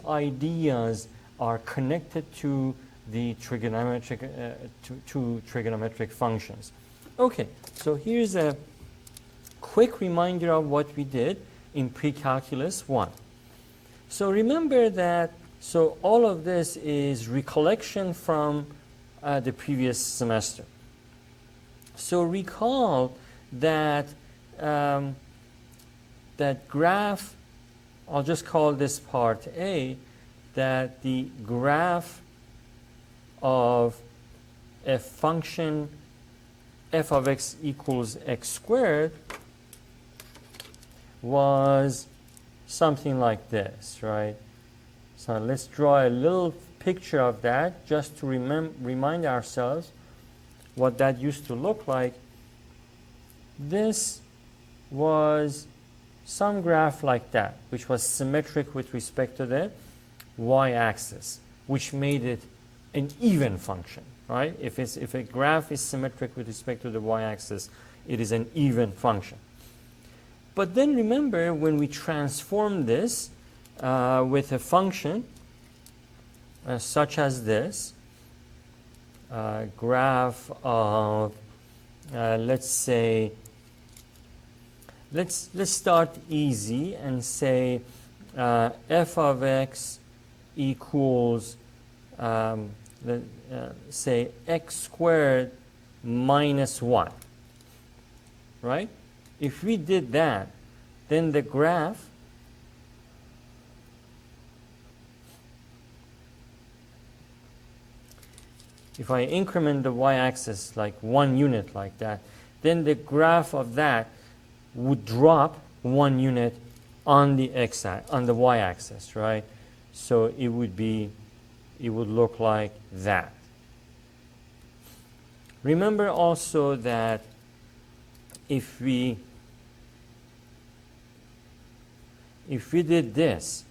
ideas are connected to the trigonometric to trigonometric functions. Okay, so here's a quick reminder of what we did in pre-calculus 1. So remember that, so all of this is recollection from the previous semester. So recall that that graph, I'll just call this part A, that the graph of a function f of x equals x squared was something like this, right? So let's draw a little picture of that just to remind ourselves what that used to look like. This was some graph like that, which was symmetric with respect to the y-axis, which made it an even function, right? If a graph is symmetric with respect to the y-axis, it is an even function. But then remember, when we transform this with a function such as this, graph of, let's say, let's start easy and say f of x equals, say, x squared minus 1, right? If we did that, then the graph if I increment the y-axis like 1 unit like that, then the graph of that would drop 1 unit on the y-axis, right? So it would look like that. Remember also that if we did this,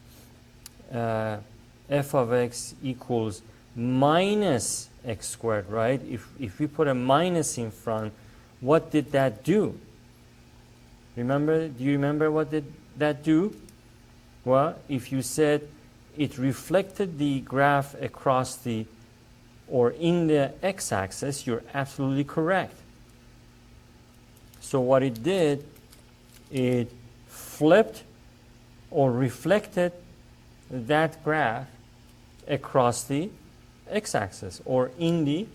f of x equals minus x squared, right? If we put a minus in front, what did that do? Remember? Do you remember what did that do? Well, if you said it reflected the graph across the or in the x-axis, you're absolutely correct. So what it did, it flipped or reflected that graph across the x-axis or in the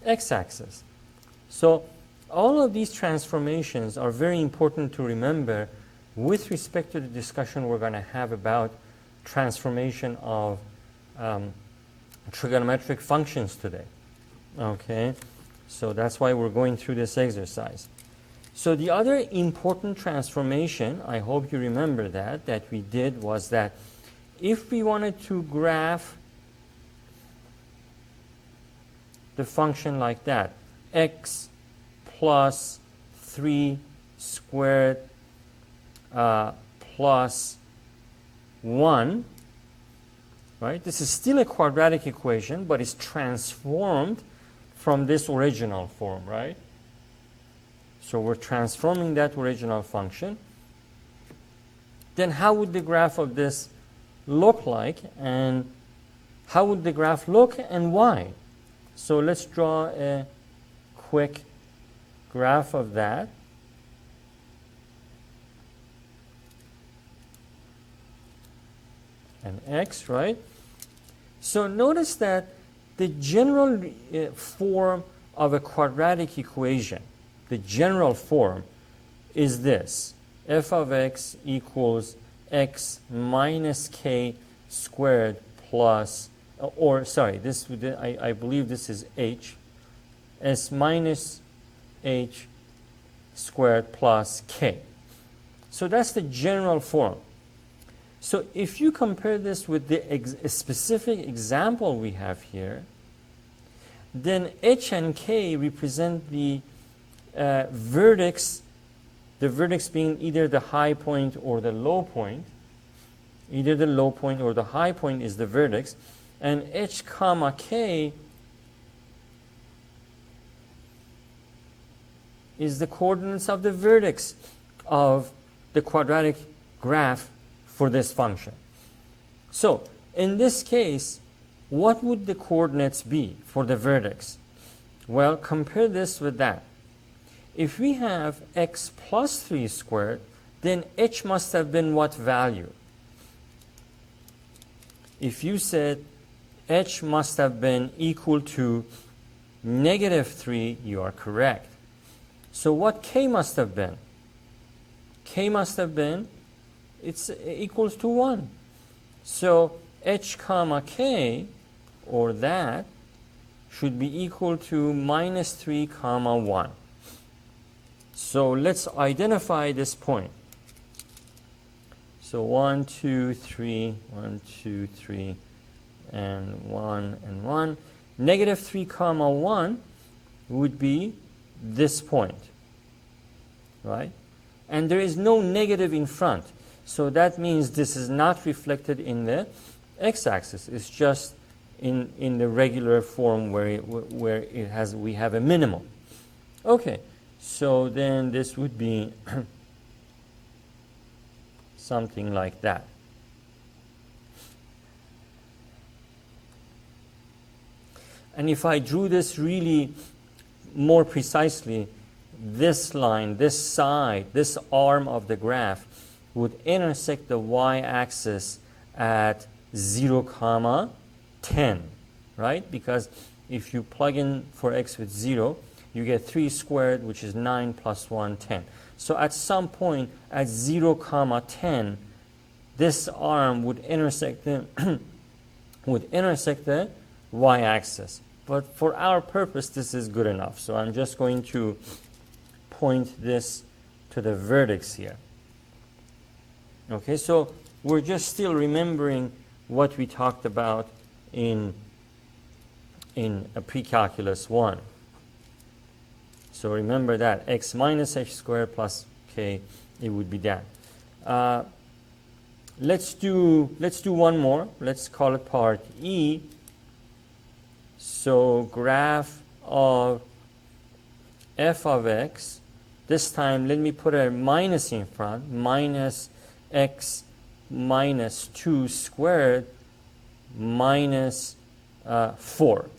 x-axis. So all of these transformations are very important to remember with respect to the discussion we're going to have about transformation of trigonometric functions today. Okay, so that's why we're going through this exercise. So the other important transformation, I hope you remember that we did, was that if we wanted to graph the function like that, x plus 3 squared plus 1, right? This is still a quadratic equation, but it's transformed from this original form, right? So we're transforming that original function. Then how would the graph of this look like, and how would the graph look, and why? So let's draw a quick graph of that. And x, right? So notice that the general form of a quadratic equation, the general form is this: f of x equals x minus k squared plus, or sorry, this would, I believe this is h, s minus h squared plus k. So that's the general form. So if you compare this with the specific example we have here, then h and k represent the vertex, the vertex being either the high point or the low point. Either the low point or the high point is the vertex. And h comma k is the coordinates of the vertex of the quadratic graph for this function. So In this case, what would the coordinates be for the vertex? Well, compare this with that. If we have x plus 3 squared, then h must have been what value? If you said h must have been equal to negative 3, you are correct. So what k must have been? K must have been, it's equals to 1. So h comma k, or that, should be equal to minus 3 comma 1. So let's identify this point. So 1, 2, 3, 1, 2, 3, and 1, and 1. Negative 3 comma 1 would be this point, right? And there is no negative in front. So that means this is not reflected in the x-axis. It's just in the regular form where we have a minimum. Okay, so then this would be something like that. And if I drew this really more precisely, this line, this side, this arm of the graph would intersect the y-axis at 0 comma 10, right? Because if you plug in for x with 0, you get 3 squared, which is 9 plus 1, 10. So at some point at 0 comma 10, this arm would intersect the y-axis. But for our purpose, this is good enough. So I'm just going to point this to the vertex here. Okay, so we're just still remembering what we talked about in pre-calculus 1. So remember that x minus h squared plus k, it would be that. Let's do one more. Let's call it part E. So graph of f of x. This time let me put a minus in front. Minus x minus 2 squared minus 4.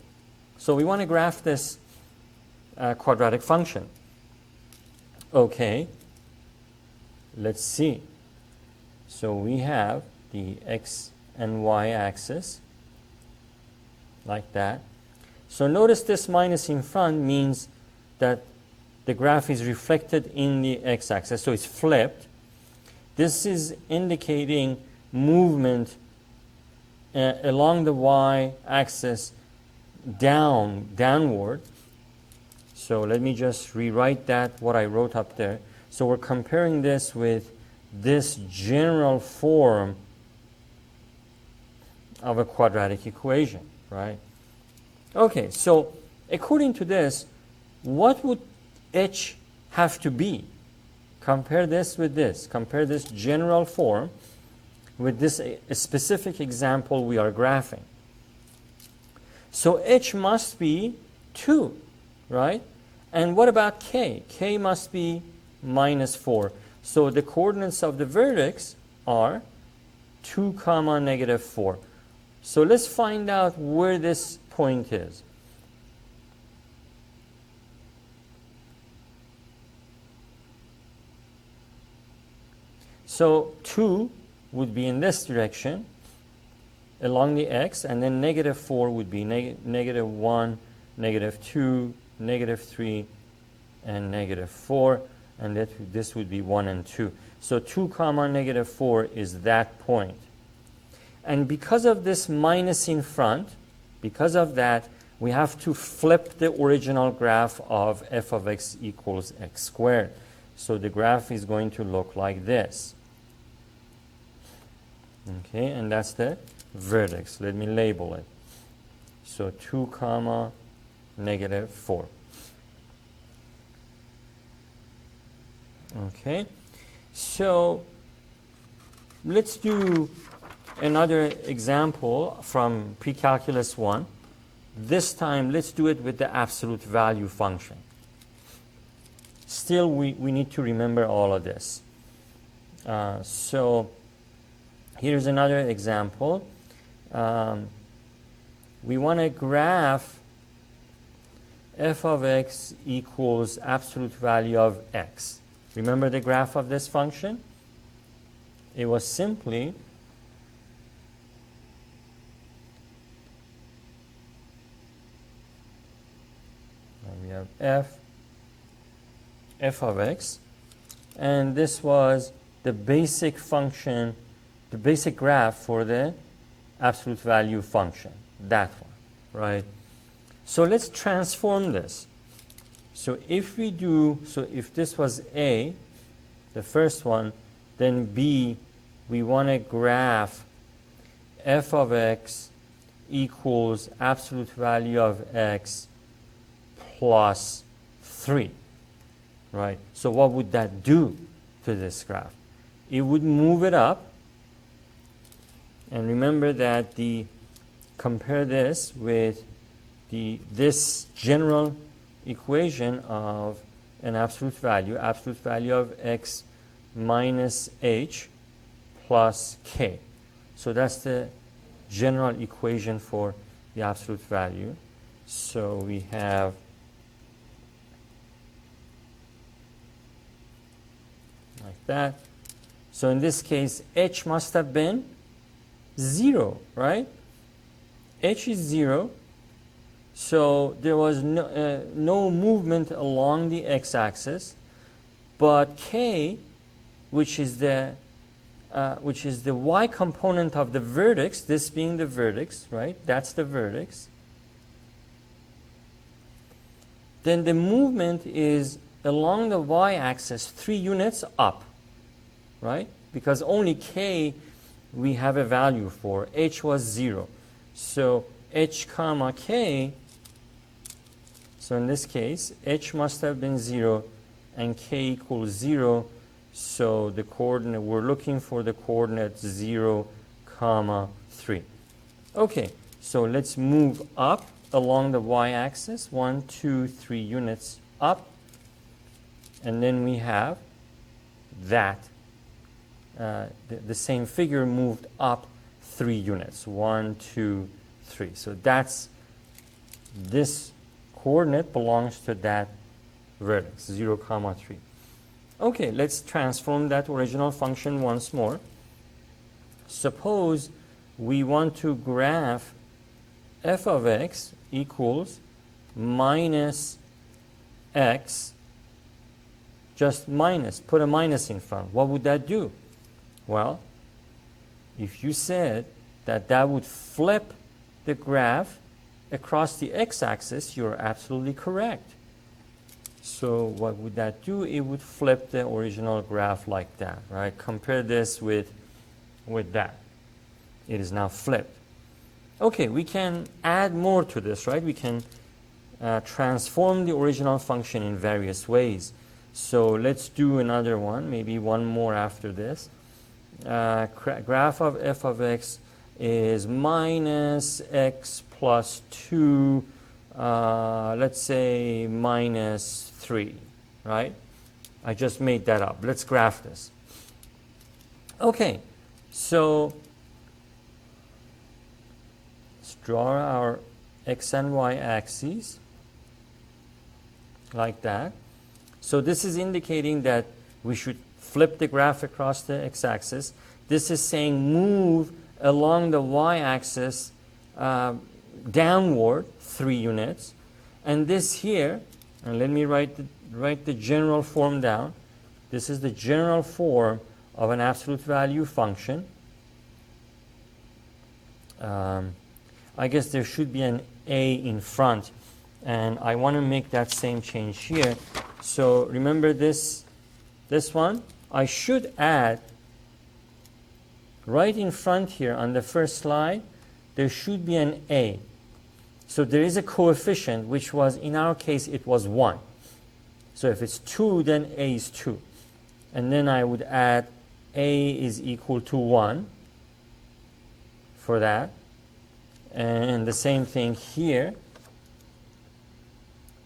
So we want to graph this quadratic function. Okay, let's see. So we have the x and y axis like that. So notice this minus in front means that the graph is reflected in the x-axis, so it's flipped. This is indicating movement along the y-axis downward. So let me just rewrite that, what I wrote up there. So we're comparing this with this general form of a quadratic equation, right? Okay, so according to this, what would h have to be? Compare this with this. Compare this general form with this specific example we are graphing. So h must be 2, right? And what about k? K must be minus 4. So the coordinates of the vertex are 2 comma negative 4. So let's find out where this point is. So 2 would be in this direction along the x, and then negative 4 would be negative 1, negative 2, negative 3, and negative 4, and this would be 1 and 2. So 2 comma negative 4 is that point. And because of this minus in front, because of that, we have to flip the original graph of f of x equals x squared. So the graph is going to look like this. Okay, and that's the vertex. Let me label it. So 2 comma negative 4. Okay, so let's do another example from pre-calculus 1. This time let's do it with the absolute value function. Still we need to remember all of this. So here's another example. we want to graph f of x equals absolute value of x. Remember the graph of this function? It was simply we have f of x, and this was the basic function, the basic graph for the absolute value function, that one, right? So let's transform this. So if we do, so if this was A, the first one, then B, we want to graph f of x equals absolute value of x plus 3, right? So what would that do to this graph? It would move it up. And remember that compare this with this general equation of an absolute value of x minus h plus k. So that's the general equation for the absolute value. So we have like that. So in this case, h must have been 0, right? H is 0. So there was no movement along the x-axis, but k, which is the y component of the vertex, this being the vertex, right? That's the vertex. Then the movement is along the y-axis 3 units up, right? Because only k we have a value for. H was 0. So h comma k, so in this case, h must have been 0 and k equals 0. So the coordinate, we're looking for the coordinate 0, comma 3. Okay, so let's move up along the y-axis, 1, 2, 3 units up. And then we have that. The same figure moved up 3 units, 1, 2, 3. So that's, this coordinate belongs to that vertex, 0, comma 3. Okay, let's transform that original function once more. Suppose we want to graph f of x equals minus x, just minus, put a minus in front. What would that do? Well, if you said that would flip the graph across the x-axis, you're absolutely correct. So what would that do? It would flip the original graph like that, right? Compare this with that. It is now flipped. Okay, we can add more to this, right? We can transform the original function in various ways. So let's do another one, maybe one more after this. Graph of f of x is minus x plus 2, let's say minus 3, right? I just made that up. Let's graph this. Okay, so let's draw our x and y axes like that. So this is indicating that we should flip the graph across the x-axis. This is saying move along the y-axis downward 3 units. And this here, and let me write the general form down. This is the general form of an absolute value function. I guess there should be an a in front, and I want to make that same change here. So remember this one? I should add right in front here on the first slide, there should be an a. So there is a coefficient, which was, in our case, it was 1. So if it's 2, then a is 2. And then I would add a is equal to 1 for that. And the same thing here.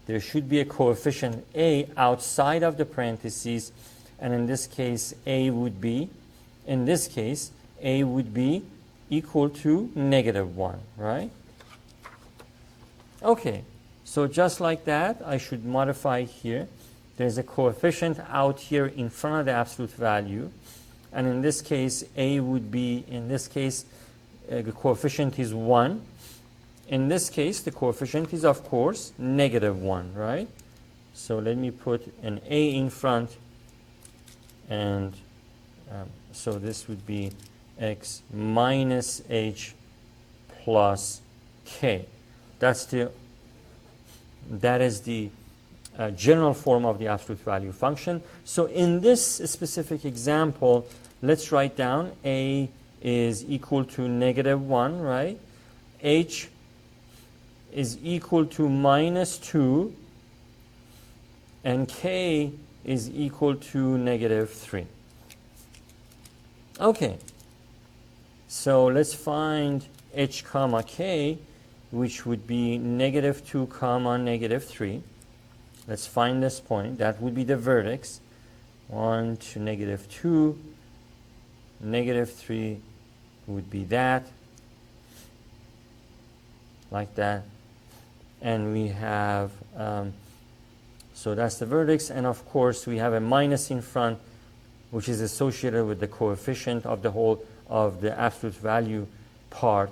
There should be a coefficient a outside of the parentheses. And in this case, a would be, in this case, a would be equal to -1, right? Okay, so just like that, I should modify here. There's a coefficient out here in front of the absolute value. And in this case, a would be, in this case, the coefficient is 1. In this case, the coefficient is, of course, -1, right? So let me put an a in front. And so this would be x minus h plus k. That is the general form of the absolute value function. So in this specific example, let's write down a is equal to -1, right? H is equal to -2, and k is equal to -3. Okay, so let's find h comma k, which would be -2 comma -3. Let's find this point. That would be the vertex. 1 to -2, -3 would be that, like that. And we have, so that's the vertex. And of course, we have a minus in front, which is associated with the coefficient of the whole of the absolute value part.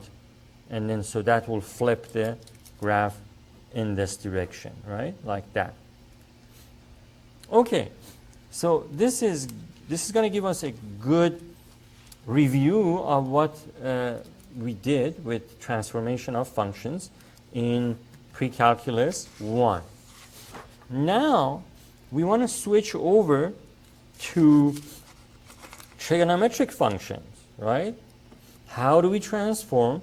And then so that will flip the graph in this direction, right? Like that. Okay, so this is going to give us a good review of what we did with transformation of functions in pre-calculus 1. Now we want to switch over to trigonometric functions, right? How do we transform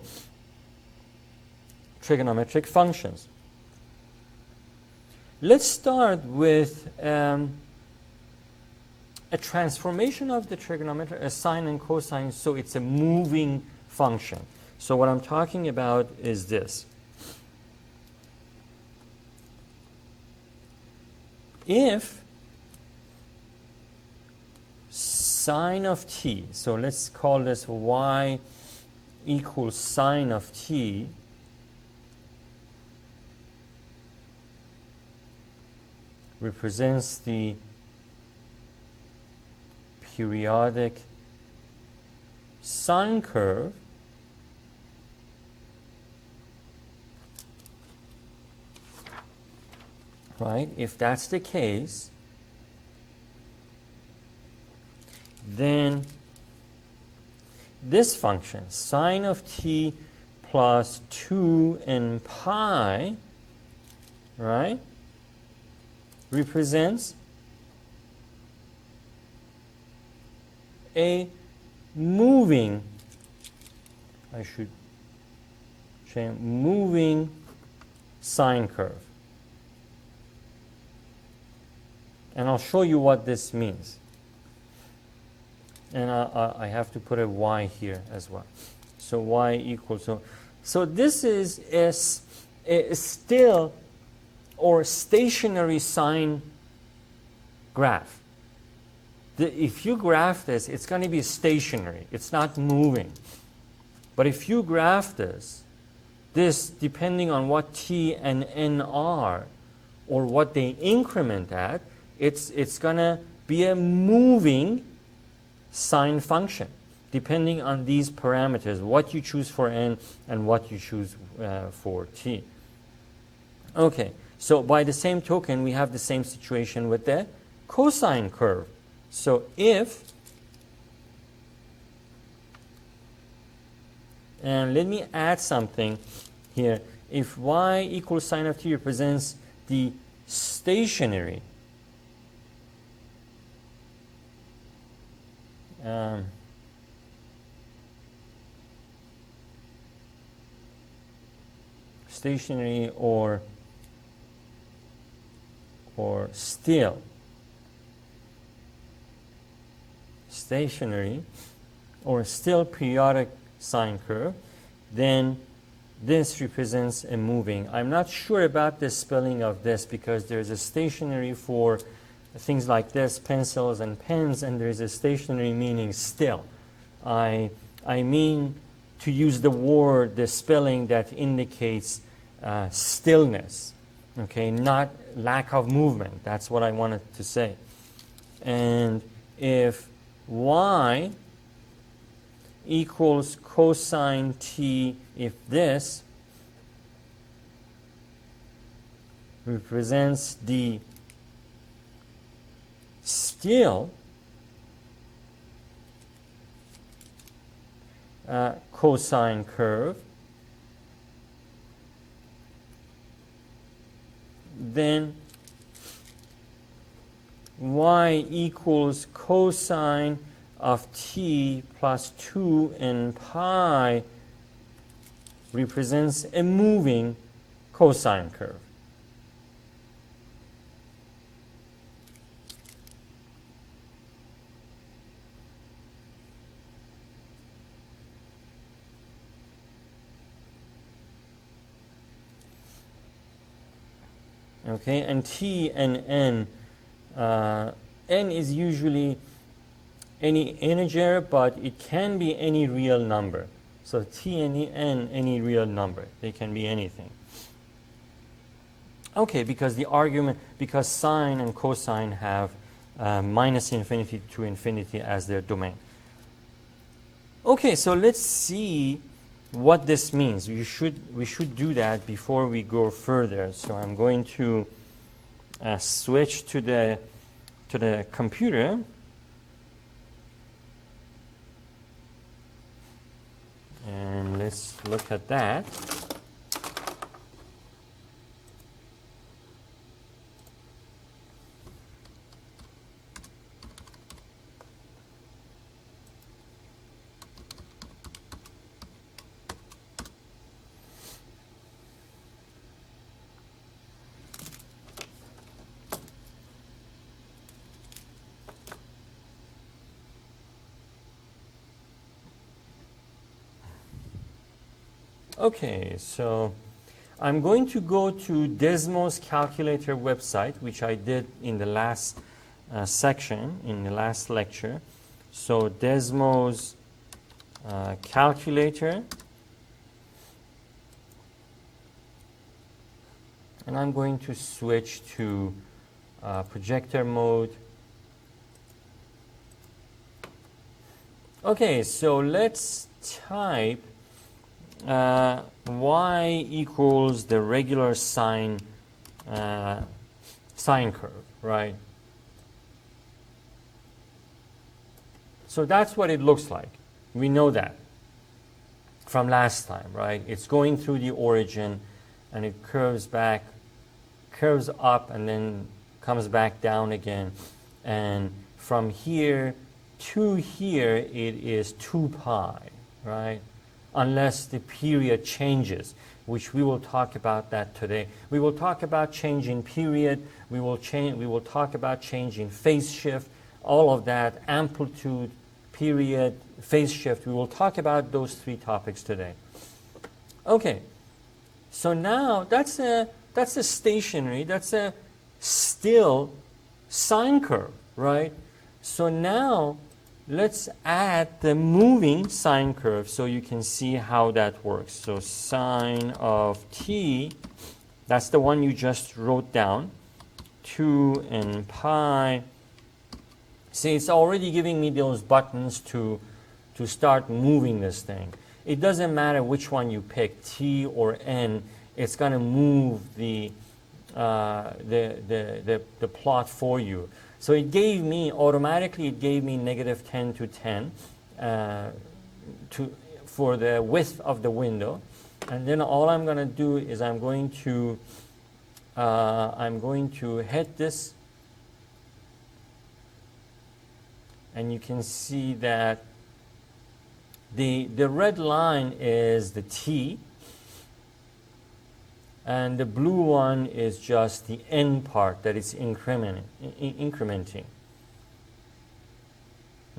trigonometric functions? Let's start with a transformation of the trigonometry, a sine and cosine, so it's a moving function. So what I'm talking about is this. If sine of t, so let's call this y equals sine of t, represents the periodic sine curve, right? If that's the case, then this function, sine of t plus 2n pi, right, represents a moving, I should change, moving sine curve. And I'll show you what this means. And I have to put a y here as well. So y equals, so this is a still or stationary sine graph. If you graph this, it's going to be stationary. It's not moving. But if you graph this, depending on what t and n are, or what they increment at, it's going to be a moving sine function, depending on these parameters, what you choose for n and what you choose for t. Okay, so by the same token, we have the same situation with the cosine curve. So if, and let me add something here, if y equals sine of t represents the stationary stationary or still stationary or still periodic sine curve, then this represents a moving. I'm not sure about the spelling of this because there's a stationary for things like this, pencils and pens, and there's a stationary meaning still. I mean to use the word, the spelling that indicates stillness, okay, not lack of movement. That's what I wanted to say. And if y equals cosine t, if this represents the still cosine curve, then y equals cosine of t plus 2 n pi represents a moving cosine curve. Okay, and t and n, n is usually any integer, but it can be any real number. So t and n, any real number. They can be anything. Okay, because the argument, because sine and cosine have minus infinity to infinity as their domain. Okay, so let's see what this means. We should do that before we go further. So I'm going to switch to the computer. And let's look at that. Okay, so I'm going to go to Desmos calculator website, which I did in the last section, in the last lecture. So Desmos calculator. And I'm going to switch to projector mode. Okay, so let's type y equals the regular sine curve, right? So that's what it looks like. We know that from last time, right? It's going through the origin and it curves back, curves up, and then comes back down again. And from here to here, it is 2 pi, right? Unless the period changes, which we will talk about that today. We will talk about change in period. We will talk about change in phase shift, all of that, amplitude, period, phase shift. We will talk about those 3 topics today. Okay, so now that's a stationary, that's a still sine curve, right? So now let's add the moving sine curve so you can see how that works. So sine of t, that's the one you just wrote down, 2 n pi. See, it's already giving me those buttons to start moving this thing. It doesn't matter which one you pick, t or n, it's going to move the plot for you. So it gave me, automatically it gave me negative 10 to 10 for the width of the window. And then all I'm going to do is I'm going to hit this. And you can see that the red line is the t. And the blue one is just the n part that it's incrementing.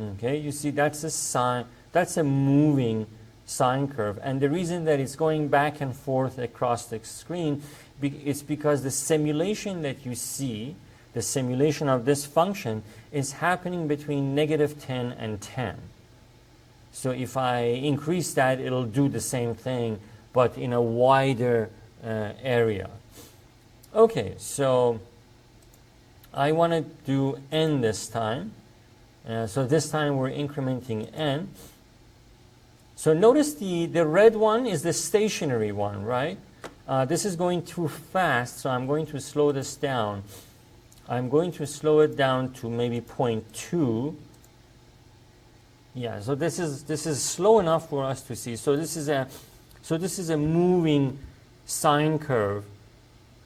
Okay, you see that's a sine, that's a moving sine curve. And the reason that it's going back and forth across the screen is because the simulation that you see, the simulation of this function, is happening between negative 10 and 10. So if I increase that, it'll do the same thing, but in a wider area. Okay, so I want to do n this time. So this time we're incrementing n. So notice the red one is the stationary one, right? This is going too fast, so I'm going to slow this down. I'm going to slow it down to maybe 0.2. Yeah, so this is slow enough for us to see. So this is a moving sine curve,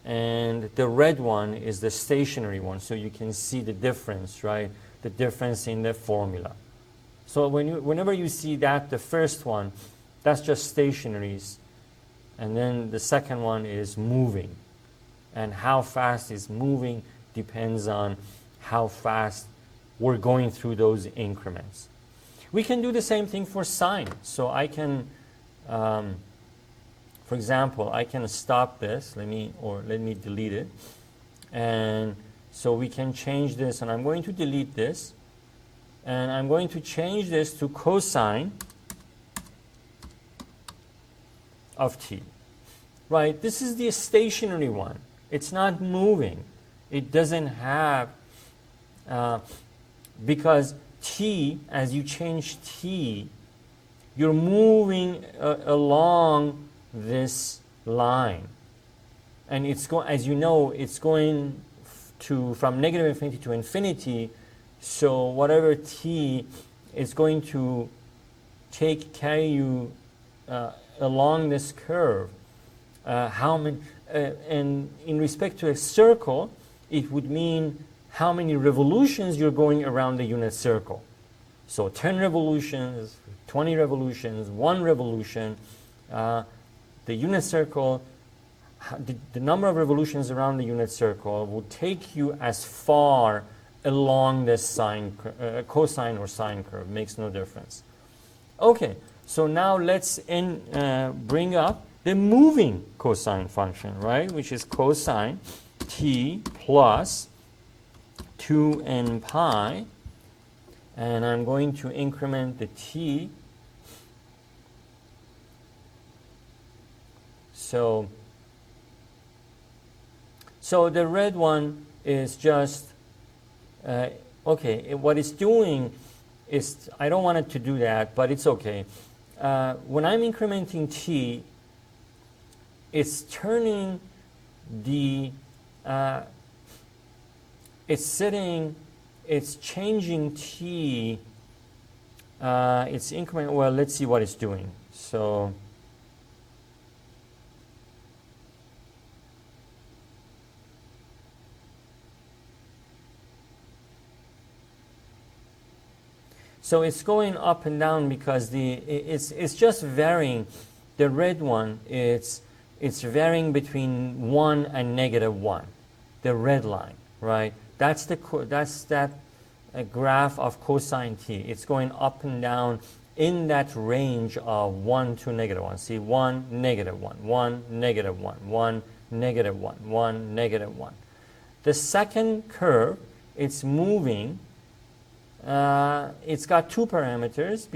and the red one is the stationary one. So you can see the difference, right? The difference in the formula. So whenever you see that, the first one, that's just stationaries, and then the second one is moving, and how fast is moving depends on how fast we're going through those increments. We can do the same thing for sine. So I can, for example, I can stop this. Let me delete it, and so we can change this. And I'm going to delete this, and I'm going to change this to cosine of t. Right? This is the stationary one. It's not moving. It doesn't have because t, as you change t, you're moving along this line, and it's going, as you know, it's going from negative infinity to infinity. So whatever t is going to carry you along this curve. How many? And in respect to a circle, it would mean how many revolutions you're going around the unit circle. So 10 revolutions, 20 revolutions, 1 revolution. The unit circle, the number of revolutions around the unit circle will take you as far along this cosine or sine curve. Makes no difference. Okay, so now let's bring up the moving cosine function, right? Which is cosine t plus 2n pi, and I'm going to increment the t. So the red one is just okay. What it's doing is, I don't want it to do that, but it's okay. When I'm incrementing t, it's turning the it's changing t, it's increment. Well, let's see what it's doing. So it's going up and down because it's just varying. The red one, it's varying between 1 and -1. The red line, right? That's that graph of cosine t. It's going up and down in that range of 1 to -1. See, 1, -1, 1, -1, 1, -1, 1, -1. The second curve, it's moving. It's got 2 parameters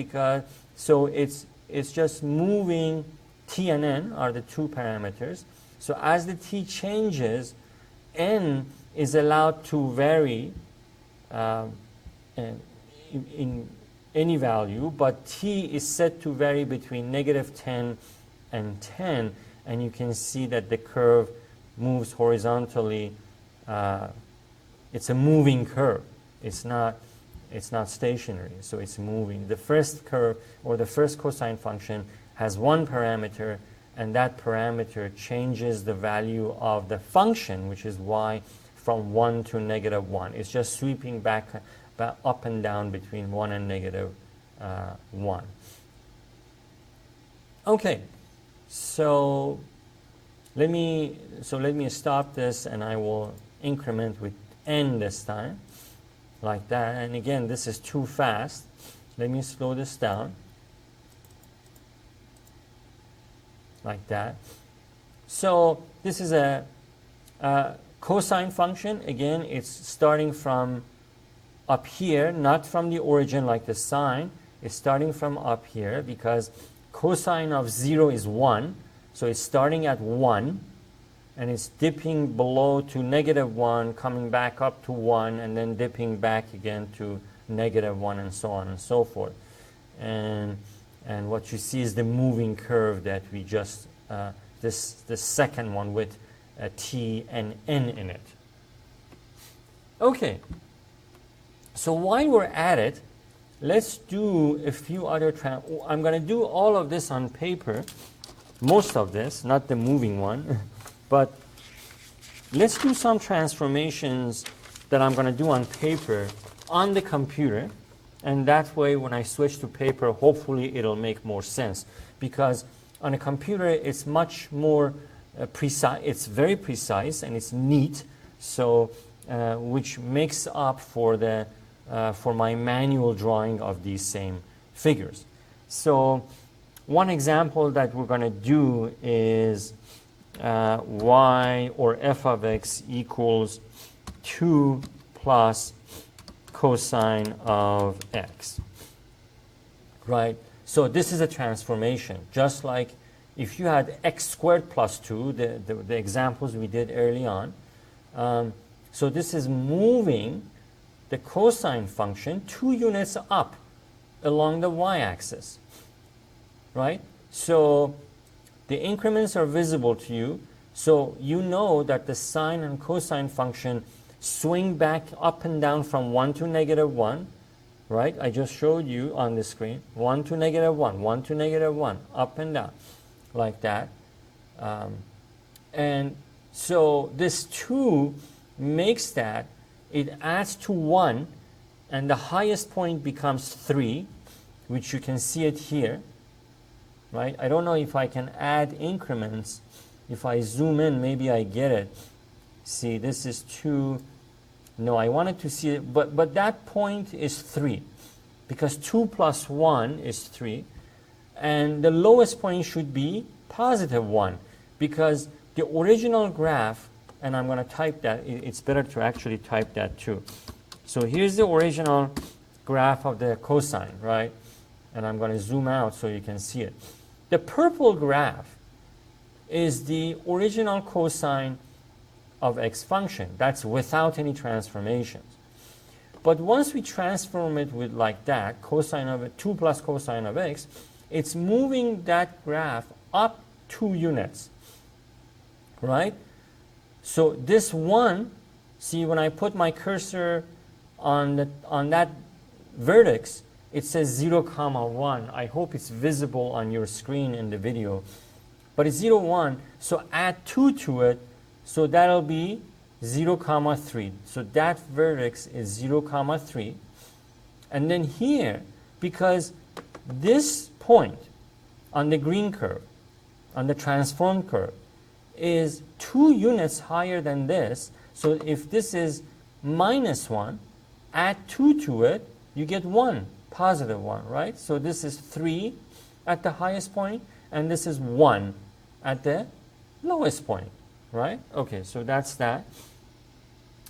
so it's just moving. T and n are the 2 parameters. So as the t changes, n is allowed to vary in any value, but t is set to vary between -10 and 10, and you can see that the curve moves horizontally. It's a moving curve. It's not stationary, so it's moving. The first curve, or the first cosine function, has 1 parameter, and that parameter changes the value of the function, which is y, from 1 to -1. It's just sweeping back up and down between 1 and -1. Okay, so let me stop this, and I will increment with n this time, like that. And again, this is too fast. Let me slow this down, like that. So this is a cosine function. Again, it's starting from up here, not from the origin like the sine. It's starting from up here because cosine of 0 is 1. So it's starting at 1, and it's dipping below to -1, coming back up to 1, and then dipping back again to -1, and so on and so forth. And what you see is the moving curve that we just, this second one with a t and n in it. Okay, so while we're at it, let's do a few other, I'm going to do all of this on paper, most of this, not the moving one, but let's do some transformations that I'm going to do on paper on the computer, and that way when I switch to paper, hopefully it'll make more sense, because on a computer it's much more precise, it's very precise and it's neat, so which makes up for the for my manual drawing of these same figures. So one example that we're going to do is y or f of x equals 2 plus cosine of x, right? So this is a transformation, just like if you had x squared plus 2, the examples we did early on. So this is moving the cosine function 2 units up along the y-axis, right? So the increments are visible to you, so you know that the sine and cosine function swing back up and down from 1 to -1, right? I just showed you on the screen, 1 to -1, 1 to -1, up and down, like that. And so this 2 makes that, it adds to 1, and the highest point becomes 3, which you can see it here, right? I don't know if I can add increments. If I zoom in, maybe I get it. See, this is 2. No, I wanted to see it, but that point is 3, because 2 plus 1 is 3, and the lowest point should be +1, because the original graph, and I'm going to type that, it's better to actually type that too. So here's the original graph of the cosine, right? And I'm going to zoom out so you can see it. The purple graph is the original cosine of x function. That's without any transformations. But once we transform it with like that, cosine of 2 plus cosine of x, it's moving that graph up 2 units, right? So this 1, see, when I put my cursor on that vertex, it says 0, 1. I hope it's visible on your screen in the video. But it's 0, 1, so add 2 to it, so that'll be 0, 3. So that vertex is 0, 3. And then here, because this point on the green curve, on the transformed curve, is 2 units higher than this, so if this is -1, add 2 to it, you get 1, +1, right? So this is 3 at the highest point, and this is 1 at the lowest point, right? Okay, so that's that.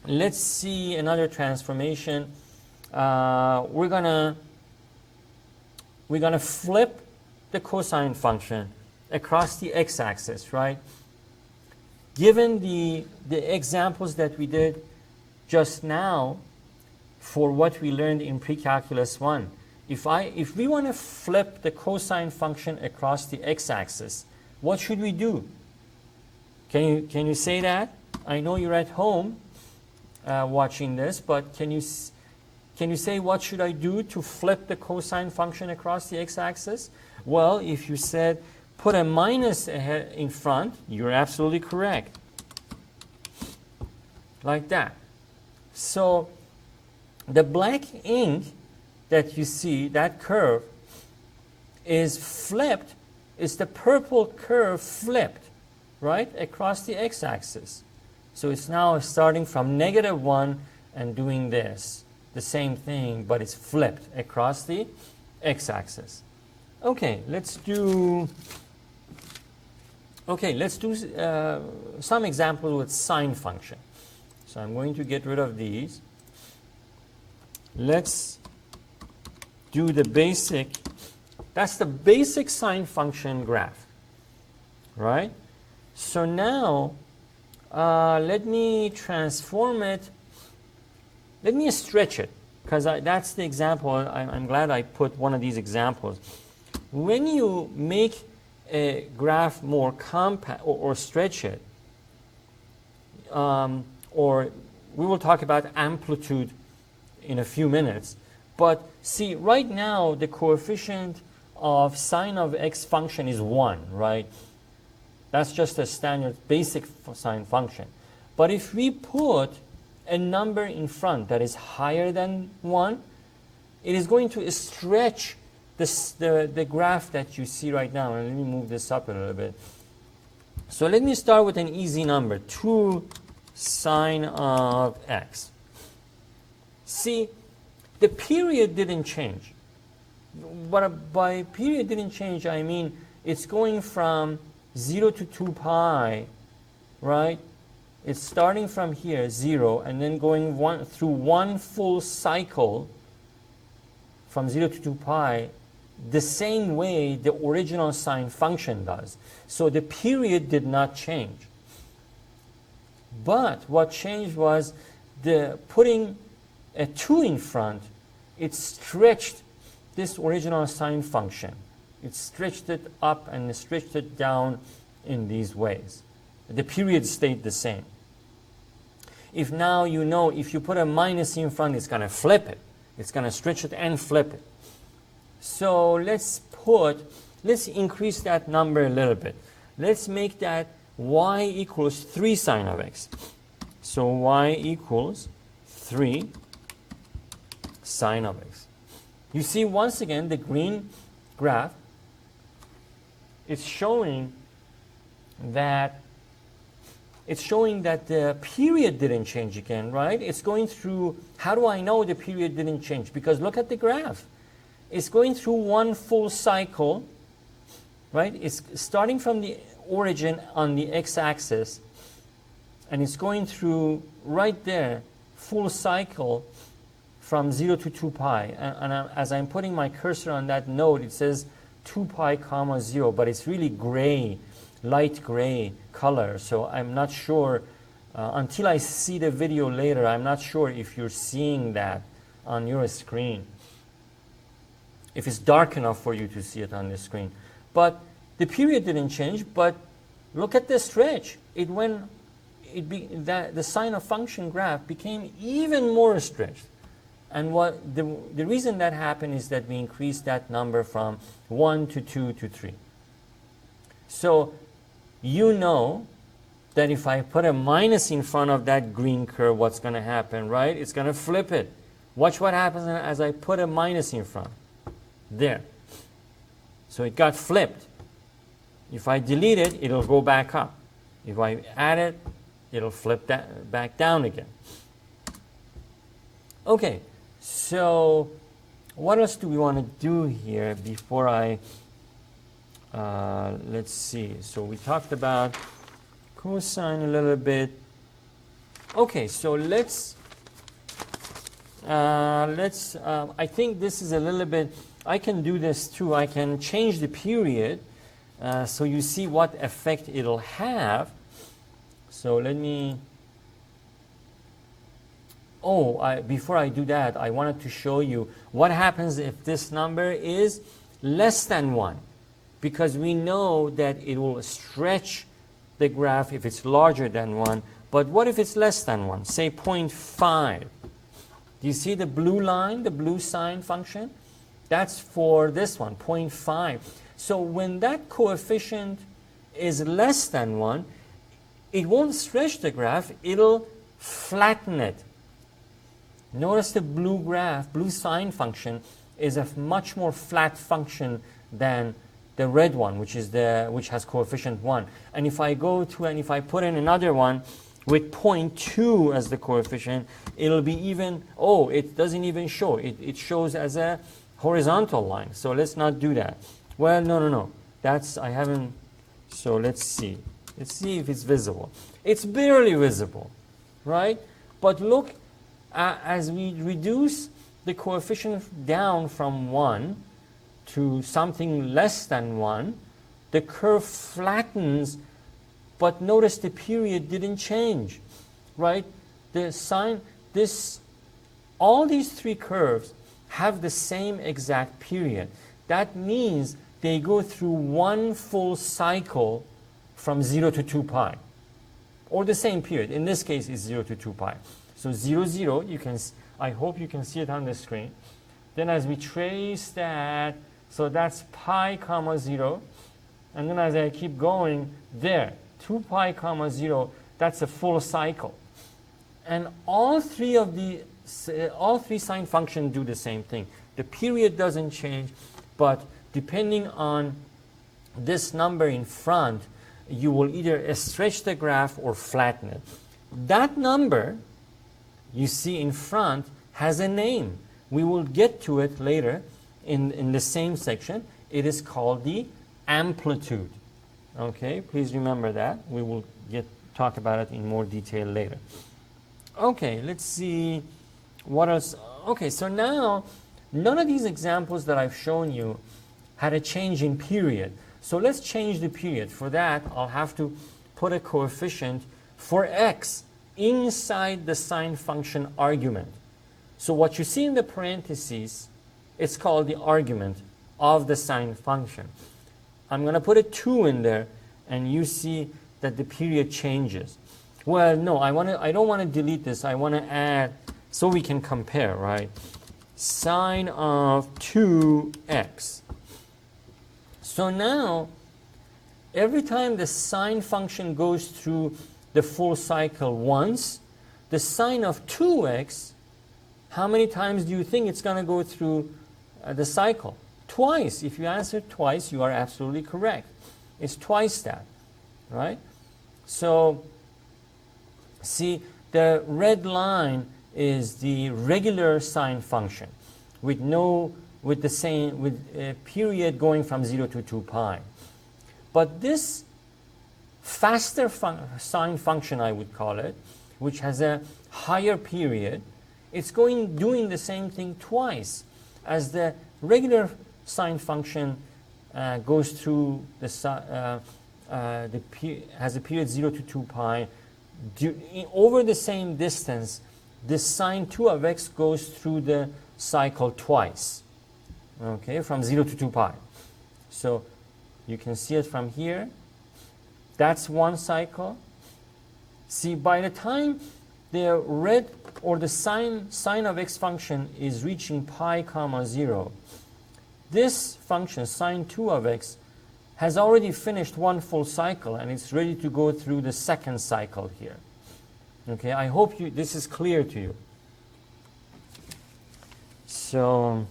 Let's see another transformation. We're gonna flip the cosine function across the x-axis, right? Given the examples that we did just now for what we learned in Pre-Calculus 1, if we want to flip the cosine function across the x-axis, what should we do? Can you say that? I know you're at home watching this, but can you say what should I do to flip the cosine function across the x-axis? Well, if you said put a minus ahead in front, you're absolutely correct. Like that. So the black ink that you see, that curve, is flipped. It's the purple curve flipped, right, across the x-axis. So it's now starting from -1 and doing this, the same thing, but it's flipped across the x-axis. Okay, let's do some examples with sine function. So I'm going to get rid of these. Let's do the basic, that's the basic sine function graph, right? So now, let me transform it, let me stretch it, because that's the example. I'm glad I put one of these examples. When you make a graph more compact or stretch it, or we will talk about amplitude in a few minutes, but see, right now the coefficient of sine of x function is 1, right? That's just a standard basic sine function. But if we put a number in front that is higher than 1, it is going to stretch the graph that you see right now. And let me move this up a little bit. So let me start with an easy number, 2 sine of x. See, the period didn't change. But by period didn't change, I mean it's going from 0 to 2 pi, right? It's starting from here, 0, and then going through one full cycle from 0 to 2 pi, the same way the original sine function does. So the period did not change. But what changed was the putting a 2 in front, it stretched this original sine function. It stretched it up and stretched it down in these ways. The period stayed the same. If now you know if you put a minus in front, it's going to flip it. It's going to stretch it and flip it. So let's increase that number a little bit. Let's make that y equals 3 sine of x. So y equals 3 sine of x. You see, once again, the green graph is showing that the period didn't change again, right? It's going through, how do I know the period didn't change? Because look at the graph. It's going through one full cycle, right? It's starting from the origin on the x-axis, and it's going through right there, full cycle from 0 to 2 pi. And as I'm putting my cursor on that node, it says 2 pi comma 0, but it's really gray, light gray color. So I'm not sure, until I see the video later, I'm not sure if you're seeing that on your screen, if it's dark enough for you to see it on the screen. But the period didn't change, but look at the stretch. The sine of function graph became even more stretched. And what the reason that happened is that we increased that number from 1 to 2 to 3. So you know that if I put a minus in front of that green curve, what's going to happen, right? It's going to flip it. Watch what happens as I put a minus in front. There. So it got flipped. If I delete it, it'll go back up. If I add it, it'll flip that back down again. Okay, so what else do we want to do here before let's see. So we talked about cosine a little bit. Okay, so let's I think this is a little bit, I can do this too. I can change the period so you see what effect it'll have. So let me, before I do that, I wanted to show you what happens if this number is less than 1. Because we know that it will stretch the graph if it's larger than 1. But what if it's less than 1? Say 0.5. Do you see the blue line, the blue sine function? That's for this one, 0.5. So when that coefficient is less than 1, it won't stretch the graph, it'll flatten it. Notice the blue graph, blue sine function, is a much more flat function than the red one, which has coefficient 1. And if I go to, and if I put in another one with 0.2 as the coefficient, it'll be even, it doesn't even show. It shows as a horizontal line. So let's not do that. Well, no. I haven't, so let's see. Let's see if it's visible. It's barely visible, right? But look, as we reduce the coefficient down from 1 to something less than 1, the curve flattens, but notice the period didn't change, right? The sine, all these three curves have the same exact period. That means they go through one full cycle from 0 to 2 pi, or the same period. In this case, it's 0 to 2 pi. So 0, 0, I hope you can see it on the screen. Then as we trace that, so that's pi comma 0, and then as I keep going, there, 2 pi comma 0, that's a full cycle. And all three sine functions do the same thing. The period doesn't change, but depending on this number in front, you will either stretch the graph or flatten it. That number you see in front has a name. We will get to it later in the same section. It is called the amplitude. Okay, please remember that. We will talk about it in more detail later. Okay, let's see what else. Okay, so now none of these examples that I've shown you had a change in period. So let's change the period. For that, I'll have to put a coefficient for x inside the sine function argument. So what you see in the parentheses, it's called the argument of the sine function. I'm going to put a 2 in there, and you see that the period changes. Well, no, I don't want to delete this. I want to add so we can compare, right? Sine of 2x. So now, every time the sine function goes through the full cycle once, the sine of 2x, how many times do you think it's going to go through the cycle? Twice. If you answer twice, you are absolutely correct. It's twice that, right? So, see, the red line is the regular sine function with a period going from 0 to 2 pi. But this faster sine function, I would call it, which has a higher period, it's doing the same thing twice. As the regular sine function goes through has a period 0 to 2 pi, over the same distance, this sine 2 of x goes through the cycle twice, okay, from 0 to 2 pi. So you can see it from here. That's one cycle. See, by the time the red or the sine of x function is reaching pi comma 0, this function, sine 2 of x, has already finished one full cycle, and it's ready to go through the second cycle here. Okay, I hope this is clear to you. So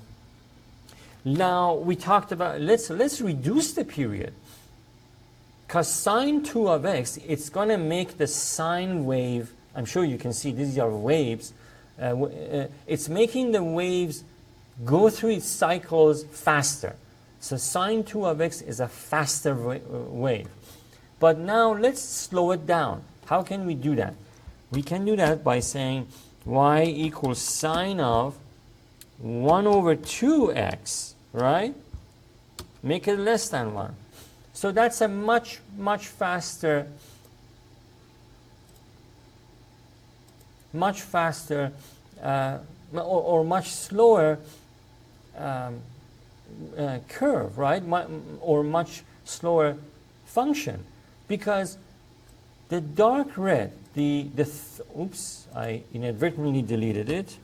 now we talked about, let's reduce the period. Because sine 2 of x, it's going to make the sine wave, I'm sure you can see these are waves, it's making the waves go through its cycles faster. So sine 2 of x is a faster wave. But now let's slow it down. How can we do that? We can do that by saying y equals sine of 1 over 2x, right? Make it less than 1. So that's a much faster or much slower curve, right? Or much slower function, because the dark red, oops, I inadvertently deleted it.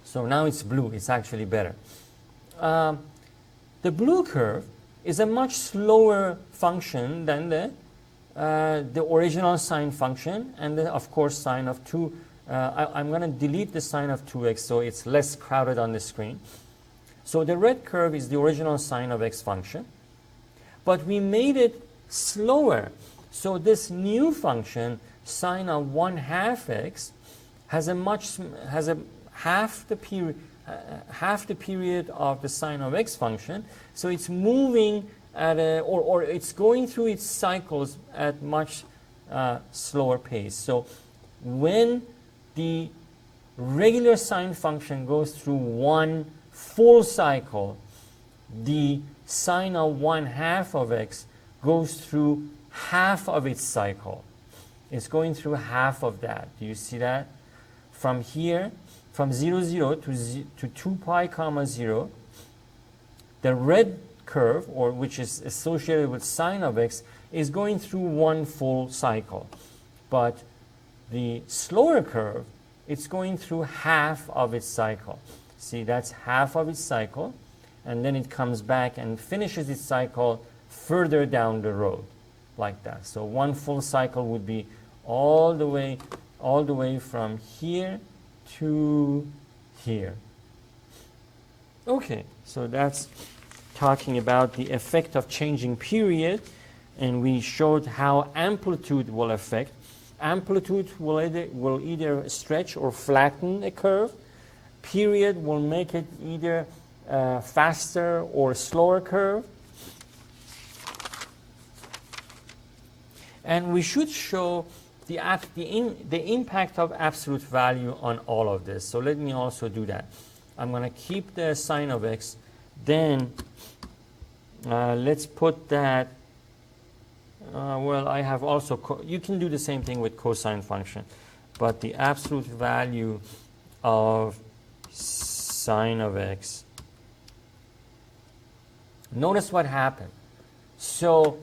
So now it's blue. It's actually better. The blue curve is a much slower function than the original sine function, and then of course sine of 2. I'm going to delete the sine of 2x so it's less crowded on the screen. So the red curve is the original sine of x function, but we made it slower. So this new function, sine of 1/2 x, has half the period of the sine of x function. So it's moving at or it's going through its cycles at much slower pace. So when the regular sine function goes through one full cycle, the sine of 1/2 of x goes through half of its cycle. It's going through half of that. Do you see that? From here, from 0, 0 to 2 pi comma 0, the red curve, or which is associated with sine of x, is going through one full cycle. But the slower curve, it's going through half of its cycle. See, that's half of its cycle, and then it comes back and finishes its cycle further down the road, like that. So one full cycle would be all the way from here to here. Okay, so that's talking about the effect of changing period, and we showed how amplitude will affect. Amplitude will either stretch or flatten a curve. Period will make it either faster or slower curve. And we should show the impact of absolute value on all of this. So let me also do that. I'm going to keep the sine of x. Then let's put that, well, I have also, you can do the same thing with cosine function. But the absolute value of sine of x. Notice what happened. So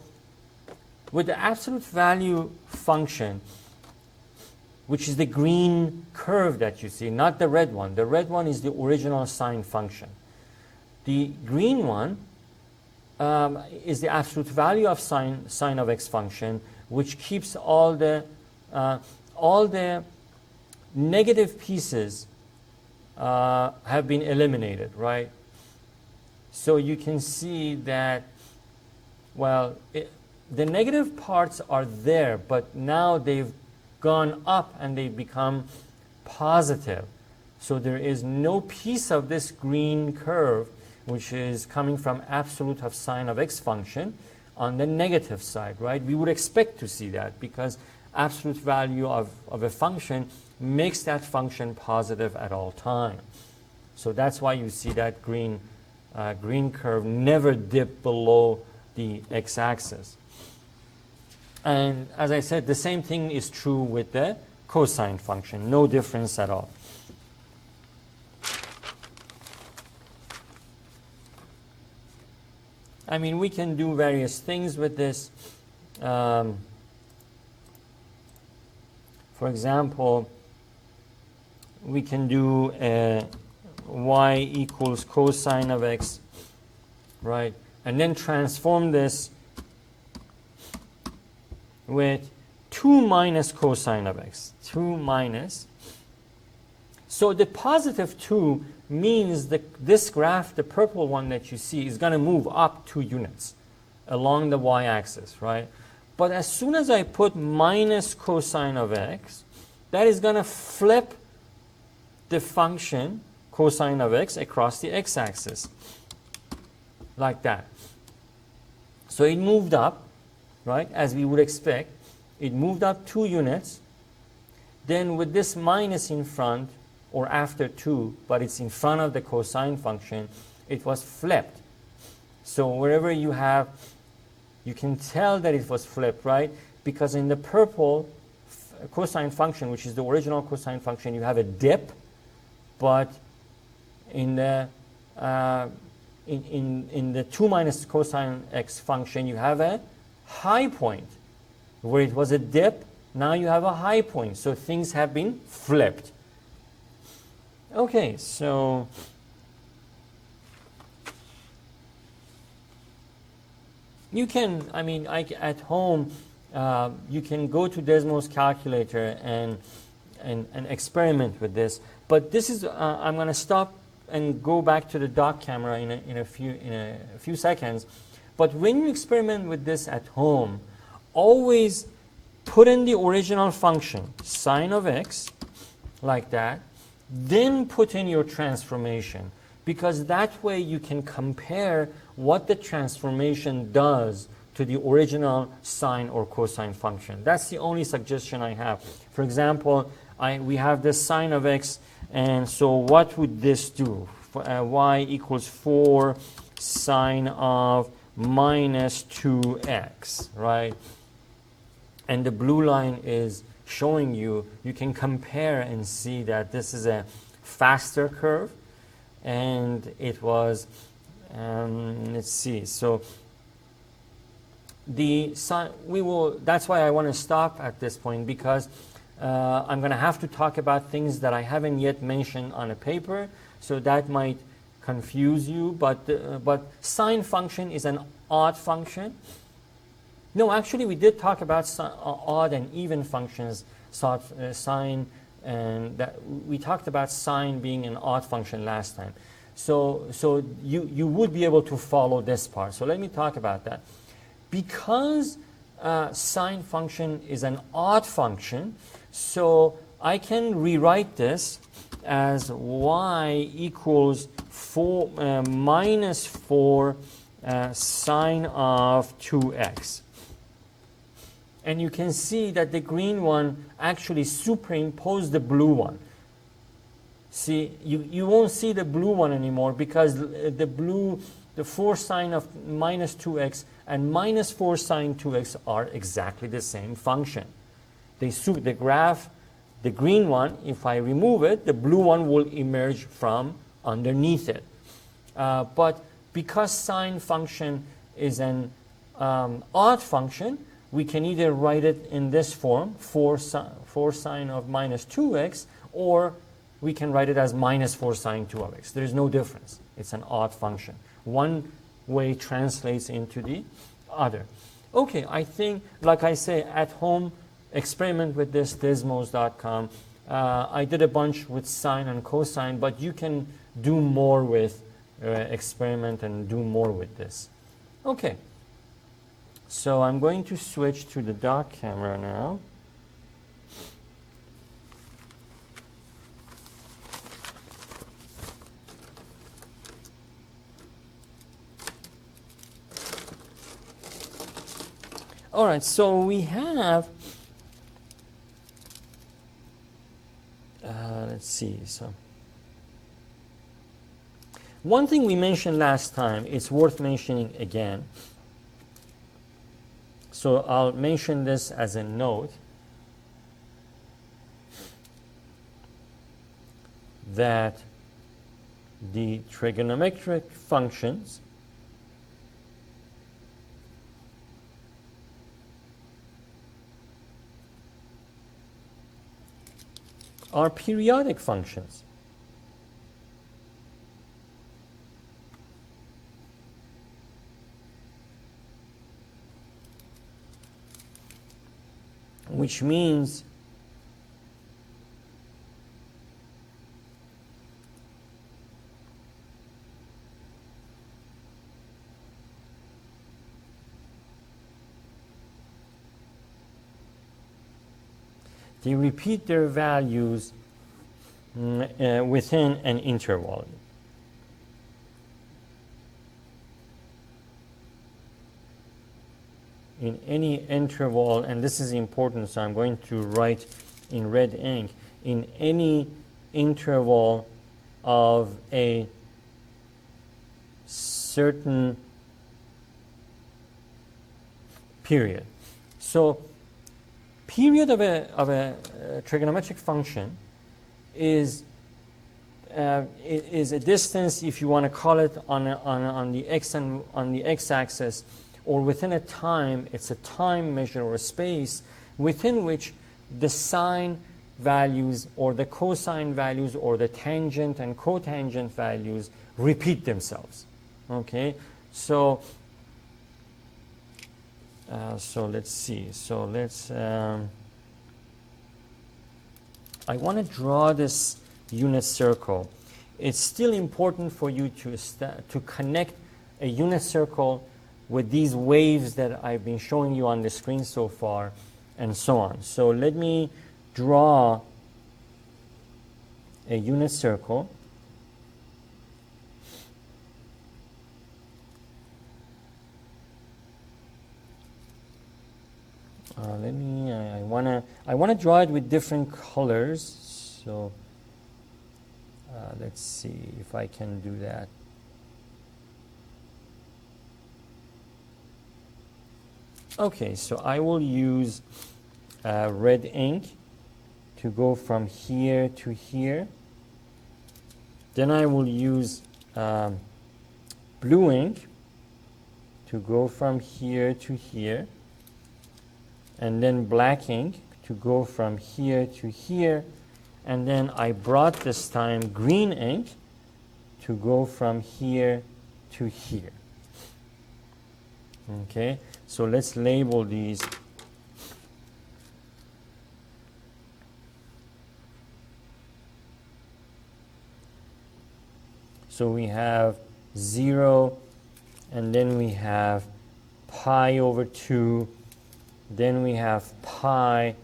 with the absolute value function, which is the green curve that you see, not the red one. The red one is the original sine function. The green one is the absolute value of sine of x function, which keeps all the negative pieces have been eliminated, right? So you can see that, well, the negative parts are there, but now they've gone up and they become positive. So there is no piece of this green curve which is coming from absolute of sine of x function on the negative side, right? We would expect to see that because absolute value of a function makes that function positive at all times. So that's why you see that green curve never dip below the x-axis. And as I said, the same thing is true with the cosine function. No difference at all. I mean, we can do various things with this. For example, we can do y equals cosine of x, right? And then transform this with 2 minus cosine of x. 2 minus. So the positive 2 means that this graph, the purple one that you see, is going to move up 2 units along the y-axis, right? But as soon as I put minus cosine of x, that is going to flip the function cosine of x across the x-axis, like that. So it moved up, right, as we would expect. It moved up 2 units. Then with this minus in front, or after 2, but it's in front of the cosine function, it was flipped. So wherever you have, you can tell that it was flipped, right? Because in the purple cosine function, which is the original cosine function, you have a dip, but in the in the 2 minus cosine x function, you have a high point. Where it was a dip, now you have a high point. So things have been flipped. Okay, so you can, I mean, at home, you can go to Desmos calculator and experiment with this. But this is, I'm going to stop and go back to the dock camera in a few seconds. But when you experiment with this at home, always put in the original function, sine of x, like that. Then put in your transformation, because that way you can compare what the transformation does to the original sine or cosine function. That's the only suggestion I have. For example, we have this sine of x, and so what would this do? Y equals 4 sine of minus 2x, right? And the blue line is showing you can compare and see that this is a faster curve, and it was, let's see, so the sine, that's why I want to stop at this point, because I'm going to have to talk about things that I haven't yet mentioned on a paper, so that might confuse you, but sine function is an odd function. No, actually, we did talk about odd and even functions, sine, and that we talked about sine being an odd function last time. So you would be able to follow this part. So let me talk about that. Because sine function is an odd function, so I can rewrite this as y equals minus 4 sine of 2x. And you can see that the green one actually superimposed the blue one. See, you won't see the blue one anymore, because the 4 sine of minus 2x and minus 4 sine 2x are exactly the same function. The graph, the green one, if I remove it, the blue one will emerge from underneath it. But because sine function is an odd function, we can either write it in this form, 4 sine of minus 2x, or we can write it as minus 4 sine 2 of x. There is no difference. It's an odd function. One way translates into the other. Okay, I think, like I say, at home, experiment with this, desmos.com. I did a bunch with sine and cosine, but you can do more with experiment and do more with this. Okay, so I'm going to switch to the dock camera now. All right, so we have, let's see, so one thing we mentioned last time, it's worth mentioning again. So I'll mention this as a note, that the trigonometric functions are periodic functions. Which means they repeat their values within an interval. In any interval, and this is important, so I'm going to write in red ink, in any interval of a certain period. So period of a trigonometric function is a distance, if you want to call it, on the x and on the x-axis, or within a time. It's a time measure or a space within which the sine values or the cosine values or the tangent and cotangent values repeat themselves. Okay, so let's see. So let's. I want to draw this unit circle. It's still important for you to connect a unit circle with these waves that I've been showing you on the screen so far, and so on. So let me draw a unit circle. Let me. I wanna draw it with different colors. So let's see if I can do that. Okay, so I will use red ink to go from here to here. Then I will use blue ink to go from here to here. And then black ink to go from here to here. And then I brought this time green ink to go from here to here. Okay, so let's label these. So we have 0, and then we have pi over 2, then we have pi,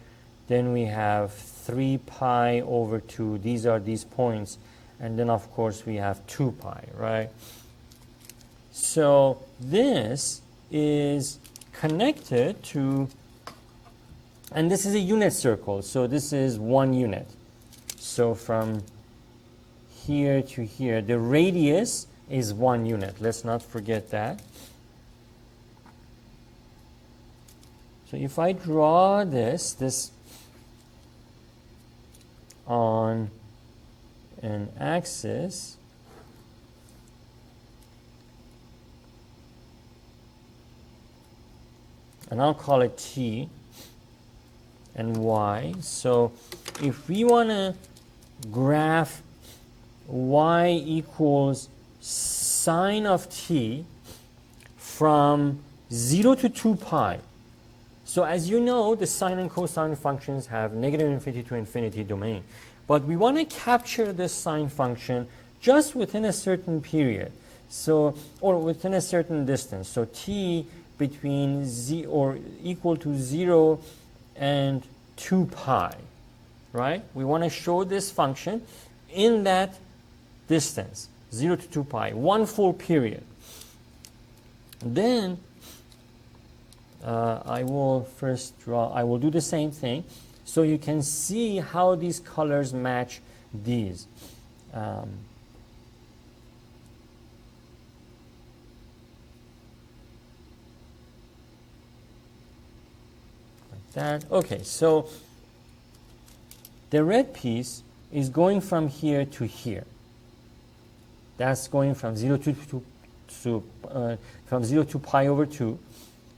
then we have 3 pi over 2. These are these points. And then, of course, we have 2 pi, right? So this is connected to, and this is a unit circle. So this is 1 unit. So from here to here, the radius is 1 unit. Let's not forget that. So if I draw this on an axis, and I'll call it t and y. So if we want to graph y equals sine of t from 0 to 2 pi. So as you know, the sine and cosine functions have negative infinity to infinity domain. But we want to capture this sine function just within a certain period. So, or within a certain distance. So t between z or equal to 0 and 2 pi, right? We want to show this function in that distance, 0 to 2 pi, 1 full period. Then I will first draw, I will do the same thing so you can see how these colors match these. Like that. Okay, so the red piece is going from here to here. That's going from 0 from 0 to pi over 2.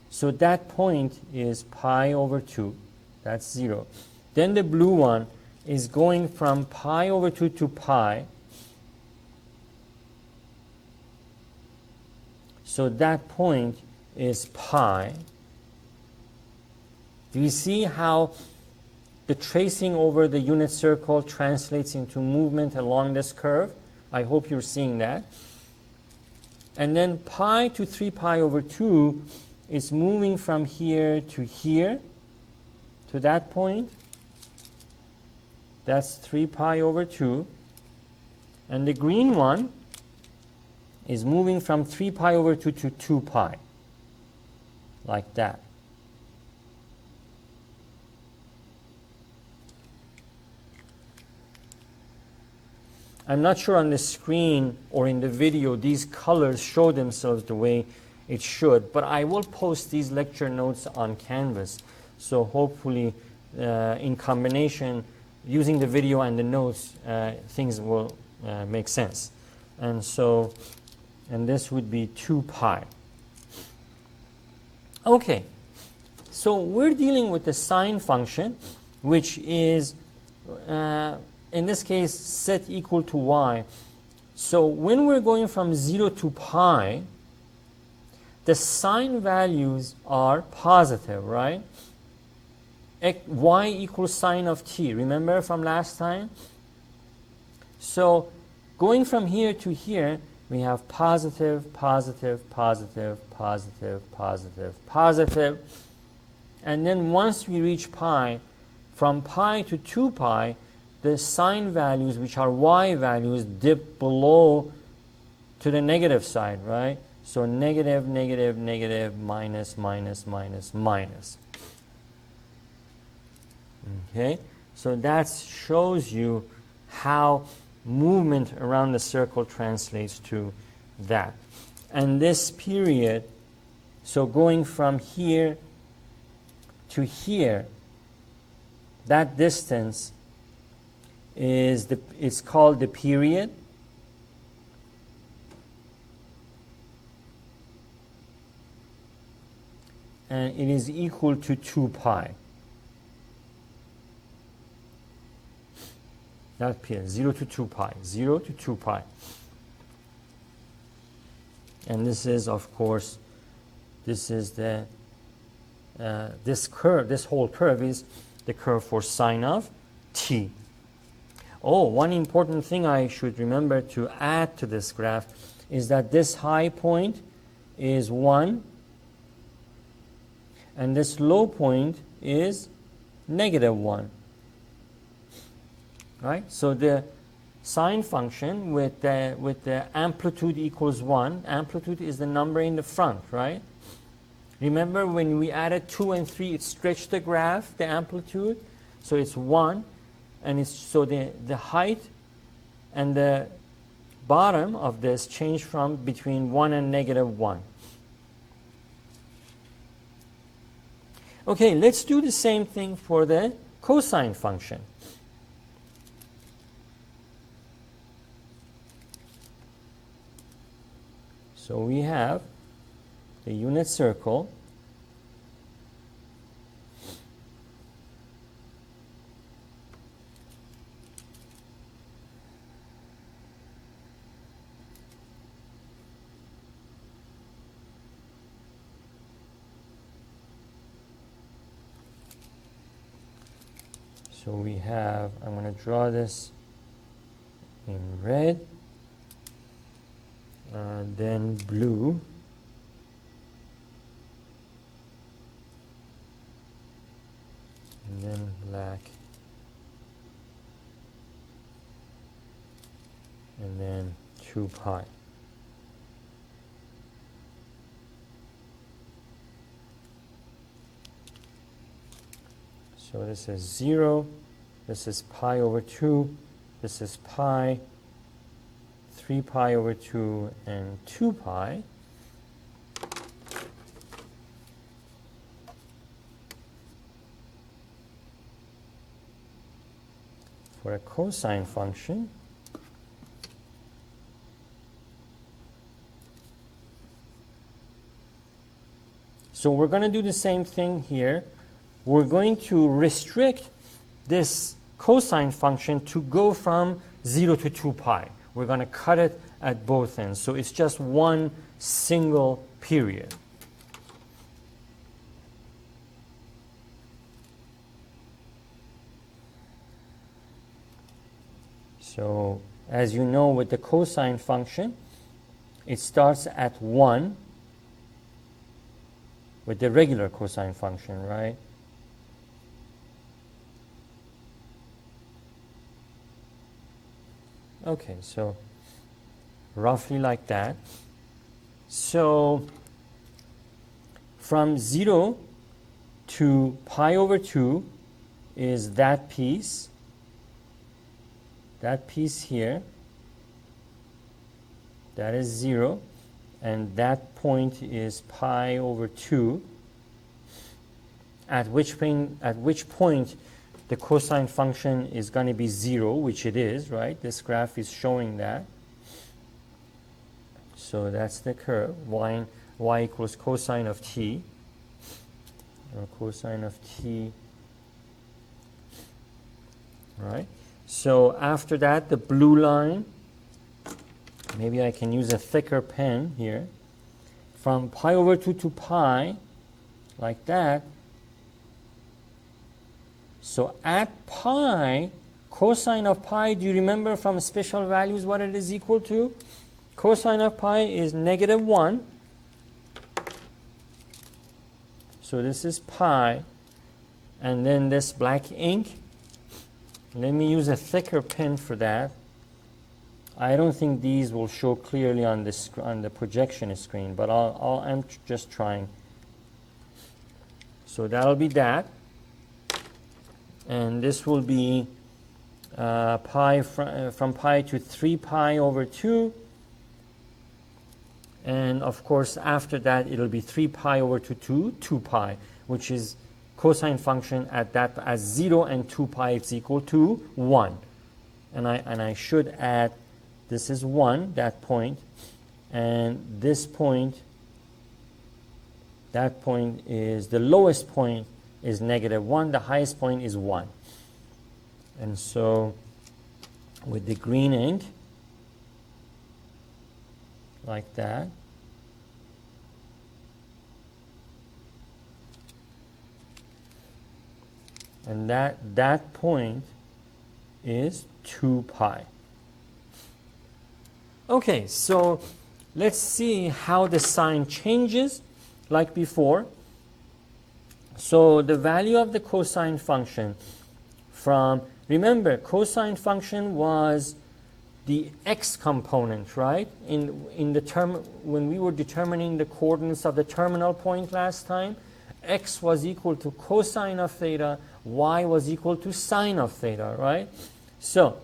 So that point is pi over 2. That's 0. Then the blue one is going from pi over 2 to pi. So that point is pi. Do you see how the tracing over the unit circle translates into movement along this curve? I hope you're seeing that. And then pi to 3 pi over 2 is moving from here to here, to that point. That's 3 pi over 2. And the green one is moving from 3 pi over 2 to 2 pi, like that. I'm not sure on the screen or in the video these colors show themselves the way it should, but I will post these lecture notes on Canvas. So hopefully in combination, using the video and the notes, things will make sense. And so, and this would be 2 pi. Okay, so we're dealing with the sine function, which is in this case set equal to y. So when we're going from 0 to pi, the sine values are positive, right? Y equals sine of t. Remember from last time? So going from here to here, we have positive, positive, positive, positive, positive, positive. And then once we reach pi, from pi to 2 pi, the sine values, which are y values, dip below to the negative side, right? So negative, negative, negative, minus, minus, minus, minus. Okay, so that shows you how movement around the circle translates to that. And this period, so going from here to here, that distance it's called the period. And it is equal to 2 pi. That period, 0 to 2 pi, 0 to 2 pi. And this is, of course, this is the, this curve, this whole curve is the curve for sine of t. Oh, one important thing I should remember to add to this graph is that this high point is 1, and this low point is -1. Right? So the sine function with the amplitude equals 1, amplitude is the number in the front, right? Remember when we added 2 and 3, it stretched the graph, the amplitude, so it's 1, and it's so the height and the bottom of this change from between 1 and -1. Okay, let's do the same thing for the cosine function. So we have the unit circle, so we have, I'm going to draw this in red, then blue, and then black, and then 2 pi. So this is 0, this is pi over 2, this is pi, 3 pi over 2, and 2 pi. For a cosine function, so we're going to do the same thing here. We're going to restrict this cosine function to go from 0 to 2 pi. We're going to cut it at both ends. So it's just one single period. So as you know, with the cosine function, it starts at 1 with the regular cosine function, right? Okay, so roughly like that. So from 0 to pi over 2 is that piece here, that is 0, and that point is pi over 2, at which point the cosine function is going to be 0, which it is, right? This graph is showing that. So that's the curve, y equals cosine of t, or cosine of t, right? So after that, the blue line, maybe I can use a thicker pen here, from pi over 2 to pi, like that. So at pi, cosine of pi, do you remember from special values what it is equal to? Cosine of pi is -1. So this is pi. And then this black ink, let me use a thicker pen for that. I don't think these will show clearly on the projection screen, but I'm just trying. So that'll be that. and this will be pi from pi to 3 pi over 2, and of course after that it'll be 3 pi over 2 pi, which is cosine function at that as 0 and 2 pi is equal to 1. And I should add, this is 1, that point, and this point, that point is, the lowest point is -1, the highest point is 1. And so with the green ink, like that, and that point is 2 pi. Okay, so let's see how the sign changes like before. So the value of the cosine function from, remember, cosine function was the x component, right? In the term, when we were determining the coordinates of the terminal point last time, x was equal to cosine of theta, y was equal to sine of theta, right? So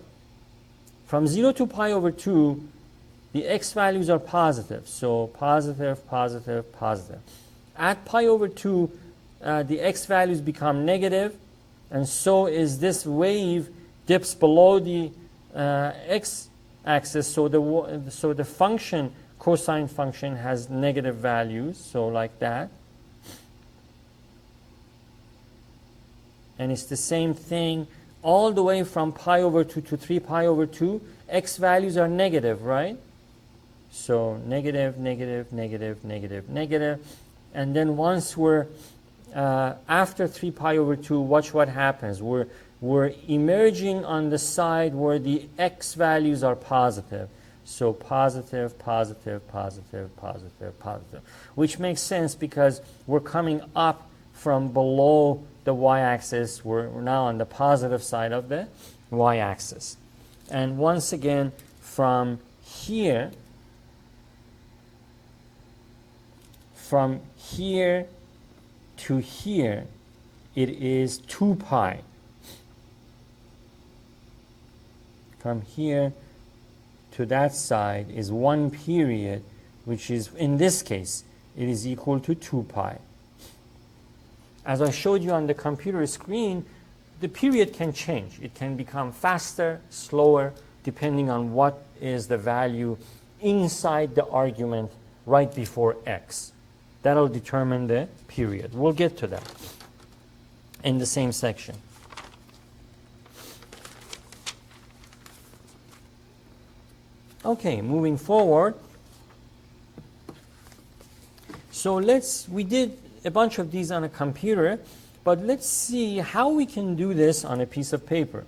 from 0 to pi over 2, the x values are positive. So positive, positive, positive. At pi over 2, the x values become negative, and so is this wave dips below the x-axis. So the function, cosine function, has negative values. So like that. And it's the same thing all the way from pi over 2 to 3 pi over 2. X values are negative, right? So negative, negative, negative, negative, negative. And then once we're after 3 pi over 2, watch what happens. We're emerging on the side where the x values are positive. So positive, positive, positive, positive, positive. Which makes sense because we're coming up from below the y-axis. We're now on the positive side of the y-axis. And once again, from here to here, it is 2 pi. From here to that side is 1 period, which is, in this case, it is equal to 2 pi. As I showed you on the computer screen, the period can change. It can become faster, slower, depending on what is the value inside the argument right before x. That'll determine the period. We'll get to that in the same section. Okay, moving forward. So we did a bunch of these on a computer, but let's see how we can do this on a piece of paper.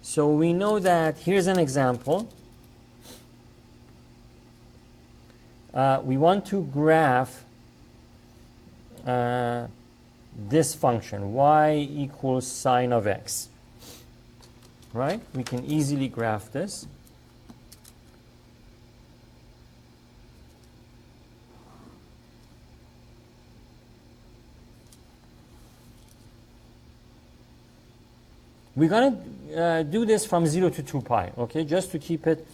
So we know that, here's an example. We want to graph this function, y equals sine of x. Right? We can easily graph this. We're going to do this from 0 to 2 pi, okay, just to keep it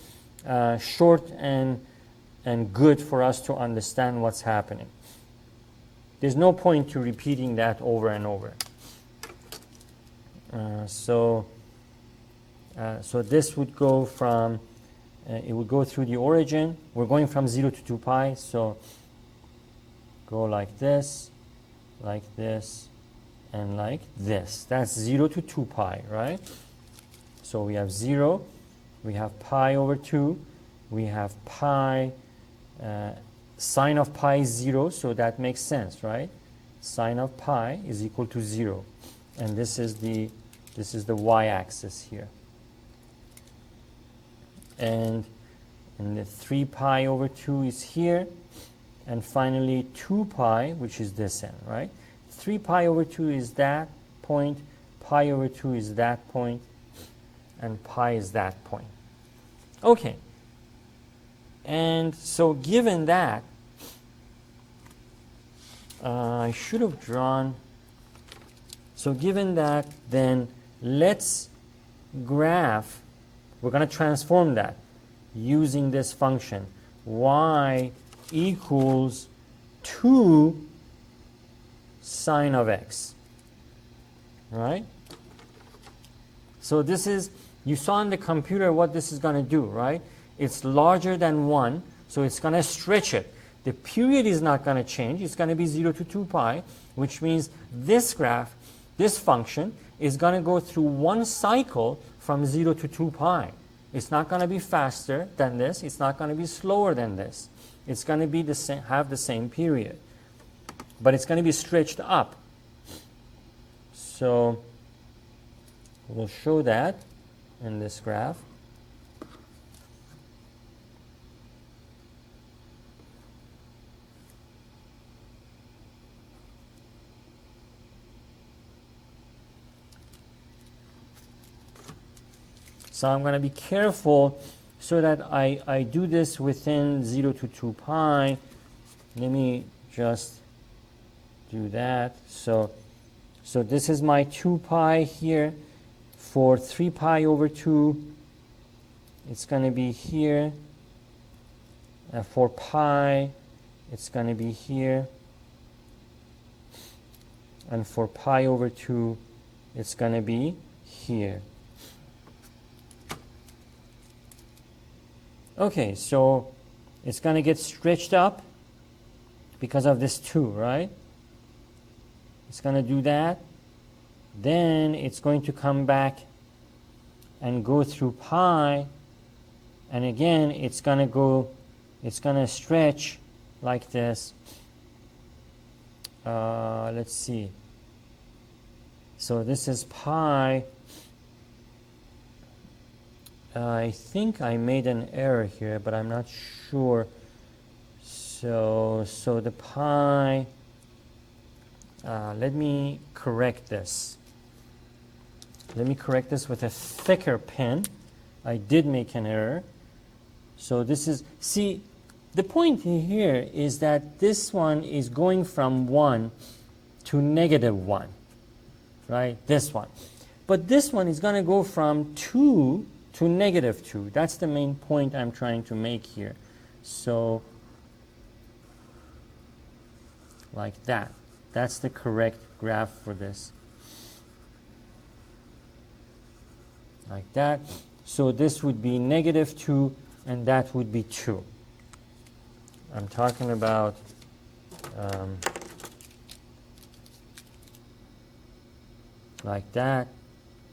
short and good for us to understand what's happening. There's no point to repeating that over and over. So this would go from, it would go through the origin. We're going from 0 to 2 pi, so go like this, and like this. That's 0 to 2 pi, right? So we have 0, we have pi over 2, we have pi, sine of pi is 0, so that makes sense, right? Sine of pi is equal to 0. And this is the y-axis here. And the 3 pi over 2 is here. And finally 2 pi, which is this end, right? 3 pi over 2 is that point, pi over 2 is that point, and pi is that point. Okay. And so given that, I should have drawn. So given that, then let's graph. We're going to transform that using this function y equals 2 sine of x. Right? So this is, you saw in the computer what this is going to do, right? It's larger than 1, so it's going to stretch it. The period is not going to change. It's going to be 0 to 2 pi, which means this graph, this function, is going to go through one cycle from 0 to 2 pi. It's not going to be faster than this. It's not going to be slower than this. It's going to be the same, have the same period. But it's going to be stretched up. So we'll show that in this graph. So I'm going to be careful so that I do this within 0 to 2 pi. Let me just do that. So this is my 2 pi here. For 3 pi over 2, it's going to be here. For pi, it's going to be here. And for pi over 2, it's going to be here. Okay, so it's going to get stretched up because of this 2, right? It's going to do that. Then it's going to come back and go through pi. And again, it's going to stretch like this. Let's see. So this is pi. I think I made an error here, but I'm not sure. So the pi, let me correct this. Let me correct this with a thicker pen. I did make an error. So this is, see, the point here is that this one is going from 1 to -1, right? This one. But this one is going to go from 2 to -2. That's the main point I'm trying to make here. So, like that. That's the correct graph for this. Like that. So this would be -2, and that would be 2. I'm talking about like that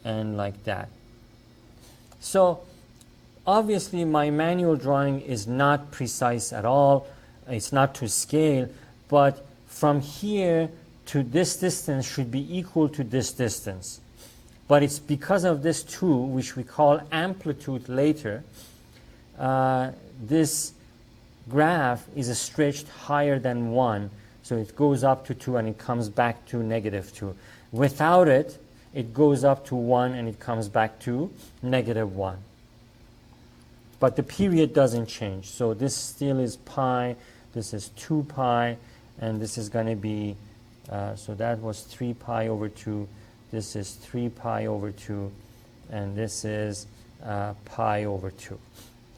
and like that. So obviously my manual drawing is not precise at all. It's not to scale, but from here to this distance should be equal to this distance. But it's because of this 2, which we call amplitude later, this graph is stretched higher than 1. So it goes up to 2 and it comes back to -2. Without it, it goes up to 1 and it comes back to -1. But the period doesn't change. So this still is pi, this is 2 pi, and this is going to be, so that was 3 pi over 2, this is 3 pi over 2, and this is pi over 2,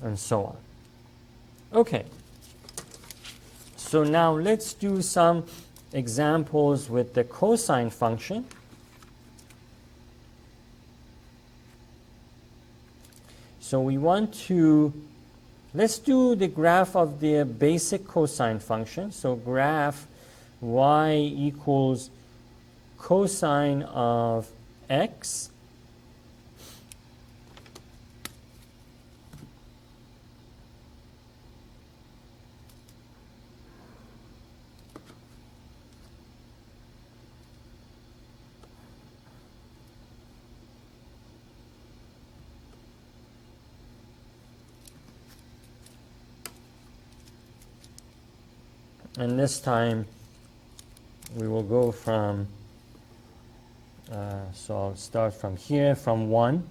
and so on. Okay. So now let's do some examples with the cosine function. So we want to, let's do the graph of the basic cosine function. So graph y equals cosine of x and this time we will go from, so I'll start from here, from 1,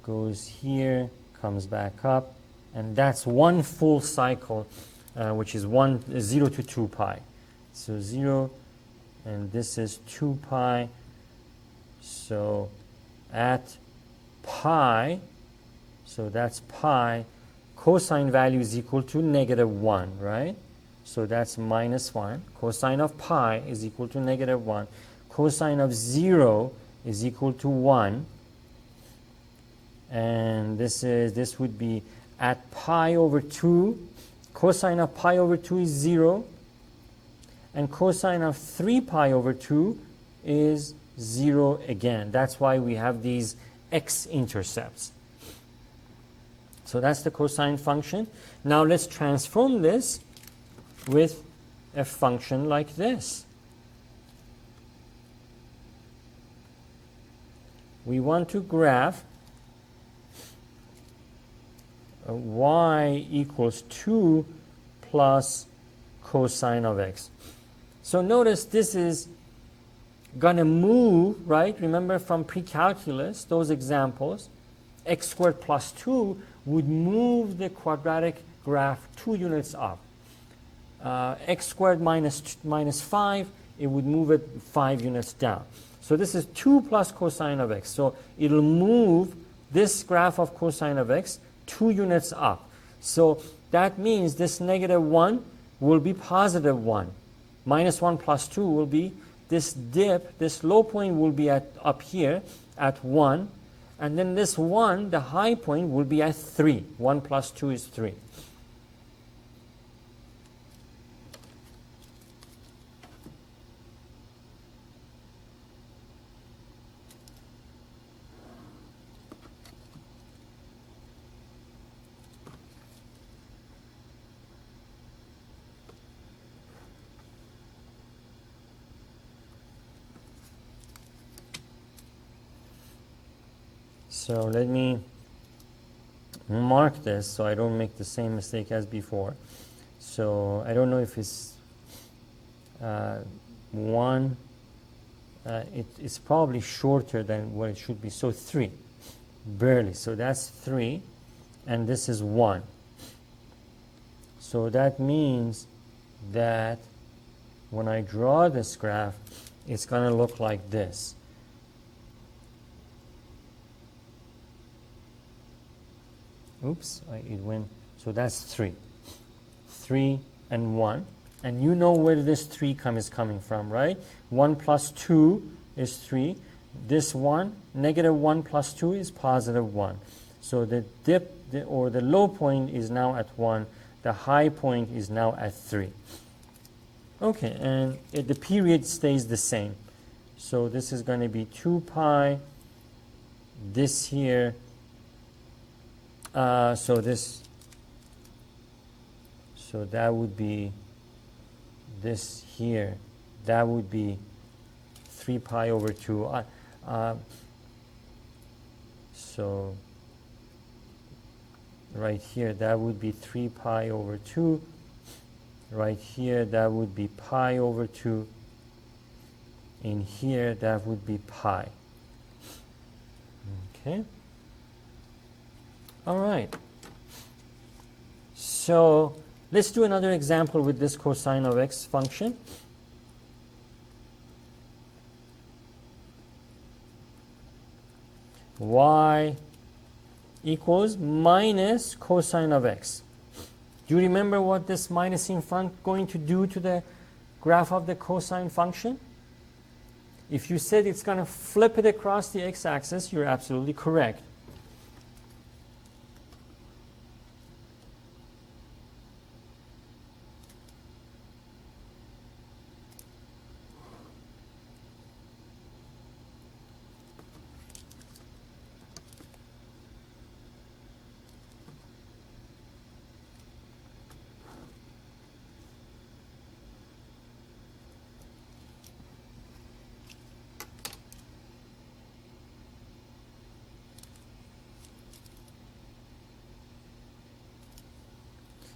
goes here, comes back up, and that's one full cycle, which is 0 to 2 pi. So 0, and this is 2 pi. So at pi, so that's pi, cosine value is equal to -1, right? So that's -1. Cosine of pi is equal to -1. Cosine of 0 is equal to 1. And this would be at pi over 2. Cosine of pi over 2 is 0. And cosine of 3 pi over 2 is 0 again. That's why we have these x-intercepts. So that's the cosine function. Now let's transform this with a function like this. We want to graph y equals 2 plus cosine of x. So notice this is going to move, right? Remember from pre-calculus, those examples, x squared plus 2 would move the quadratic graph 2 units up. X squared minus 5, it would move it 5 units down. So this is 2 plus cosine of x. So it'll move this graph of cosine of x 2 units up. So that means this -1 will be +1. -1 plus 2 will be this dip, this low point will be up here at 1. And then this 1, the high point, will be at 3. 1 plus 2 is 3. So let me mark this so I don't make the same mistake as before. So I don't know if it's 1. It's probably shorter than what it should be. So 3, barely. So that's 3, and this is 1. So that means that when I draw this graph, it's going to look like this. Oops, it went. So that's 3. 3 and 1. And you know where this 3 is coming from, right? 1 plus 2 is 3. This 1, -1 plus 2 is +1. So the dip or the low point is now at 1. The high point is now at 3. Okay, and the period stays the same. So this is going to be 2 pi. This here. So that would be this here. That would be 3 pi over 2. So right here, that would be 3 pi over 2. Right here, that would be pi over 2. In here, that would be pi. Okay. All right. So let's do another example with this cosine of x function. Y equals minus cosine of x. Do you remember what this minus in front going to do to the graph of the cosine function? If you said it's going to flip it across the x-axis, you're absolutely correct.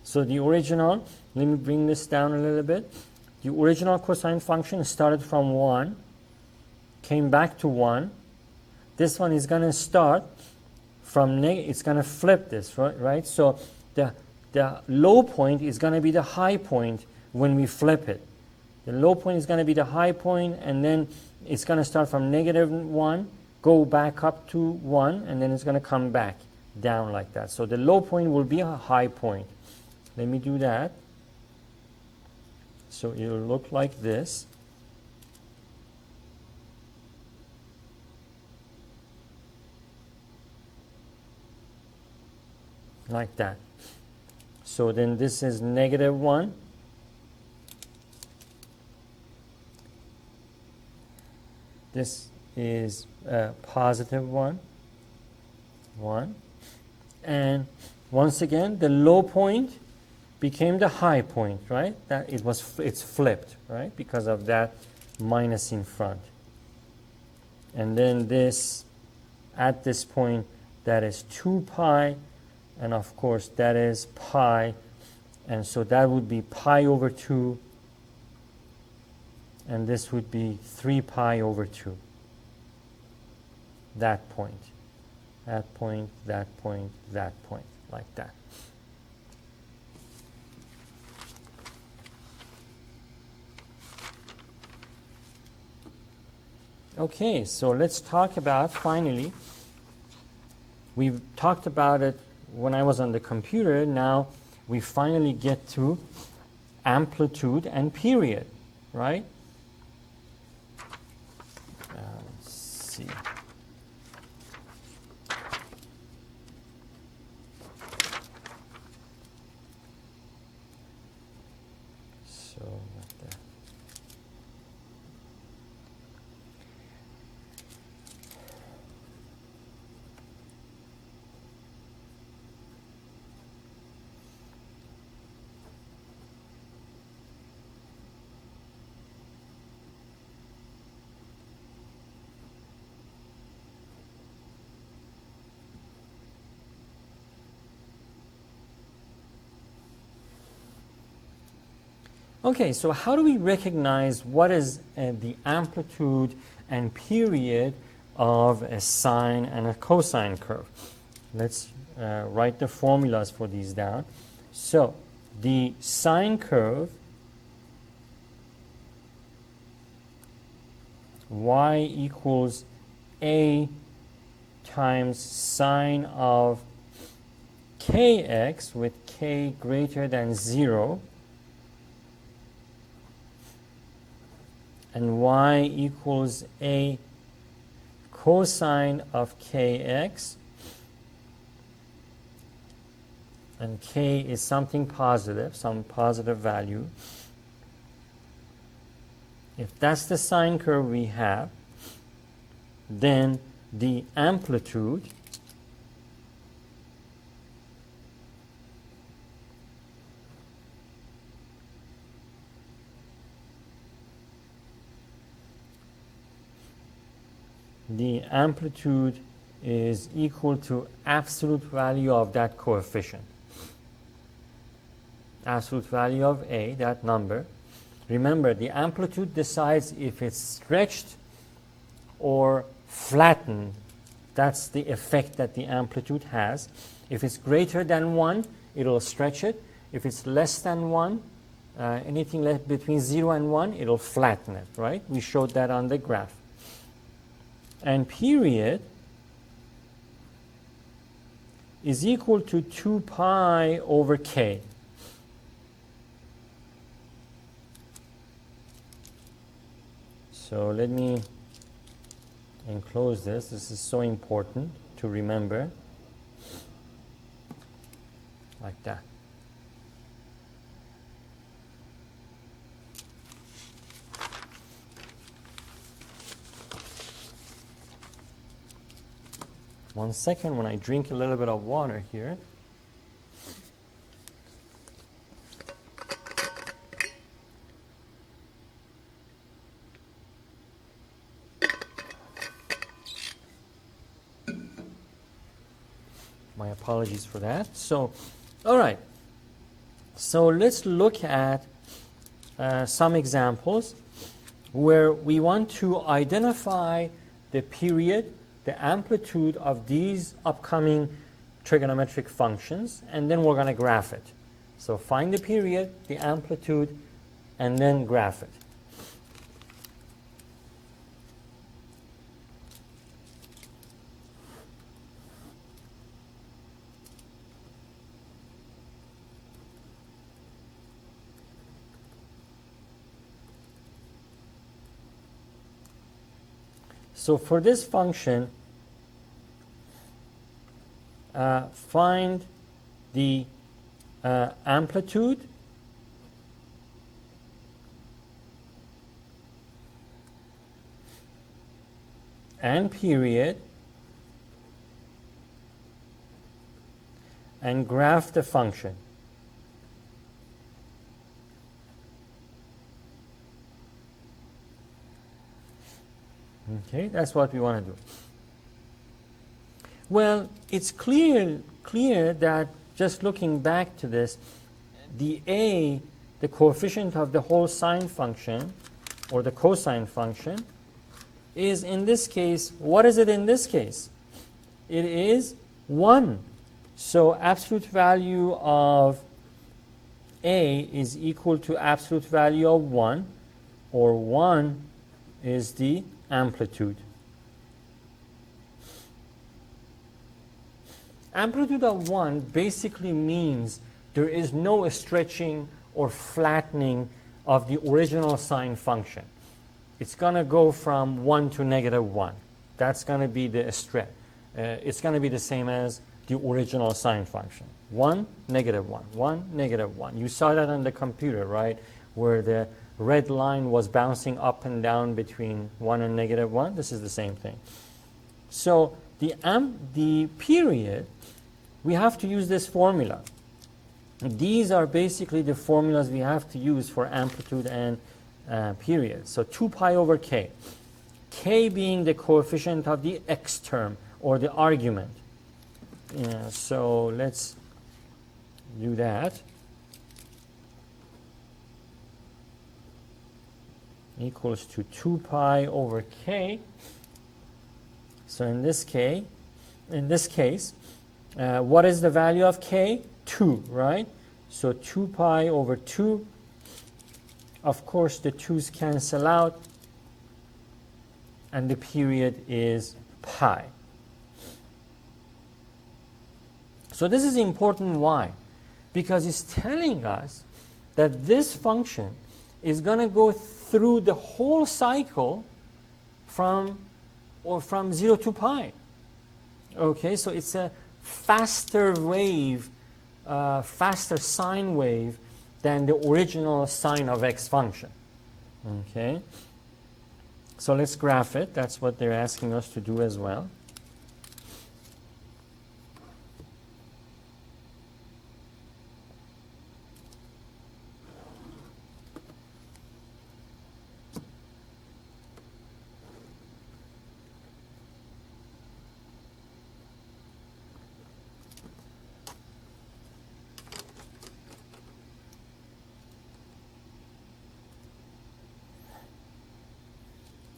So the original, let me bring this down a little bit. The original cosine function started from 1, came back to 1. This one is going to start from it's going to flip this, right? So the low point is going to be the high point when we flip it. The low point is going to be the high point, and then it's going to start from -1, go back up to 1, and then it's going to come back down like that. So the low point will be a high point. Let me do that. So it will look like this. Like that. So then this is -1. This is +1. And once again, the low point became the high point, right? That it's flipped, right? Because of that minus in front. And then this, at this point, that is 2 pi, and of course that is pi, and so that would be pi over 2, and this would be 3 pi over 2. That point, that point, that point, that point, like that. Okay, so let's talk about, finally, we've talked about it when I was on the computer. Now we finally get to amplitude and period, right? Let's see. So like that. Okay, so how do we recognize what is the amplitude and period of a sine and a cosine curve? Let's write the formulas for these down. So the sine curve, y equals a times sine of kx with k greater than 0, and y equals a cosine of kx, and k is something positive, some positive value. If that's the sine curve we have, then the amplitude is equal to absolute value of that coefficient. Absolute value of a, that number. Remember, the amplitude decides if it's stretched or flattened. That's the effect that the amplitude has. If it's greater than 1, it'll stretch it. If it's less than 1, anything left between 0 and 1, it'll flatten it, right? We showed that on the graph. And period is equal to 2 pi over k. So let me enclose this. This is so important to remember. Like that. One second, when I drink a little bit of water here. My apologies for that. So, all right. So let's look at some examples where we want to identify the period, the amplitude of these upcoming trigonometric functions, and then we're going to graph it. So find the period, the amplitude, and then graph it. So for this function, find the amplitude and period and graph the function. Okay, that's what we want to do. Well, it's clear that just looking back to this, the a, the coefficient of the whole sine function, or the cosine function, is in this case, what is it in this case? It is 1. So absolute value of a is equal to absolute value of 1, or 1 is the amplitude. Amplitude of 1 basically means there is no stretching or flattening of the original sine function. It's going to go from 1 to -1. That's going to be the stretch. It's going to be the same as the original sine function. 1, -1, 1, -1. You saw that on the computer, right? Where the red line was bouncing up and down between 1 and -1. This is the same thing. So the period, we have to use this formula. These are basically the formulas we have to use for amplitude and period. So 2 pi over k. K being the coefficient of the x term, or the argument. So let's do that. Equals to 2 pi over k. So in this case, what is the value of k? 2, right? So 2 pi over 2. Of course, the 2's cancel out, and the period is pi. So this is important. Why? Because it's telling us that this function is going to go through the whole cycle from 0 to pi. Okay, so it's a faster wave, faster sine wave than the original sine of x function. Okay, so let's graph it. That's what they're asking us to do as well.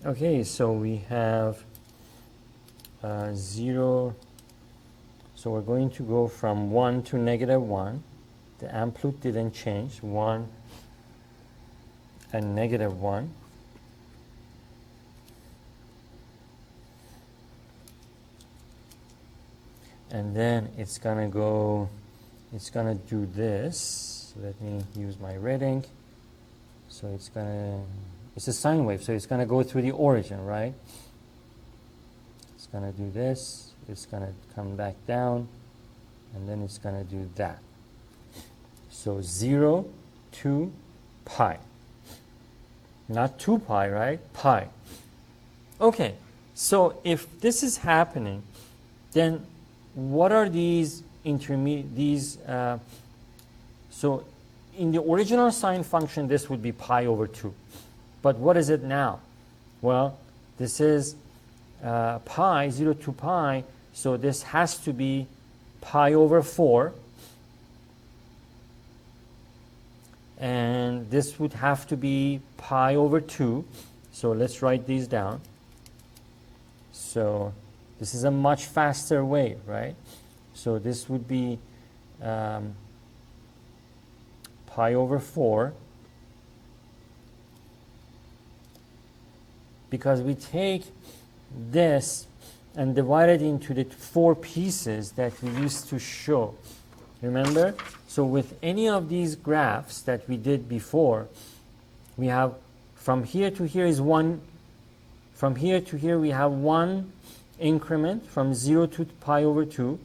Okay, so we have 0. So we're going to go from 1 to -1. The amplitude didn't change. 1 and -1. And then it's going to do this. Let me use my red ink. So it's a sine wave, so it's going to go through the origin, right? It's going to do this, it's going to come back down, and then it's going to do that. So 0 to pi. Not 2 pi, right? Pi. Okay, so if this is happening, then what are these so in the original sine function, this would be pi over 2. But what is it now? Well, this is pi, 0 to pi, so this has to be pi over 4. And this would have to be pi over 2. So let's write these down. So this is a much faster wave, right? So this would be pi over 4. Because we take this and divide it into the 4 pieces that we used to show. Remember? So with any of these graphs that we did before, we have from here to here is 1 From here to here, we have one increment from 0 to pi over 2.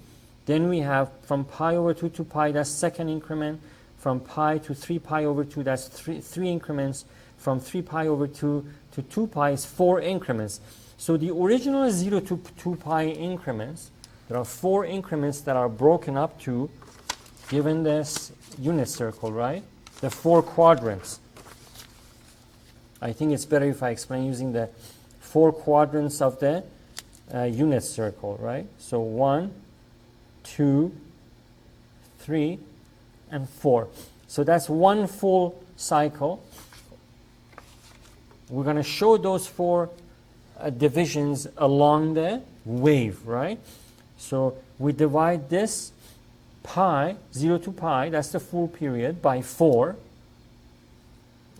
Then we have from pi over 2 to pi, that's second increment. From pi to 3 pi over 2, that's three increments. From 3 pi over 2 to 2 pi is 4 increments. So the original 0 to 2 pi increments, there are 4 increments that are broken up to, given this unit circle, right? The 4 quadrants. I think it's better if I explain using the 4 quadrants of the unit circle, right? So 1, 2, 3, and 4. So that's one full cycle. We're going to show those 4 divisions along the wave, right? So we divide this pi, 0 to pi, that's the full period, by 4.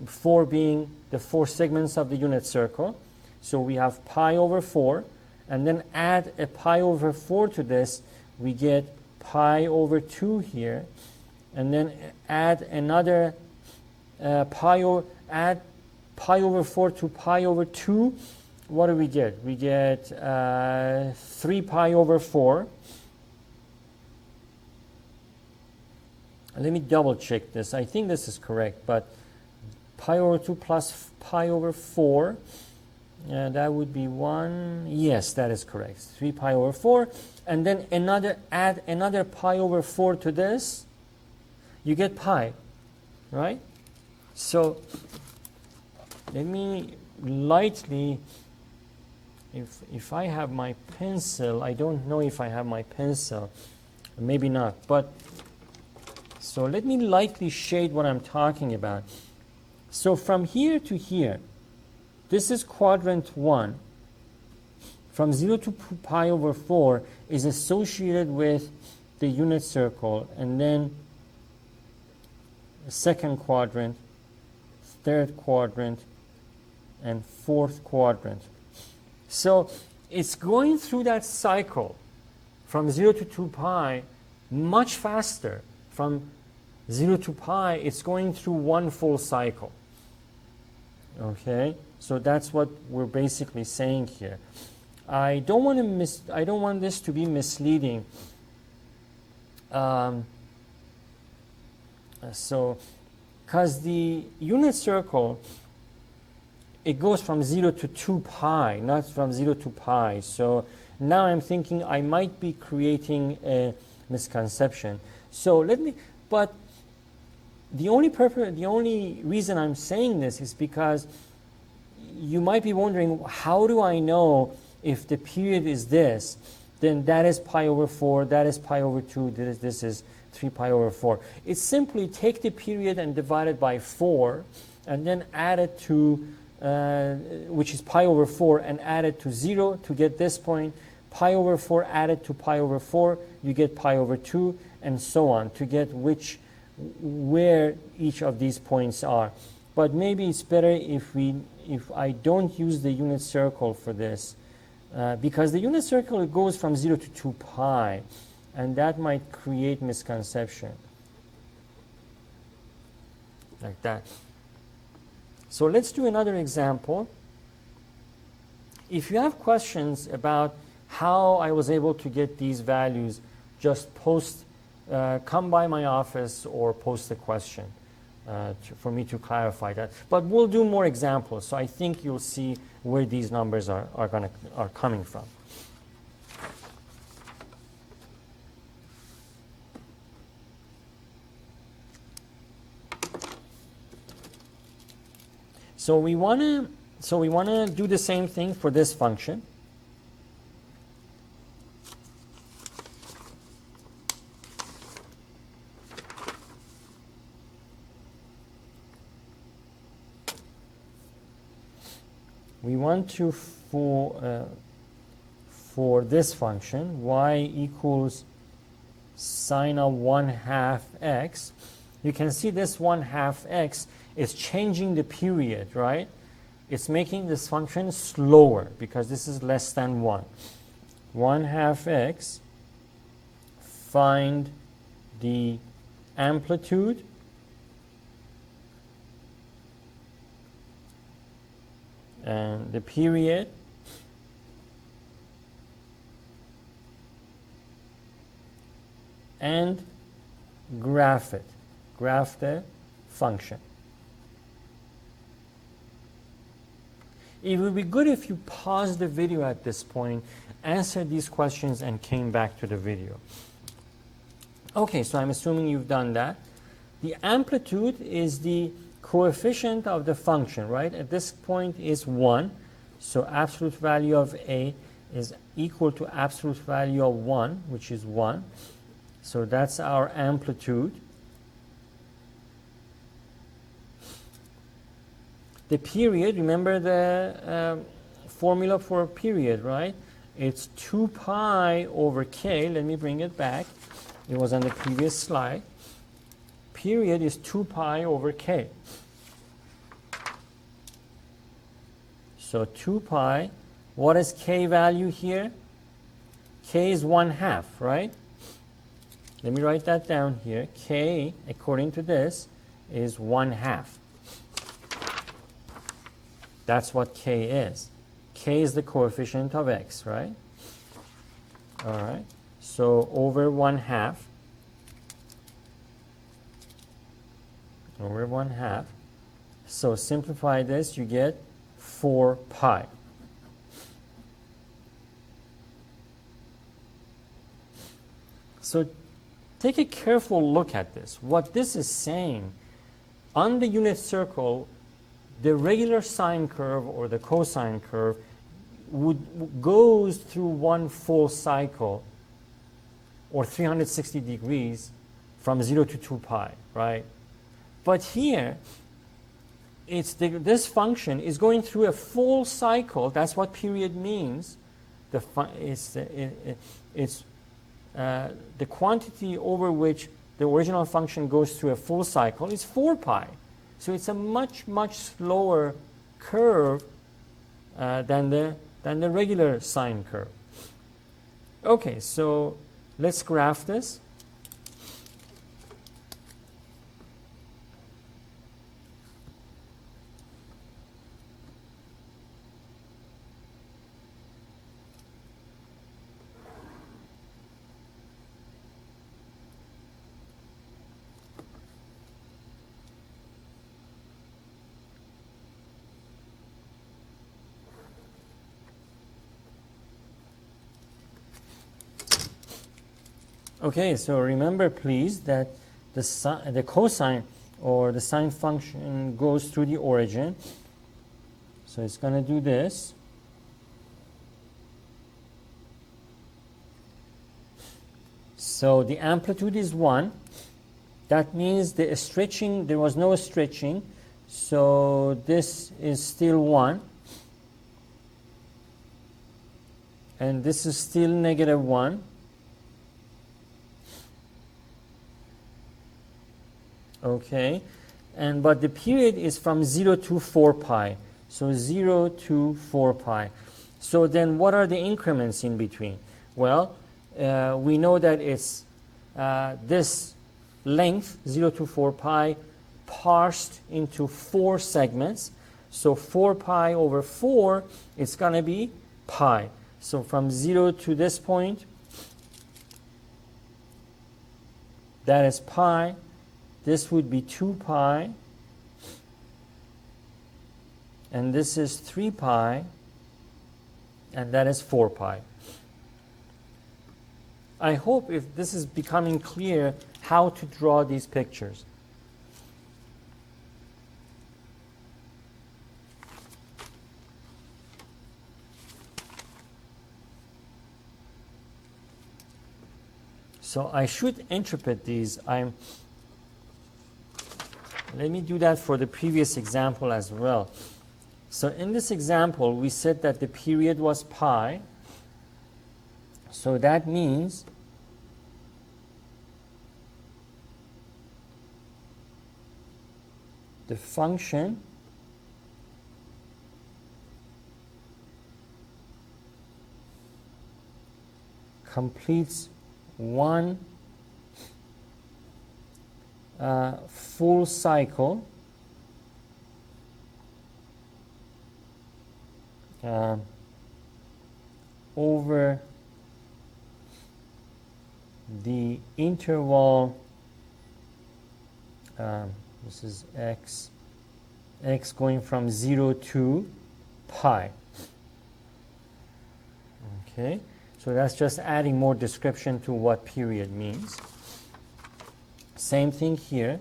4 being the 4 segments of the unit circle. So we have pi over 4, and then add a pi over 4 to this, we get pi over 2 here, and then add another pi over 4 to pi over 2. What do we get? We get 3 pi over 4. Let me double check this. I think this is correct, but pi over 2 plus pi over 4, that would be 1. Yes, that is correct. 3 pi over 4. And then add another pi over 4 to this. You get pi, right? So let me lightly, if I have my pencil, I don't know if I have my pencil, maybe not, but so let me lightly shade what I'm talking about. So from here to here, this is quadrant 1. From 0 to pi over 4 is associated with the unit circle, and then the second quadrant, third quadrant, and fourth quadrant. So it's going through that cycle from 0 to 2 pi much faster. From 0 to pi, it's going through one full cycle. Okay, so that's what we're basically saying here. I don't want this to be misleading. So, because the unit circle, it goes from 0 to 2 pi, not from 0 to pi. So now I'm thinking I might be creating a misconception. So but the only reason I'm saying this is because you might be wondering, how do I know if the period is this? Then that is pi over 4, that is pi over 2, this is 3 pi over 4. It's simply take the period and divide it by 4, and then add it to, which is pi over 4, and add it to 0 to get this point. Pi over 4 added to pi over 4, you get pi over 2, and so on, to get where each of these points are. But maybe it's better if I don't use the unit circle for this, because the unit circle goes from 0 to 2 pi, and that might create misconception. Like that. So let's do another example. If you have questions about how I was able to get these values, just come by my office or post a question for me to clarify that. But we'll do more examples, so I think you'll see where these numbers are coming from. So we want to do the same thing for this function. We want to, for this function, y equals sine of 1/2 x, you can see this 1/2 x is changing the period, right? It's making this function slower because this is less than 1. 1/2 x, find the amplitude and the period and graph it. Graph the function. It would be good if you paused the video at this point, answered these questions, and came back to the video. Okay, so I'm assuming you've done that. The amplitude is the coefficient of the function, right? At this point is 1. So absolute value of A is equal to absolute value of 1, which is 1. So that's our amplitude. The period, remember the formula for a period, right? It's 2 pi over k. Let me bring it back. It was on the previous slide. Period is 2 pi over k. So 2 pi, what is k value here? K is 1/2, right? Let me write that down here. K, according to this, is 1/2. That's what k is. K is the coefficient of x, right? All right. So over 1/2. Over 1/2. So simplify this, you get 4 pi. So take a careful look at this. What this is saying, on the unit circle, the regular sine curve or the cosine curve goes through one full cycle, or 360 degrees, from 0 to 2 pi, right? But here, this function is going through a full cycle. That's what period means. It's the quantity over which the original function goes through a full cycle is 4 pi. So it's a much, much slower curve than the regular sine curve. Okay, so let's graph this. Okay, so remember please that the cosine or the sine function goes through the origin. So it's going to do this. So the amplitude is 1. That means the stretching, there was no stretching. So this is still 1. And this is still -1. Okay, but the period is from 0 to 4 pi. So 0 to 4 pi. So then what are the increments in between? Well, we know that it's this length, 0 to 4 pi, parsed into 4 segments. So 4 pi over 4, it's going to be pi. So from 0 to this point, that is pi. This would be 2 pi, and this is 3 pi, and that is 4 pi. I hope if this is becoming clear how to draw these pictures. So I should interpret these. Let me do that for the previous example as well. So in this example, we said that the period was pi. So that means the function completes one full cycle over the interval, this is x going from 0 to pi. Okay, so that's just adding more description to what period means. Same thing here.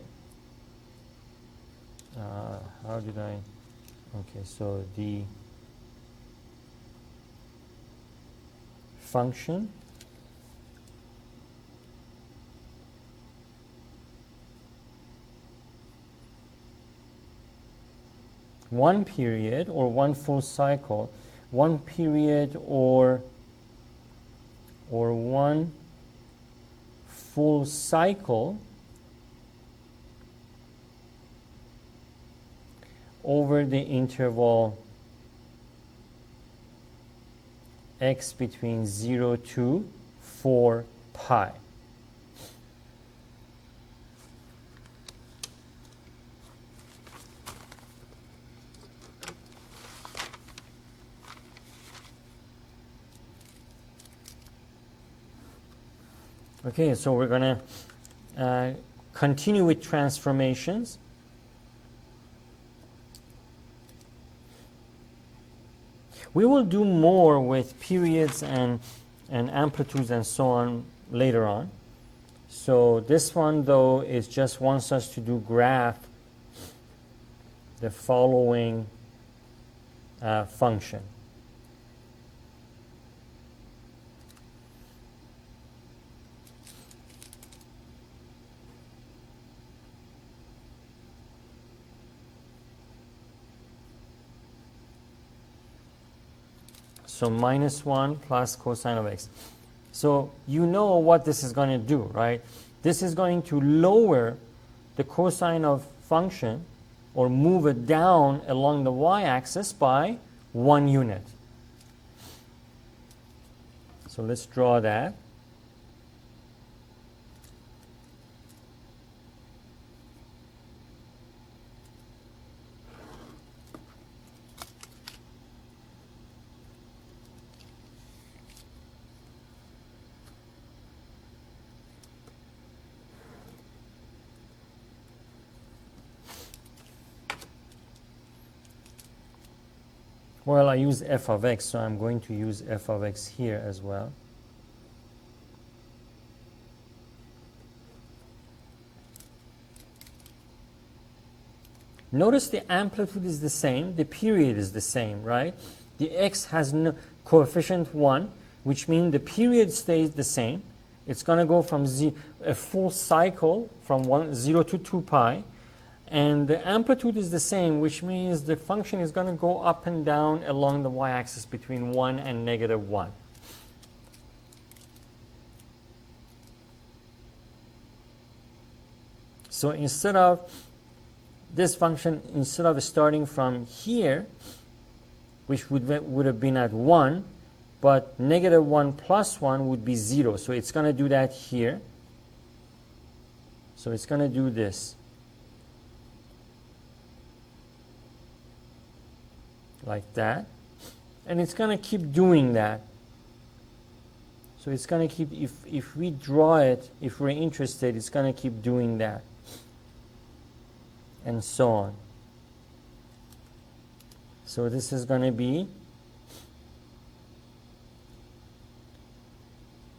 How did I? Okay, so the function one period or one full cycle, one period or one full cycle over the interval x between 0 to 4 pi. Okay, so we're going to continue with transformations. We will do more with periods and amplitudes and so on later on. So this one, though, is just wants us to do graph the following function. So minus 1 plus cosine of x. So you know what this is going to do, right? This is going to lower the cosine of function or move it down along the y-axis by 1 unit. So let's draw that. Well, I use f of x, so I'm going to use f of x here as well. Notice the amplitude is the same, the period is the same, right? The x has no coefficient 1, which means the period stays the same. It's going to go from a full cycle from 0 to 2 pi. And the amplitude is the same, which means the function is going to go up and down along the y-axis between 1 and negative 1. So instead of this function, instead of starting from here, which would have been at 1, but negative 1 plus 1 would be 0. So it's going to do that here. So it's going to do this. Like that, and it's going to keep doing that. So it's going to keep, if we draw it, if we're interested, it's going to keep doing that, and so on. So this is going to be,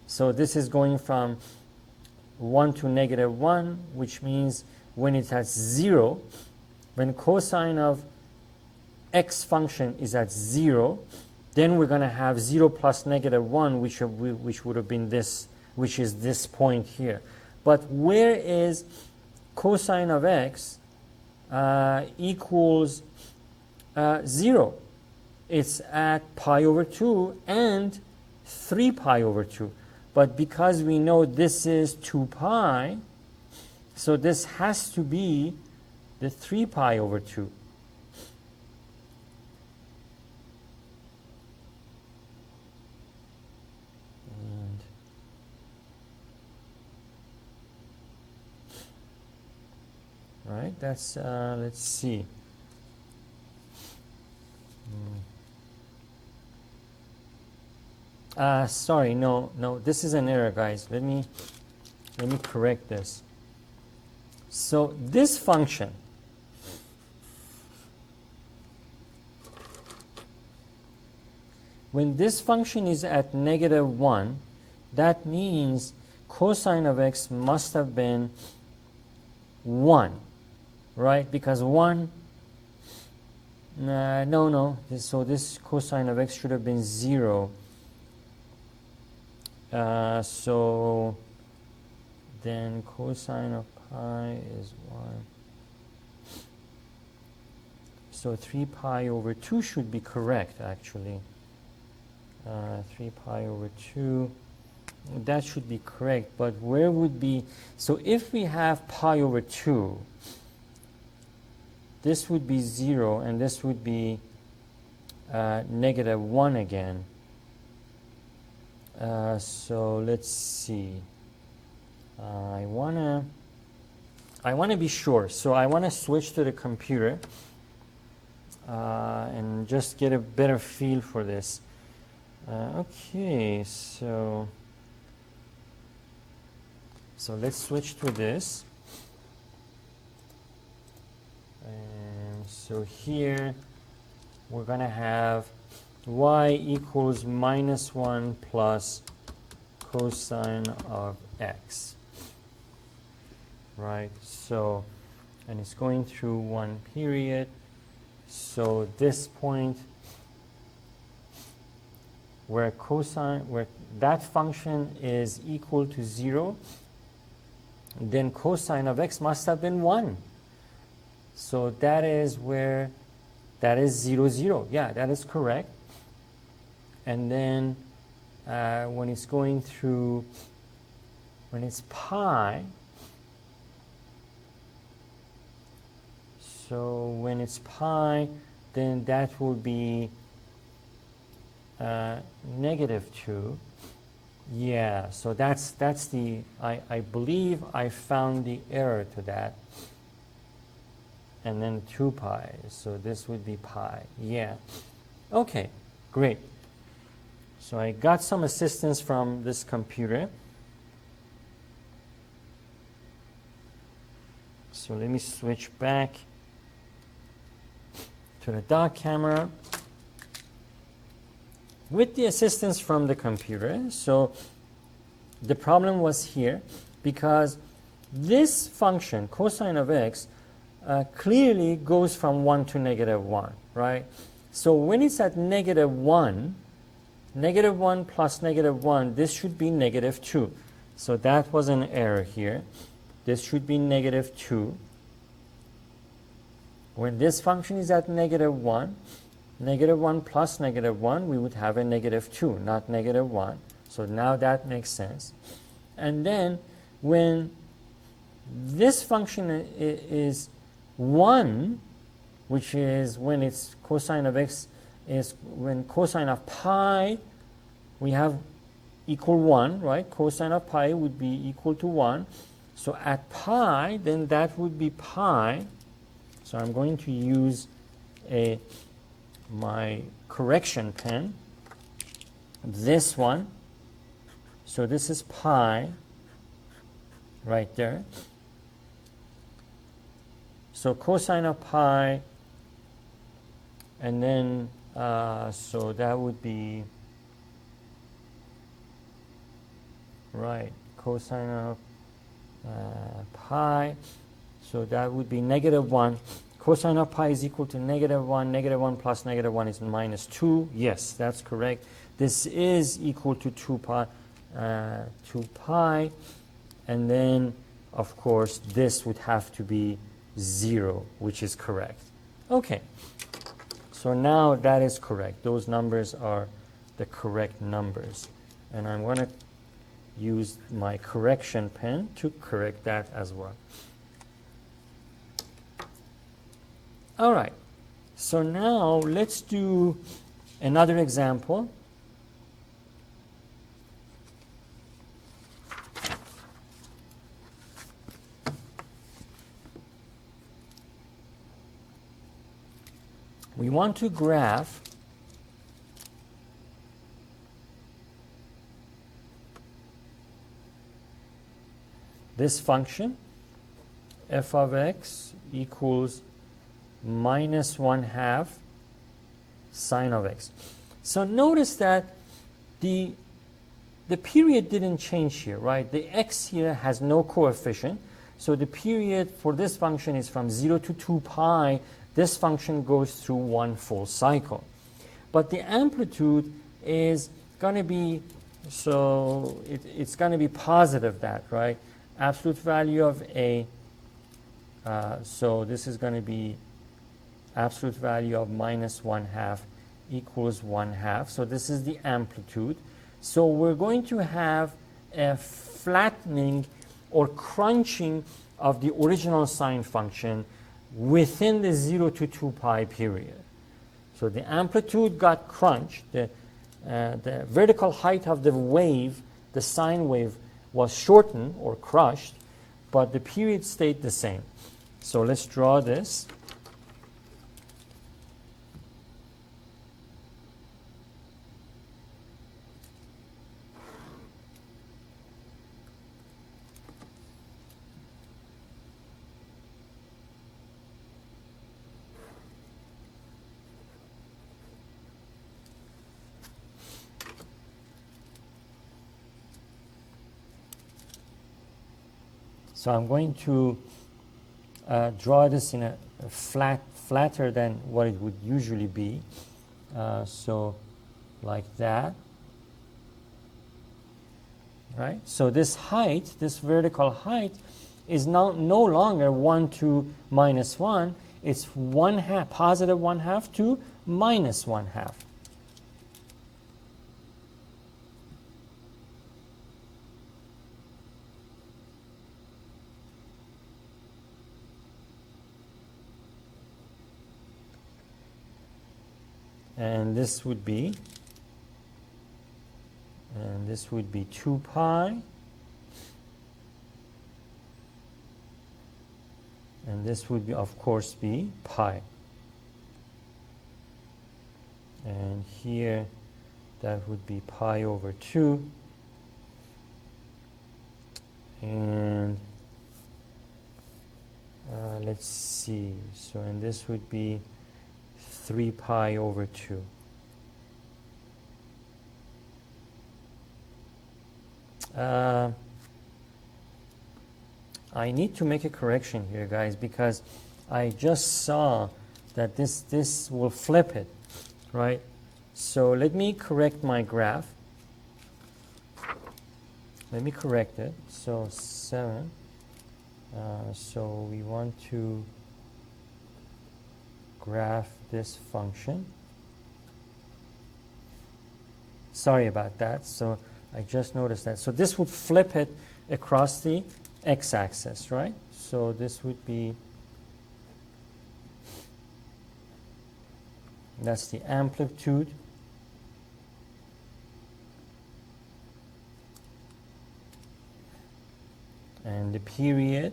so this is going from 1 to negative 1, which means when it's at 0, when cosine of x function is at 0, then we're going to have 0 plus negative 1, which would have been this, which is this point here. But where is cosine of x equals 0? It's at pi over 2 and 3 pi over 2. But because we know this is 2 pi, so this has to be the 3 pi over 2. Right, that's, let's see. Sorry, no, this is an error, guys. Let me let me correct this. So this function, when this function is at -1, that means cosine of x must have been 1, right? Because 1, no. So this cosine of x should have been 0. So then cosine of pi is 1. So 3 pi over 2 should be correct, actually. 3 pi over 2, that should be correct. But where would be, so if we have pi over 2, this would be 0, and this would be -1 again. So let's see. I wanna be sure, so I wanna switch to the computer and just get a better feel for this. Okay, so let's switch to this. And so here we're going to have y equals -1 plus cosine of x. Right? So, and it's going through one period. So this point where that function is equal to 0, then cosine of x must have been 1. So that is where that is 0, 0. Yeah, that is correct. And then when it's going through, when it's pi, so when it's pi, then that will be -2. Yeah, so that's the, I believe I found the error to that. And then 2 pi, so this would be pi. Yeah. Okay, great. So I got some assistance from this computer. So let me switch back to the dock camera. With the assistance from the computer, so the problem was here because this function, cosine of x, clearly goes from 1 to -1, right? So when it's at -1, -1 plus -1, this should be -2. So that was an error here. This should be -2. When this function is at -1, -1 plus -1, we would have a -2, not -1. So now that makes sense. And then when this function is 1, which is when its cosine of x is, when cosine of pi, we have equal 1, right? Cosine of pi would be equal to 1. So at pi, then that would be pi. So I'm going to use my correction pen, this one. So this is pi right there. So cosine of pi, and then so that would be, right, cosine of pi, so that would be -1. Cosine of pi is equal to -1. -1 plus -1 is -2. Yes, that's correct. This is equal to 2 pi. And then, of course, this would have to be 0, which is correct. Okay. So now that is correct. Those numbers are the correct numbers. And I'm going to use my correction pen to correct that as well. All right, so now let's do another example. We want to graph this function f of x equals minus 1/2 sine of x. So notice that the period didn't change here, right? The x here has no coefficient. So the period for this function is from 0 to 2 pi. This function goes through one full cycle. But the amplitude is going to be, so it's going to be positive that, right? Absolute value of a, so this is going to be absolute value of minus 1/2 equals 1/2. So this is the amplitude. So we're going to have a flattening or crunching of the original sine function within the 0 to 2 pi period. So the amplitude got crunched. The vertical height of the wave, the sine wave, was shortened or crushed, but the period stayed the same. So let's draw this. So I'm going to draw this in a flatter than what it would usually be. So like that. Right? So this height, this vertical height, is now no longer 1 to minus 1. It's 1/2, positive 1/2 to minus 1/2. And this would be 2 pi, and this would be, of course, be pi. And here that would be pi over 2, and let's see, so and this would be 3 pi over 2. I need to make a correction here, guys, because I just saw that this will flip it, right? So let me correct my graph. Let me correct it. So 7. So we want to graph this function. Sorry about that. So I just noticed that. So this would flip it across the x-axis, right? So this would be, that's the amplitude. And the period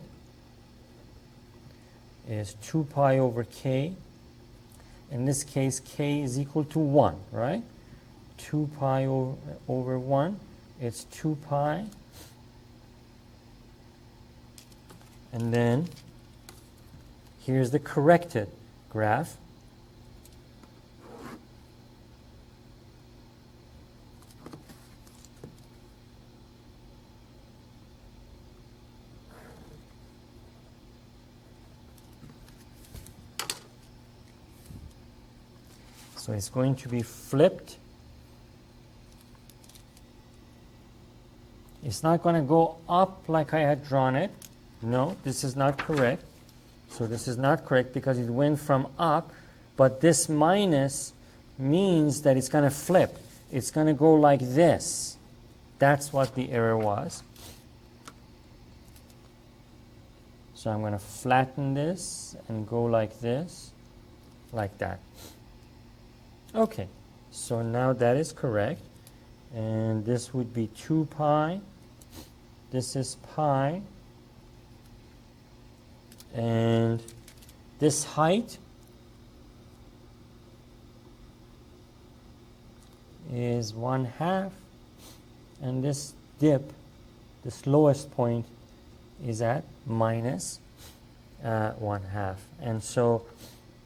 is 2 pi over k. In this case, k is equal to 1, right? 2 pi over 1, it's 2 pi. And then here's the corrected graph. So it's going to be flipped. It's not going to go up like I had drawn it. No, this is not correct. So this is not correct because it went from up, but this minus means that it's going to flip. It's going to go like this. That's what the error was. So I'm going to flatten this and go like this, like that. Okay, so now that is correct. And this would be 2 pi. This is pi. And this height is 1/2. And this dip, this lowest point, is at minus 1/2. And so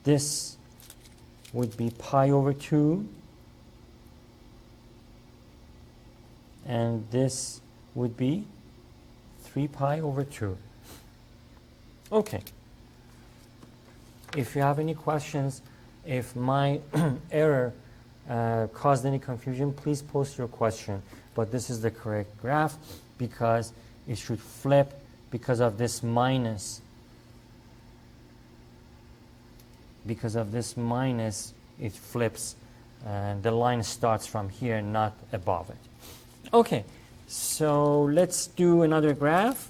this would be pi over 2, and this would be 3 pi over 2. Okay. If you have any questions, if my error caused any confusion, please post your question. But this is the correct graph because it should flip because of this minus. Because of this minus, it flips, and the line starts from here, not above it. Okay, so let's do another graph.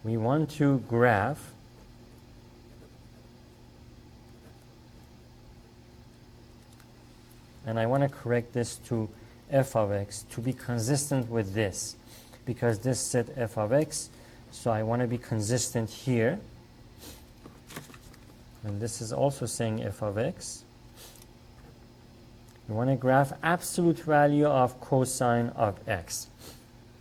We want to graph and I want to correct this to f of x to be consistent with this, because this said f of x, so I want to be consistent here, and this is also saying f of x. We want to graph absolute value of cosine of x.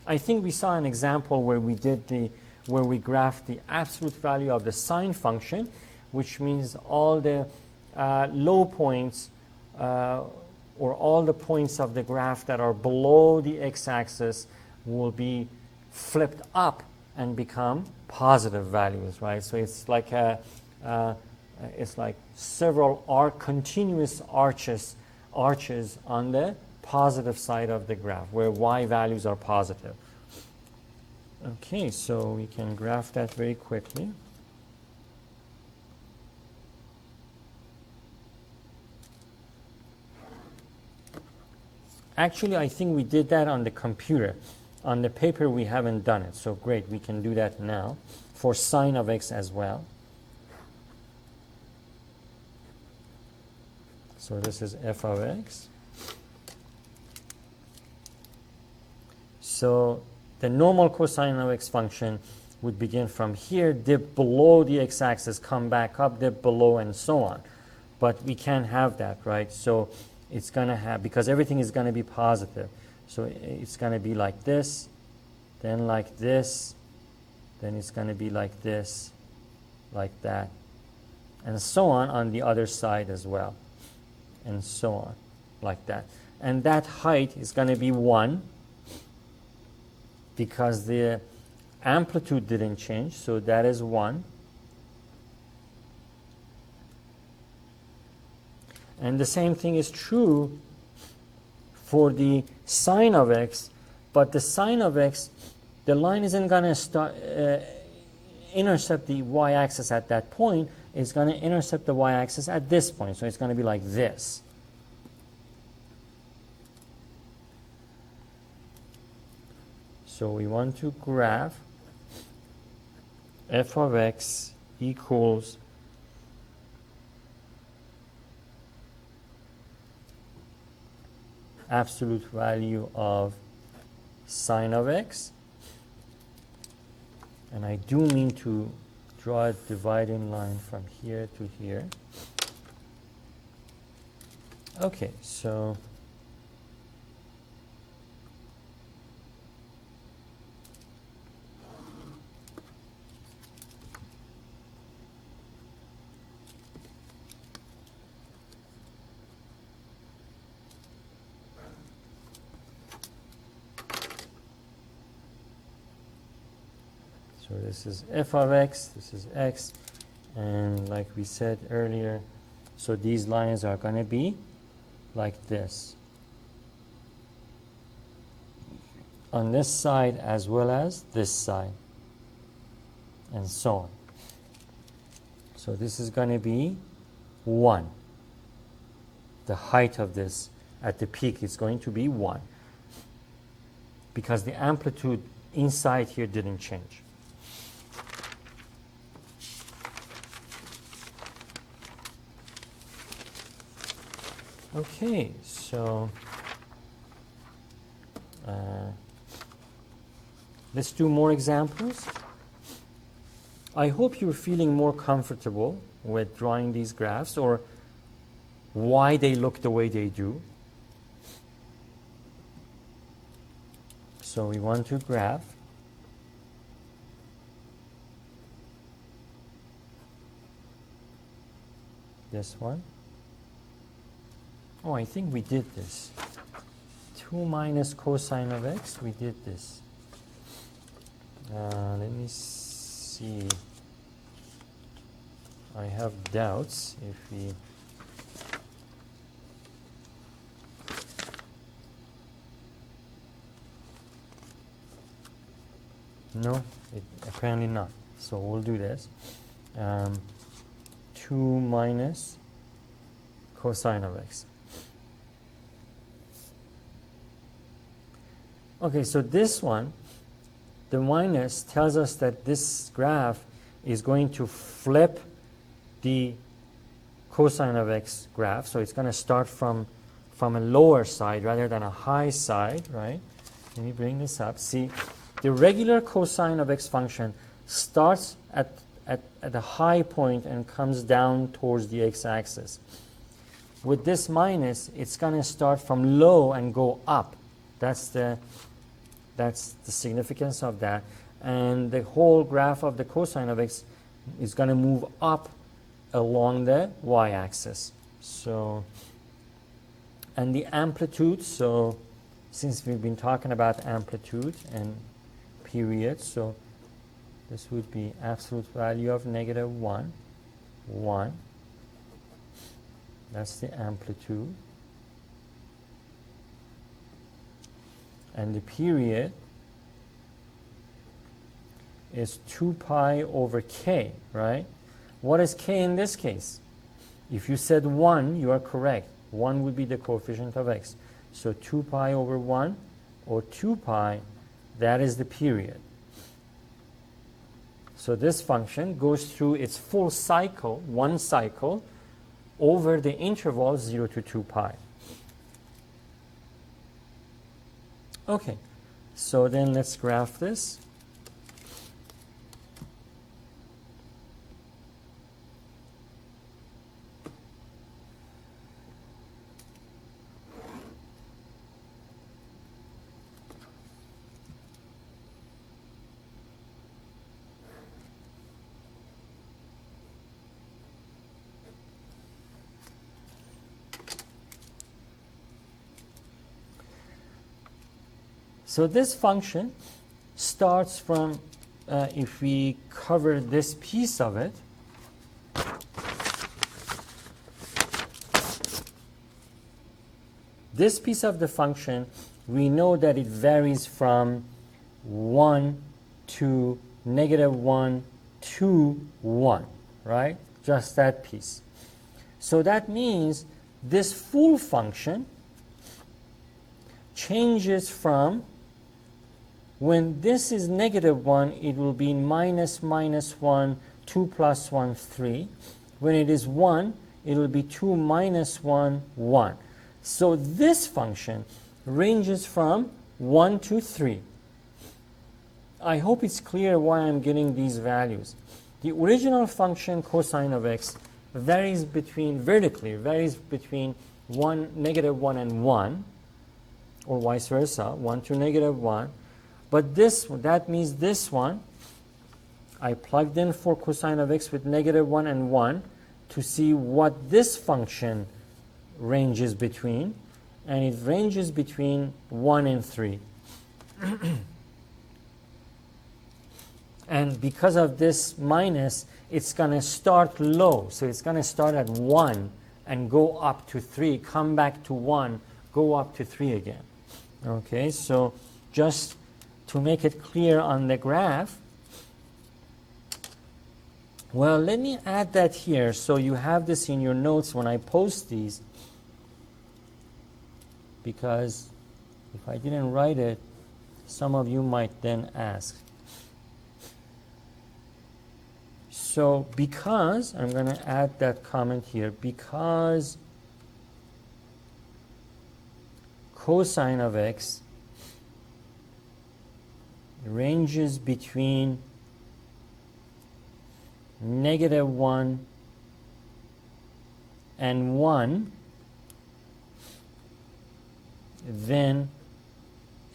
I think we saw an example where we graphed the absolute value of the sine function, which means all the low points or all the points of the graph that are below the x-axis will be flipped up and become positive values, right? So it's like several continuous arches on the positive side of the graph where y values are positive. Okay, so we can graph that very quickly. Actually, I think we did that on the computer. On the paper, we haven't done it. So great, we can do that now for sine of x as well. So this is f of x. So the normal cosine of x function would begin from here, dip below the x-axis, come back up, dip below, and so on. But we can't have that, right? So it's going to have, because everything is going to be positive. So it's going to be like this, then like this, then it's going to be like this, like that, and so on the other side as well, and so on, like that. And that height is going to be 1 because the amplitude didn't change, so that is 1. And the same thing is true for the sine of x, but the sine of x, the line isn't going to intercept the y-axis at that point. It's going to intercept the y-axis at this point, so it's going to be like this. So we want to graph f of x equals absolute value of sine of x, and I do mean to draw a dividing line from here to here. Okay, so this is f of x, this is x, and like we said earlier, so these lines are going to be like this on this side as well as this side, and so on. So this is going to be 1. The height of this at the peak is going to be 1 because the amplitude inside here didn't change. Okay, so let's do more examples. I hope you're feeling more comfortable with drawing these graphs, or why they look the way they do. So we want to graph this one. Oh, I think we did this. 2 minus cosine of x, we did this. Let me see. I have doubts if we... No, apparently not. So we'll do this. 2 minus cosine of x. Okay, so this one, the minus tells us that this graph is going to flip the cosine of x graph. So it's going to start from a lower side rather than a high side, right? Let me bring this up. See, the regular cosine of x function starts at a high point and comes down towards the x-axis. With this minus, it's going to start from low and go up. That's the significance of that. And the whole graph of the cosine of x is going to move up along the y-axis. So, and the amplitude, so since we've been talking about amplitude and period, so this would be absolute value of -1, 1. That's the amplitude. And the period is 2 pi over k, right? What is k in this case? If you said 1, you are correct. 1 would be the coefficient of x. So 2 pi over 1, or 2 pi, that is the period. So this function goes through its full cycle, one cycle, over the interval 0 to 2 pi. Okay, so then let's graph this. So this function starts from, if we cover this piece of it, this piece of the function, we know that it varies from 1 to -1 to 1, right? Just that piece. So that means this full function changes from, when this is -1, it will be -1, 2 plus 1, 3. When it is 1, it will be 2 minus 1, 1. So this function ranges from 1 to 3. I hope it's clear why I'm getting these values. The original function cosine of x varies between, vertically, varies between -1 and 1, or vice versa, 1 to -1. But that means this one, I plugged in for cosine of x with -1 and 1 to see what this function ranges between, and it ranges between 1 and 3. And because of this minus, it's going to start low. So it's going to start at 1 and go up to 3, come back to 1, go up to 3 again. Okay, so just to make it clear on the graph, well, let me add that here so you have this in your notes when I post these, because if I didn't write it, some of you might then ask. So because, I'm going to add that comment here, because cosine of x ranges between -1 and 1, then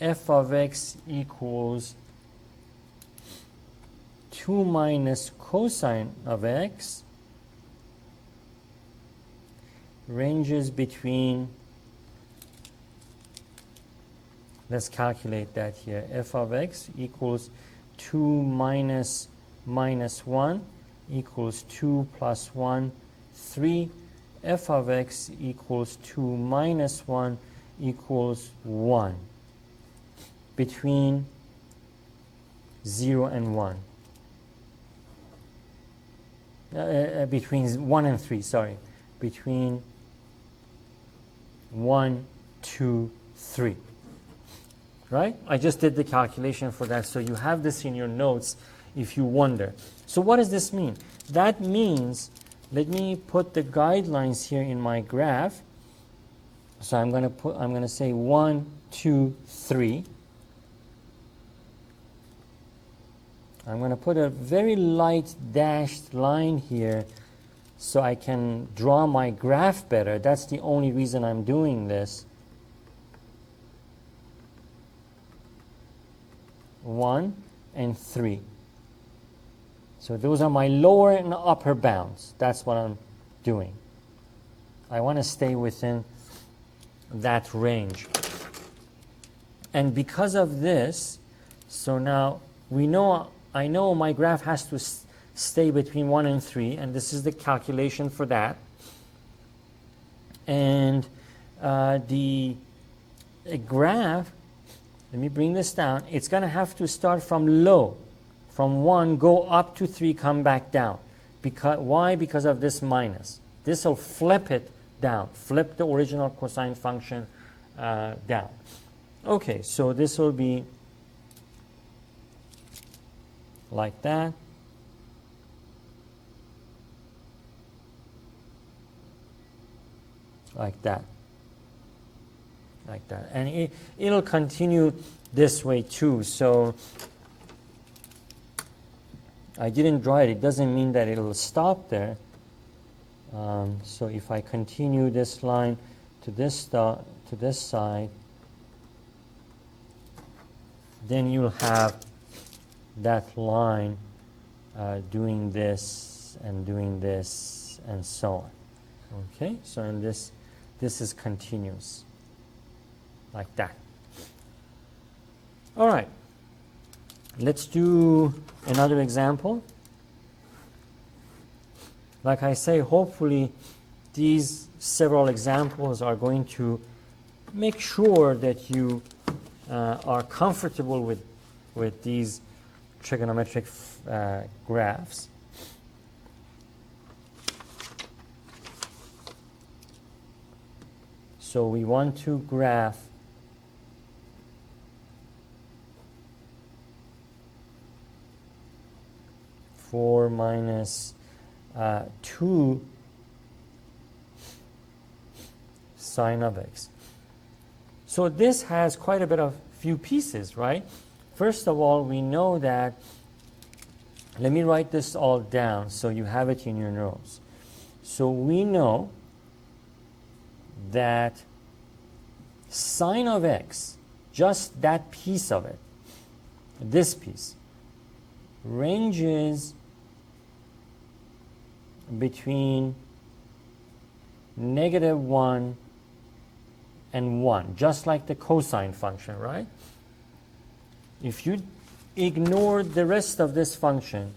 f of x equals 2 minus cosine of x ranges between, let's calculate that here, f of x equals 2 minus 1 equals 2 plus 1, 3. F of x equals 2 minus 1 equals 1 between 0 and 1. Between 1 and 3, sorry. Between 1, 2, 3. Right? I just did the calculation for that, so you have this in your notes if you wonder. So what does this mean? That means, let me put the guidelines here in my graph. So I'm going to say 1, 2, 3. I'm going to put a very light dashed line here so I can draw my graph better. That's the only reason I'm doing this. 1 and 3. So those are my lower and upper bounds. That's what I'm doing. I want to stay within that range. And because of this, so now I know my graph has to stay between 1 and 3, and this is the calculation for that. And the graph, let me bring this down, it's going to have to start from low. From 1, go up to 3, come back down. Why? Because of this minus. This will flip it down, flip the original cosine function down. Okay, so this will be like that. Like that. Like that. And it'll continue this way too. So I didn't draw it. It doesn't mean that it'll stop there. So if I continue this line to this side, then you'll have that line doing this and so on. Okay, so in this is continuous, like that. All right, let's do another example. Like I say, hopefully these several examples are going to make sure that you are comfortable with these trigonometric graphs. So we want to graph four minus 2 sine of x. So this has quite a bit of few pieces, right? First of all, we know that, let me write this all down so you have it in your notes. So we know that sine of x, just that piece of it, this piece, ranges between -1 and 1, just like the cosine function, right? If you ignore the rest of this function,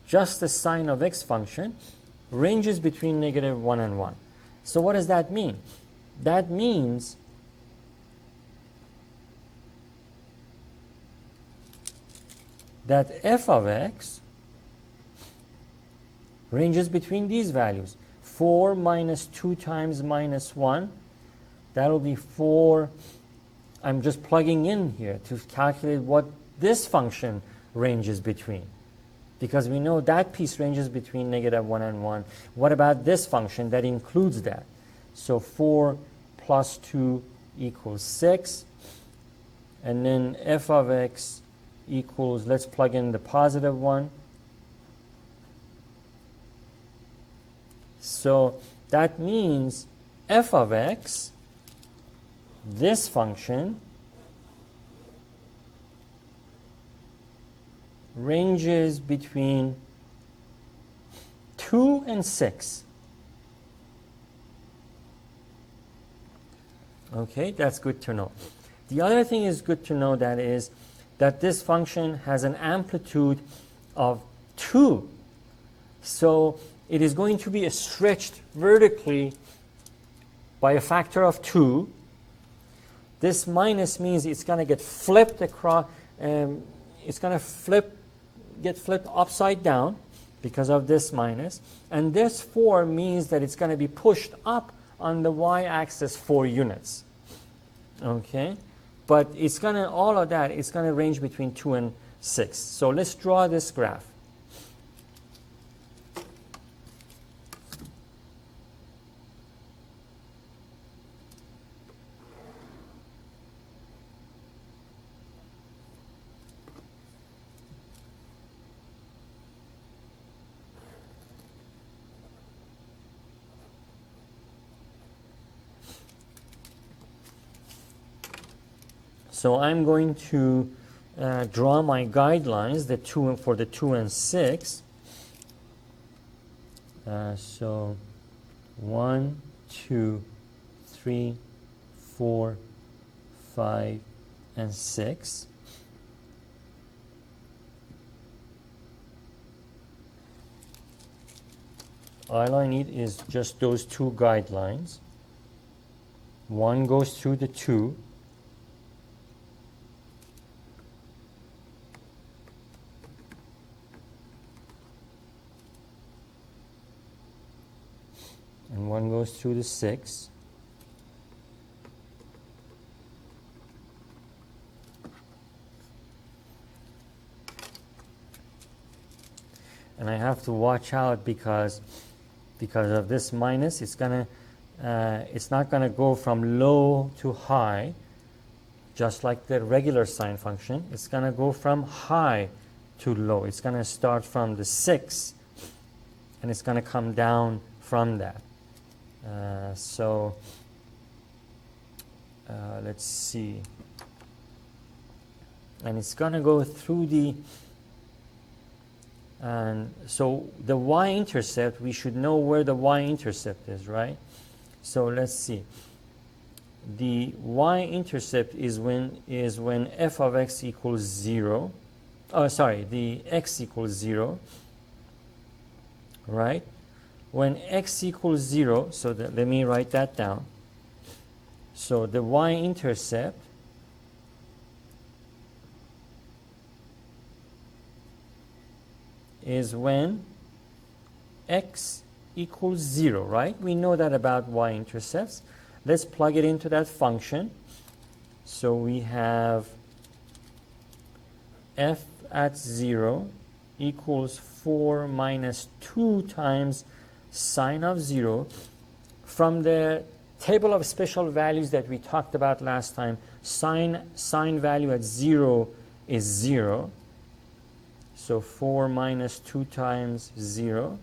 just the sine of x function ranges between -1 and 1. So what does that mean? That means that f of x ranges between these values. 4 minus 2 times -1, that will be 4. I'm just plugging in here to calculate what this function ranges between. Because we know that piece ranges between -1 and 1. What about this function that includes that? So 4 plus 2 equals 6. And then f of x equals, let's plug in the positive one. So that means f of x, this function ranges between 2 and 6. Okay, that's good to know. The other thing is good to know that is that this function has an amplitude of 2. So it is going to be stretched vertically by a factor of 2. This minus means it's going to get flipped across, it's going to get flipped upside down because of this minus. And this 4 means that it's going to be pushed up on the y-axis 4 units. Okay? But it's going to, all of that, it's going to range between 2 and 6. So let's draw this graph. So I'm going to draw my guidelines, for the 2 and 6. So 1, 2, 3, 4, 5, and 6. All I need is just those 2 guidelines. One goes through the 2. And one goes through the 6. And I have to watch out because of this minus, it's not gonna go from low to high, just like the regular sine function. It's gonna go from high to low. It's gonna start from the 6, and it's gonna come down from that. Let's see. And it's going to go through the, and so the y-intercept, we should know where the y-intercept is, right? So let's see. The y-intercept is when f of x equals 0. Oh, sorry, the x equals 0, right? When x equals 0, so let me write that down. So the y-intercept is when x equals 0, right? We know that about y-intercepts. Let's plug it into that function. So we have f at 0 equals 4 minus 2 times sine of 0. From the table of special values that we talked about last time, sine value at 0 is 0. So 4 minus 2 times 0,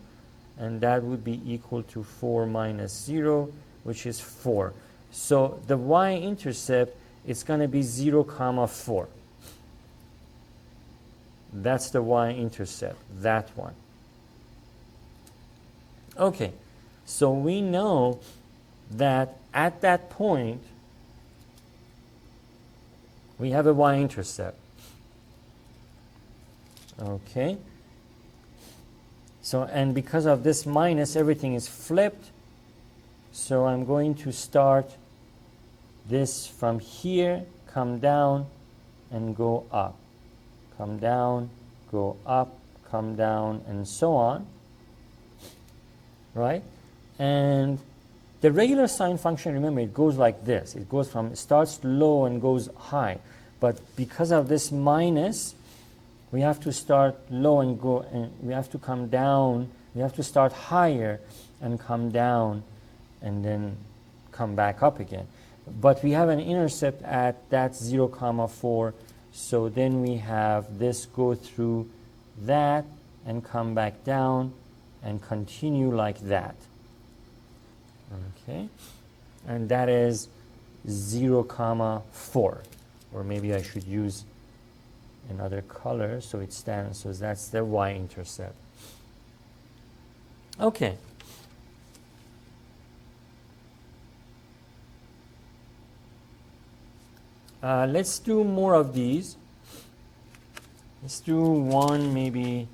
and that would be equal to 4 minus 0, which is 4. So the y-intercept is going to be 0, 4. That's the y-intercept, that one. Okay, so we know that at that point, we have a y-intercept. Okay. So, and because of this minus, everything is flipped. So I'm going to start this from here, come down, and go up. Come down, go up, come down, and so on. Right? And the regular sine function, remember, it goes like this. It starts low and goes high. But because of this minus, we have to start low and go, and we have to come down. We have to start higher and come down and then come back up again. But we have an intercept at that 0, 4. So then we have this go through that and come back down and continue like that. Okay, and that is 0, comma 4. Or maybe I should use another color so it stands. So that's the y-intercept. Okay. Let's do more of these. Let's do one maybe.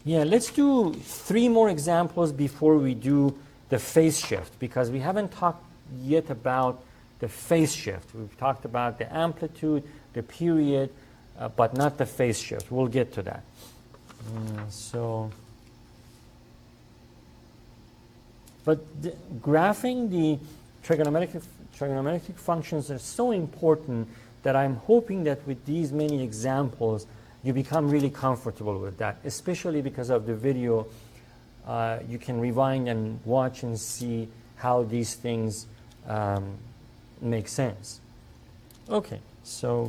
Yeah, let's do 3 more examples before we do the phase shift, because we haven't talked yet about the phase shift. We've talked about the amplitude, the period, but not the phase shift. We'll get to that. But graphing the trigonometric functions is so important that I'm hoping that with these many examples, you become really comfortable with that, especially because of the video. You can rewind and watch and see how these things make sense. Okay, so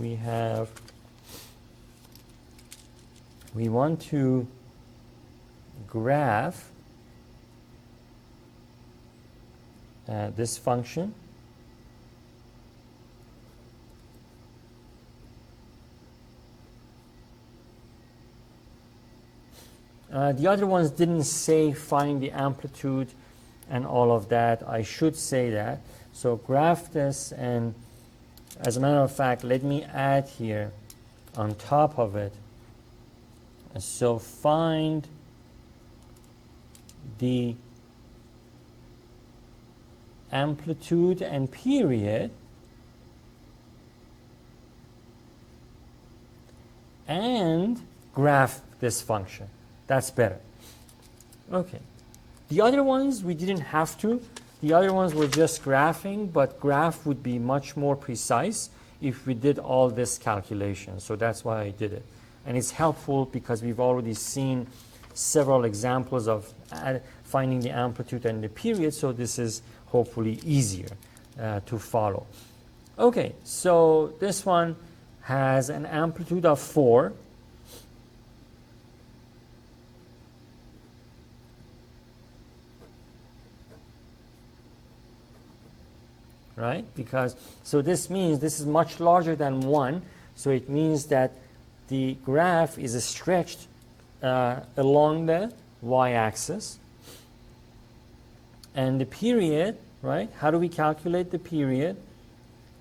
we want to graph this function. The other ones didn't say find the amplitude and all of that. I should say that. So graph this, and as a matter of fact, let me add here on top of it. So find the amplitude and period and graph this function. That's better. Okay. The other ones we didn't have to. The other ones were just graphing, but graph would be much more precise if we did all this calculation. So that's why I did it. And it's helpful because we've already seen several examples of finding the amplitude and the period, so this is hopefully easier to follow. Okay, so this one has an amplitude of 4. Right? Because, so this means this is much larger than 1, so it means that the graph is stretched along the y-axis. And the period, right? How do we calculate the period?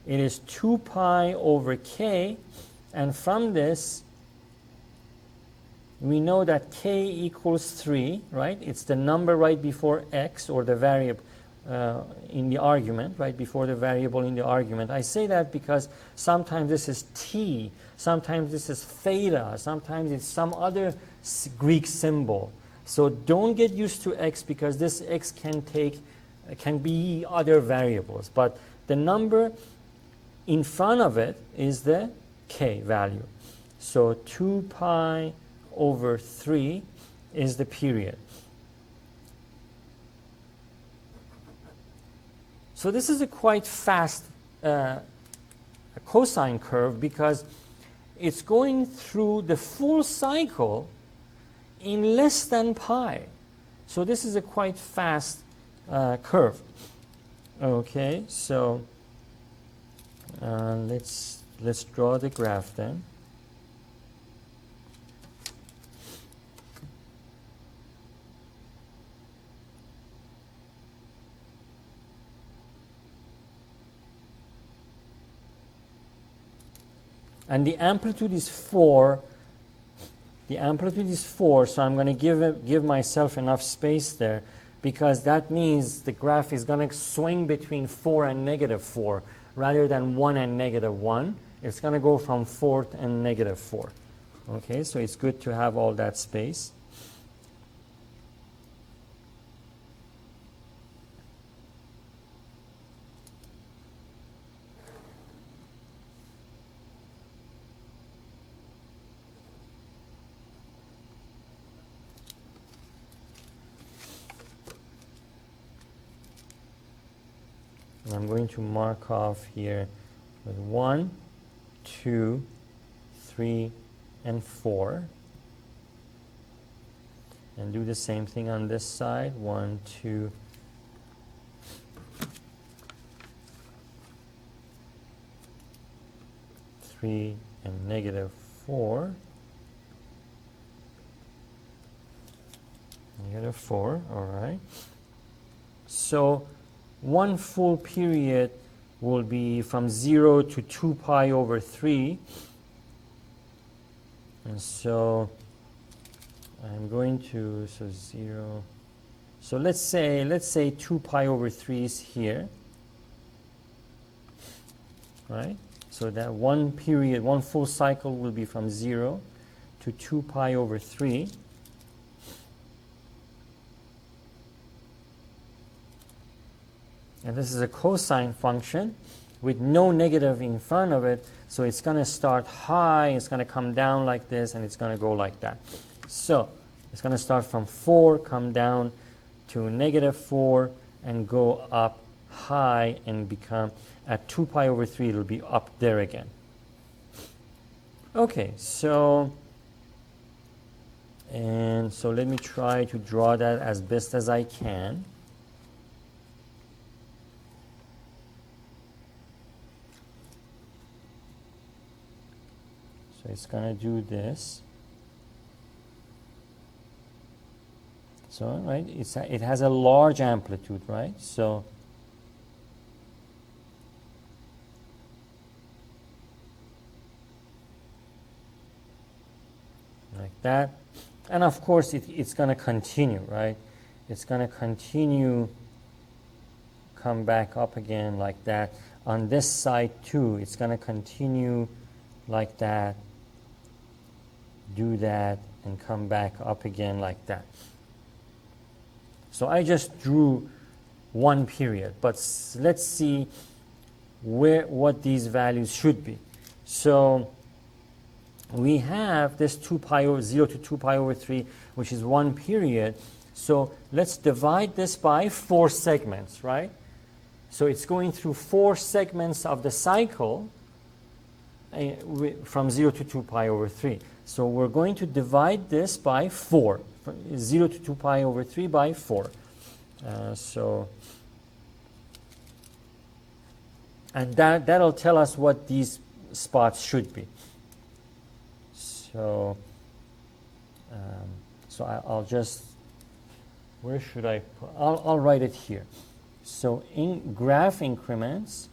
It is 2 pi over k, and from this, we know that k equals 3, right? It's the number right before x, or the variable in the argument, right before the variable in the argument. I say that because sometimes this is t, sometimes this is theta, sometimes it's some other Greek symbol. So don't get used to x, because this x can be other variables. But the number in front of it is the k value. So 2 pi over 3 is the period. So this is a quite fast cosine curve, because it's going through the full cycle in less than pi. So this is a quite fast curve. Okay, so let's draw the graph then. And the amplitude is 4. The amplitude is 4, so I'm going to give myself enough space there, because that means the graph is going to swing between 4 and negative 4 rather than 1 and negative 1. It's going to go from 4 and negative 4. Okay, so it's good to have all that space. I'm going to mark off here with 1, 2, 3, and 4. And do the same thing on this side. 1, 2, 3, and negative 4. Negative 4, all right. So one full period will be from 0 to 2 pi over 3. And so I'm going to, so 0. So let's say 2 pi over 3 is here, right? So that one period, one full cycle will be from 0 to 2 pi over 3. And this is a cosine function with no negative in front of it. So it's going to start high, it's going to come down like this, and it's going to go like that. So it's going to start from 4, come down to negative 4, and go up high and become, at 2 pi over 3, it'll be up there again. Okay, so let me try to draw that as best as I can. So it's going to do this. So, right, it has a large amplitude, right? So like that. And of course, it's going to continue, right? It's going to continue, come back up again like that. On this side too, it's going to continue like that, do that, and come back up again like that. So I just drew one period, but let's see what these values should be. So we have this 2 pi over 0 to 2 pi over 3, which is one period. So let's divide this by 4 segments, right? So it's going through 4 segments of the cycle from 0 to 2 pi over 3. So we're going to divide this by 4, from 0 to 2 pi over 3 by 4. And that'll tell us what these spots should be. So I'll just, where should I put, I'll write it here. So in graph increments,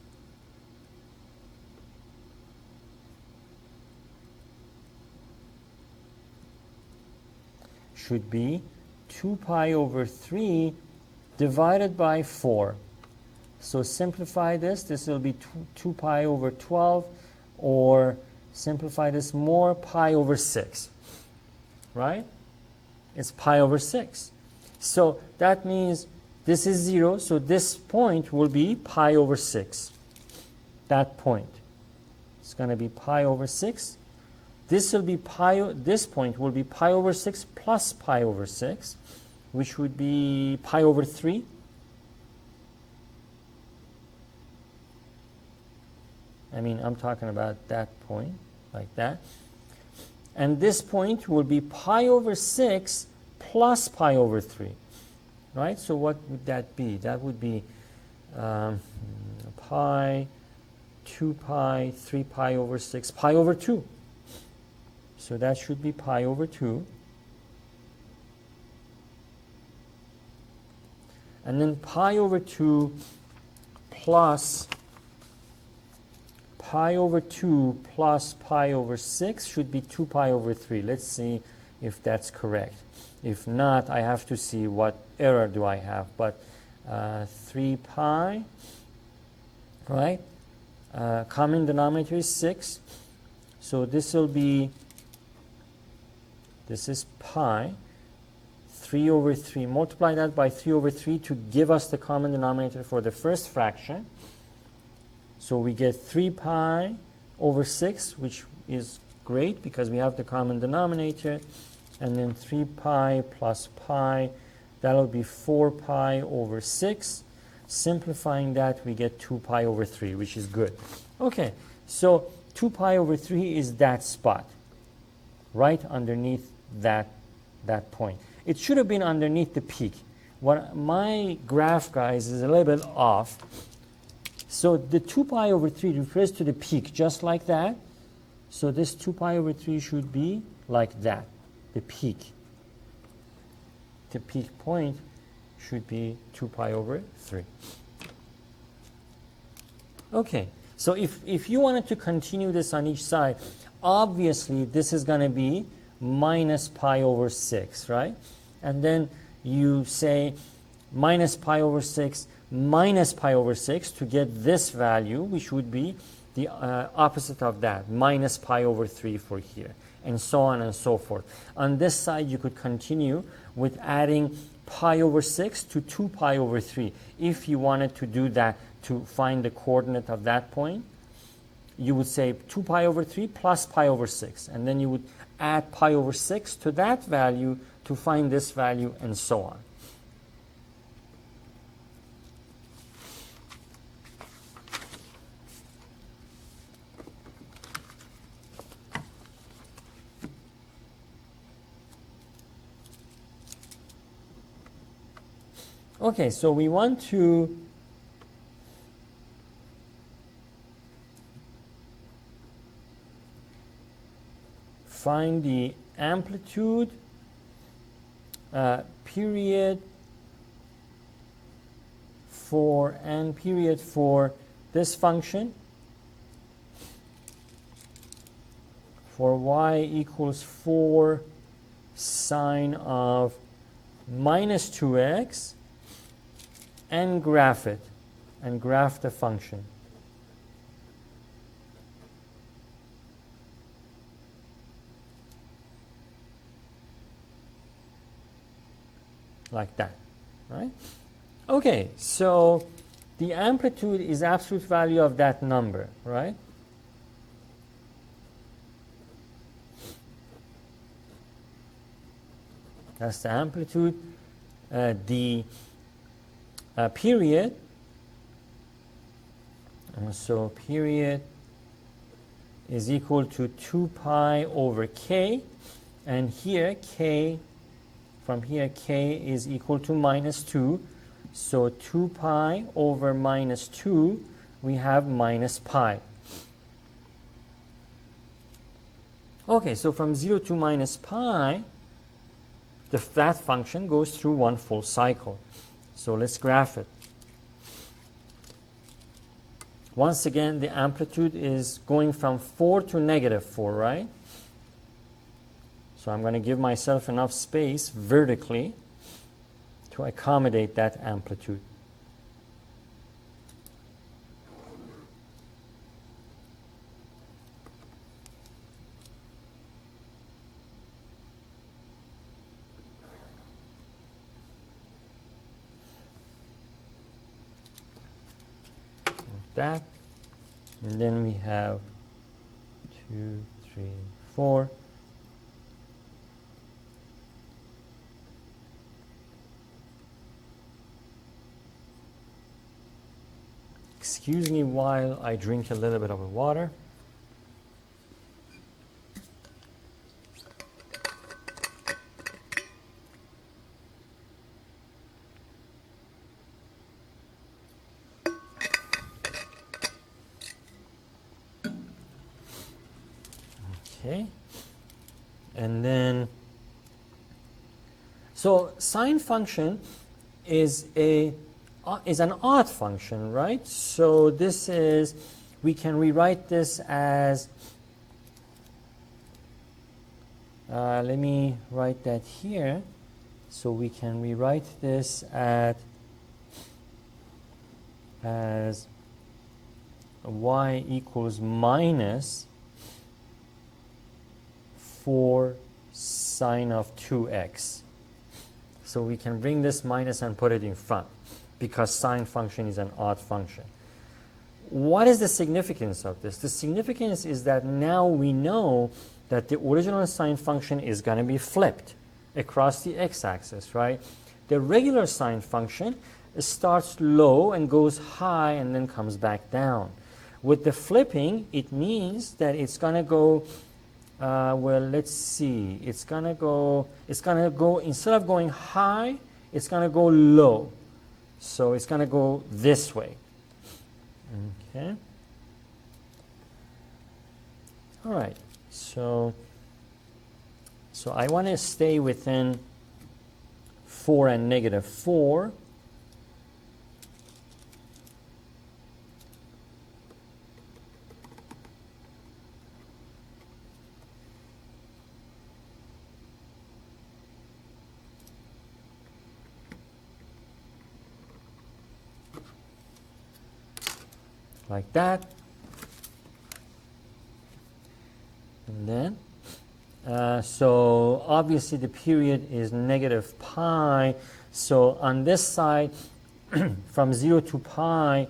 should be 2 pi over 3 divided by 4. So simplify this. This will be 2 pi over 12, or simplify this more, pi over 6. Right? It's pi over 6. So that means this is 0, so this point will be pi over 6. That point. It's going to be pi over 6. This point will be pi over 6 plus pi over 6, which would be pi over 3. I mean, I'm talking about that point, like that. And this point will be pi over 6 plus pi over 3. Right? So what would that be? That would be pi, 2 pi, 3 pi over 6, pi over 2. So that should be pi over 2. And then pi over 2 plus pi over 2 plus pi over 6 should be 2 pi over 3. Let's see if that's correct. If not, I have to see what error do I have. But 3 pi, right? Common denominator is 6. So this will be, this is pi, 3 over 3. Multiply that by 3 over 3 to give us the common denominator for the first fraction. So we get 3 pi over 6, which is great because we have the common denominator. And then 3 pi plus pi, that'll be 4 pi over 6. Simplifying that, we get 2 pi over 3, which is good. Okay, so 2 pi over 3 is that spot, right underneath that point. It should have been underneath the peak. What my graph, guys, is a little bit off. So the 2 pi over 3 refers to the peak, just like that. So this 2 pi over 3 should be like that, the peak. The peak point should be 2 pi over 3. Okay, so if you wanted to continue this on each side, obviously this is going to be minus pi over 6, right? And then you say minus pi over 6 minus pi over 6 to get this value, which would be the opposite of that, minus pi over 3 for here, and so on and so forth. On this side, you could continue with adding pi over 6 to 2 pi over 3. If you wanted to do that to find the coordinate of that point, you would say 2 pi over 3 plus pi over 6, and then you would add pi over 6 to that value to find this value, and so on. Okay, so we want to find the amplitude period for this function for y equals 4 sine of minus 2x, and graph it, and graph the function. Like that, right? Okay, so the amplitude is absolute value of that number, right? That's the amplitude. The period, so period is equal to 2 pi over k, and here k, from here k is equal to minus 2, so 2 pi over minus 2, we have minus pi. Okay, so from 0 to minus pi, that function goes through one full cycle. So let's graph it. Once again, the amplitude is going from 4 to negative 4, right? So I'm going to give myself enough space vertically to accommodate that amplitude. That, and then we have 2, 3, 4. Excuse me while I drink a little bit of water. Okay, and then, so sine function is an odd function, right? So this is, we can rewrite this as, let me write that here. So we can rewrite this as y equals minus 4 sine of 2x. So we can bring this minus and put it in front because sine function is an odd function. What is the significance of this? The significance is that now we know that the original sine function is going to be flipped across the x-axis, right? The regular sine function starts low and goes high and then comes back down. With the flipping, it means that it's going to go Well, let's see. It's gonna go, instead of going high, it's gonna go low. So it's gonna go this way. Okay. All right. So I want to stay within 4 and -4. Like that. And then, so obviously the period is -pi. So on this side, from 0 to pi,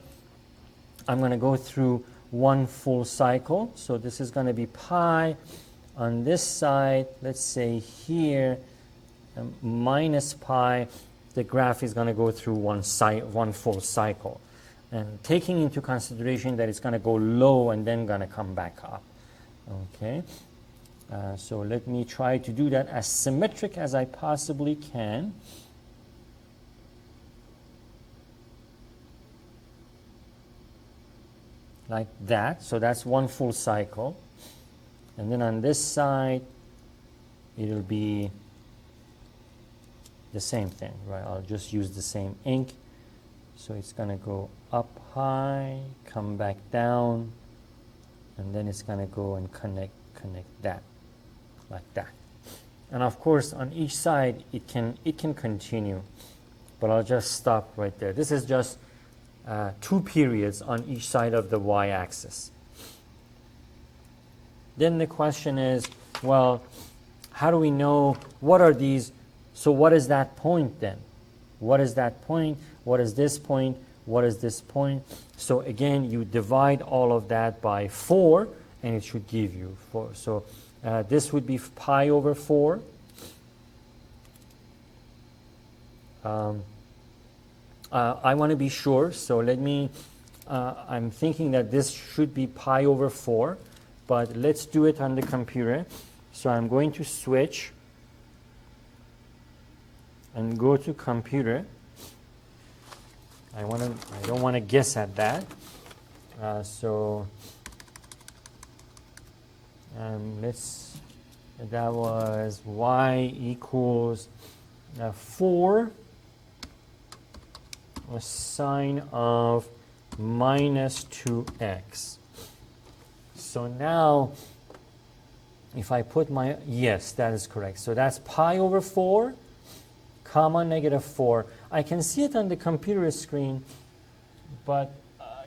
I'm going to go through one full cycle. So this is going to be pi. On this side, let's say here, minus pi, the graph is going to go through one full cycle. And taking into consideration that it's going to go low and then going to come back up. Okay, so let me try to do that as symmetric as I possibly can. Like that. So that's one full cycle. And then on this side, it'll be the same thing, right? I'll just use the same ink. So it's going to go up high, come back down, and then it's going to go and connect that, like that. And of course, on each side, it can continue, but I'll just stop right there. This is just 2 periods on each side of the y-axis. Then the question is, well, how do we know what are these? So what is that point then? What is that point? What is this point? What is this point? So again, you divide all of that by 4, and it should give you 4. So this would be pi over 4. I want to be sure, so let me, I'm thinking that this should be pi over 4, but let's do it on the computer. So I'm going to switch and go to computer. I don't want to guess at that. That was y equals 4 a sine of minus 2x. So now, if I put my, yes, that is correct. So that's pi over 4, comma, -4. I can see it on the computer screen, but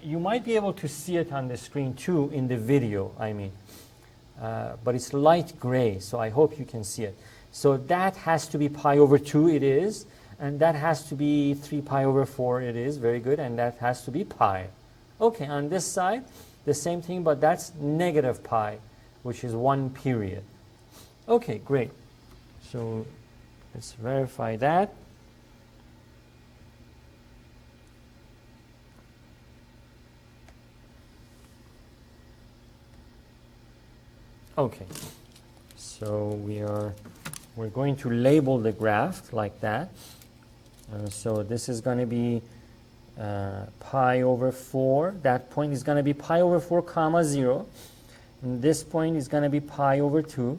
you might be able to see it on the screen too in the video, I mean. But it's light gray, so I hope you can see it. So that has to be pi over 2, it is. And that has to be 3 pi over 4, it is. Very good. And that has to be pi. Okay, on this side, the same thing, but that's -pi, which is 1 period. Okay, great. So let's verify that. Okay, so we're going to label the graph like that. So this is going to be pi over 4. That point is going to be pi over 4 comma 0. And this point is going to be pi over 2.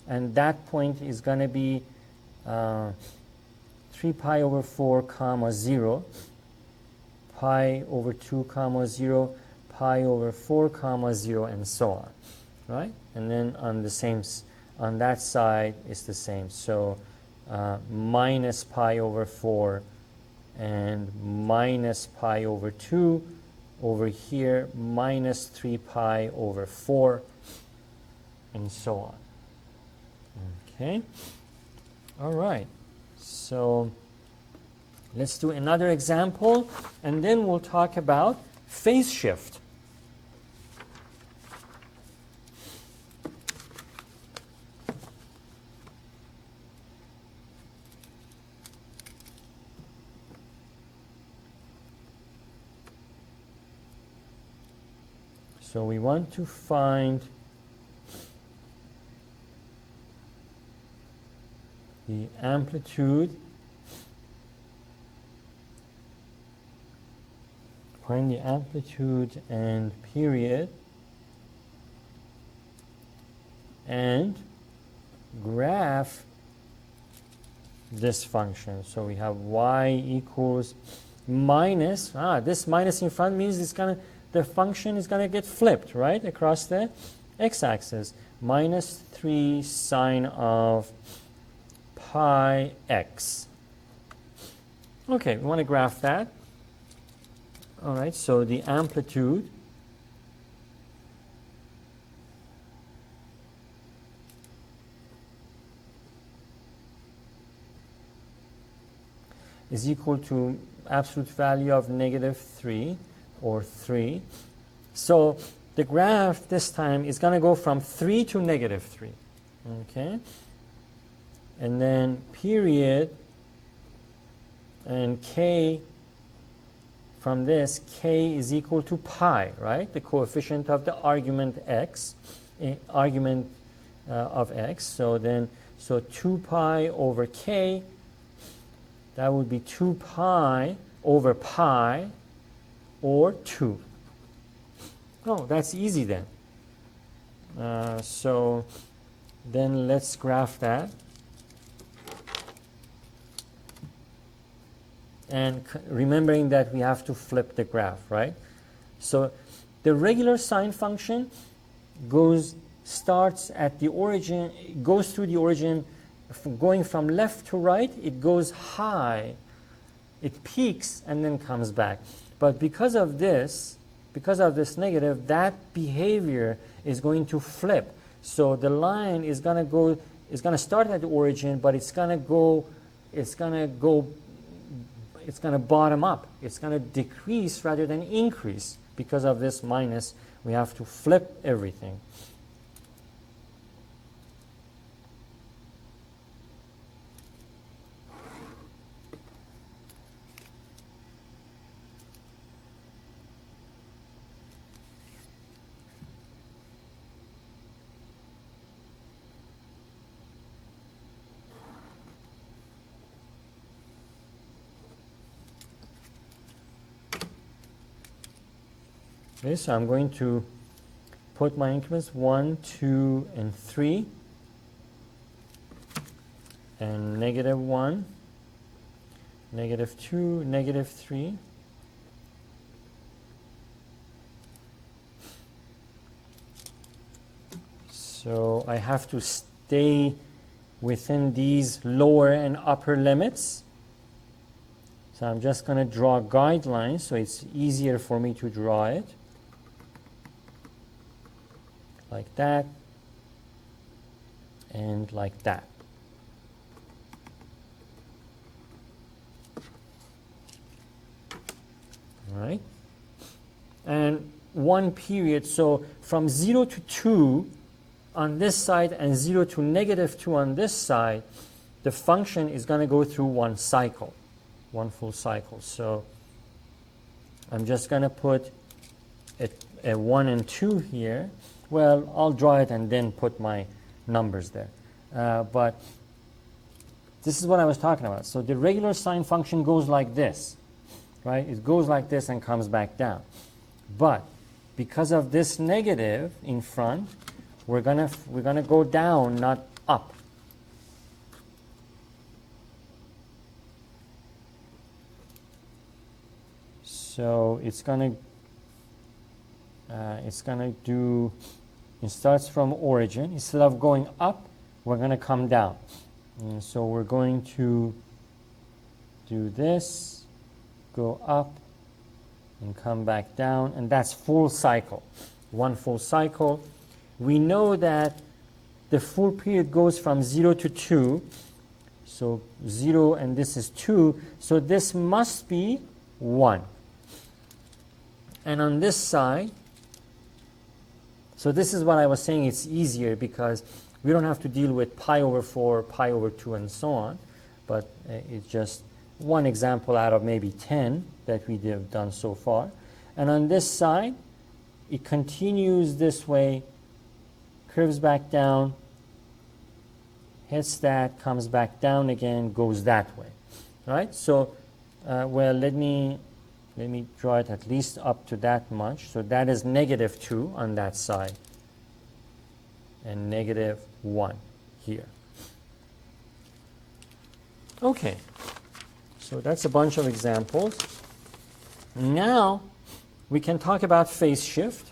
And that point is going to be 3 pi over 4 comma 0. Pi over 2 comma 0. Pi over 4 comma 0, and so on. Right? And then on that side is the same. So minus pi over 4 and minus pi over 2. Over here, minus 3 pi over 4, and so on. Okay. All right. So let's do another example, and then we'll talk about phase shift. So we want to find the amplitude, find the amplitude and period, and graph this function. So we have y equals minus, this minus in front means the function is gonna get flipped, right, across the x-axis. Minus 3 sine of pi x. Okay, we want to graph that. All right, so the amplitude is equal to absolute value of -3 or 3. So the graph this time is going to go from 3 to -3. Okay? And then period and k, from this, k is equal to pi, right? The coefficient of the argument x, of x. So then, 2 pi over k, that would be 2 pi over pi, or 2. Oh, that's easy then. So then let's graph that. And remembering that we have to flip the graph, right? So the regular sine function starts at the origin, goes through the origin, going from left to right, it goes high, it peaks and then comes back. But because of this negative, that behavior is going to flip. So the line is going to start at the origin, but it's going to bottom up. It's going to decrease rather than increase. Because of this minus, we have to flip everything. Okay, so I'm going to put my increments 1, 2, and 3, and -1, -2, -3. So I have to stay within these lower and upper limits. So I'm just going to draw guidelines so it's easier for me to draw it. Like that, and like that. All right? And one period, so from 0 to 2 on this side and 0 to -2 on this side, the function is going to go through one cycle, one full cycle. So I'm just going to put a 1 and 2 here. Well, I'll draw it and then put my numbers there. But this is what I was talking about. So the regular sine function goes like this, right? It goes like this and comes back down. But because of this negative in front, we're gonna go down, not up. So it's gonna do. It starts from origin. Instead of going up, we're going to come down. And so we're going to do this, go up, and come back down. And that's full cycle. One full cycle. We know that the full period goes from 0 to 2. So 0 and this is 2. So this must be 1. And on this side, so this is what I was saying, it's easier because we don't have to deal with pi over 4, pi over 2, and so on. But it's just one example out of maybe 10 that we have done so far. And on this side, it continues this way, curves back down, hits that, comes back down again, goes that way, right? So, well, let me draw it at least up to that much. So that is -2 on that side and -1 here. Okay, so that's a bunch of examples. Now we can talk about phase shift.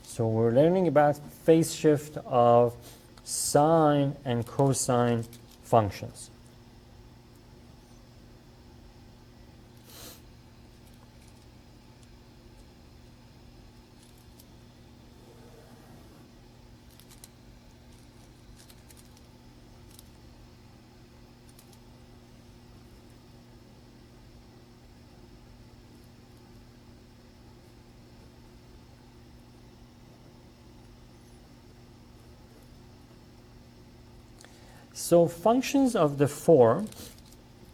So we're learning about phase shift of sine and cosine functions. So functions of the form,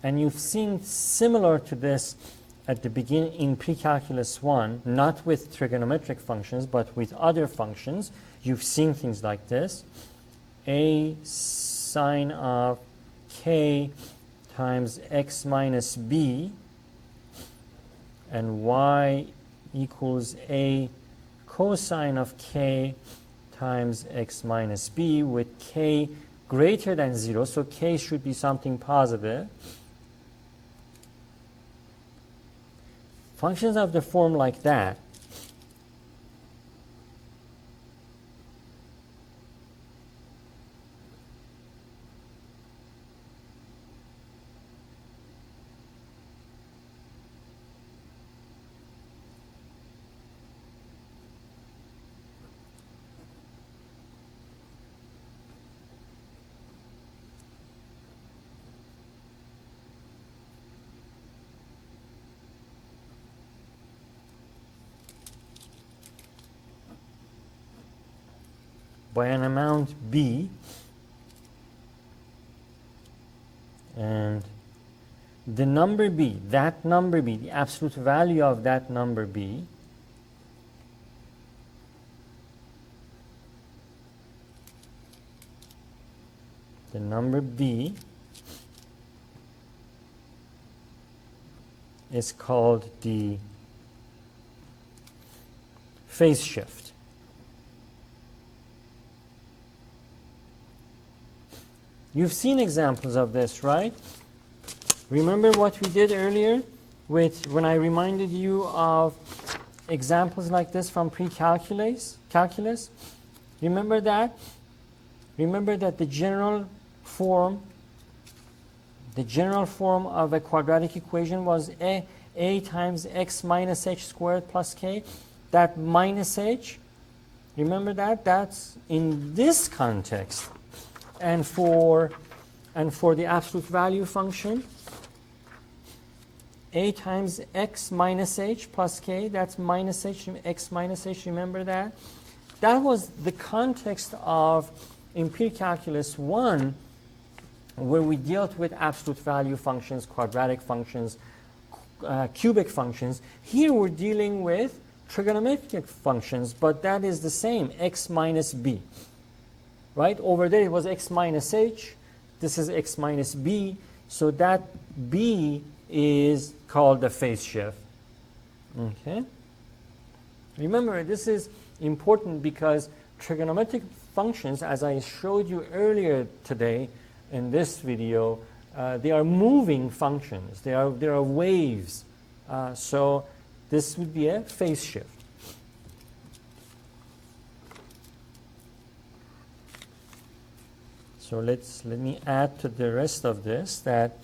and you've seen similar to this at the beginning in Precalculus 1, not with trigonometric functions, but with other functions. You've seen things like this. A sine of k times x minus b, and y equals a cosine of k times x minus b, with k greater than 0, so k should be something positive. Functions of the form like that by an amount b, and the number b, that number b, the absolute value of that number b, the number b is called the phase shift. You've seen examples of this, right? Remember what we did earlier when I reminded you of examples like this from calculus? Remember that? Remember that the general form of a quadratic equation was a times x minus h squared plus k. That minus h, remember that? That's in this context. And for the absolute value function, a times x minus h plus k, that's minus h, x minus h, remember that? That was the context of in Precalculus 1, where we dealt with absolute value functions, quadratic functions, cubic functions. Here we're dealing with trigonometric functions, but that is the same, x minus b. Right? Over there it was x minus h. This is x minus b. So that b is called the phase shift. Okay? Remember, this is important because trigonometric functions, as I showed you earlier today in this video, they are moving functions. They are waves. So this would be a phase shift. So let me add to the rest of this that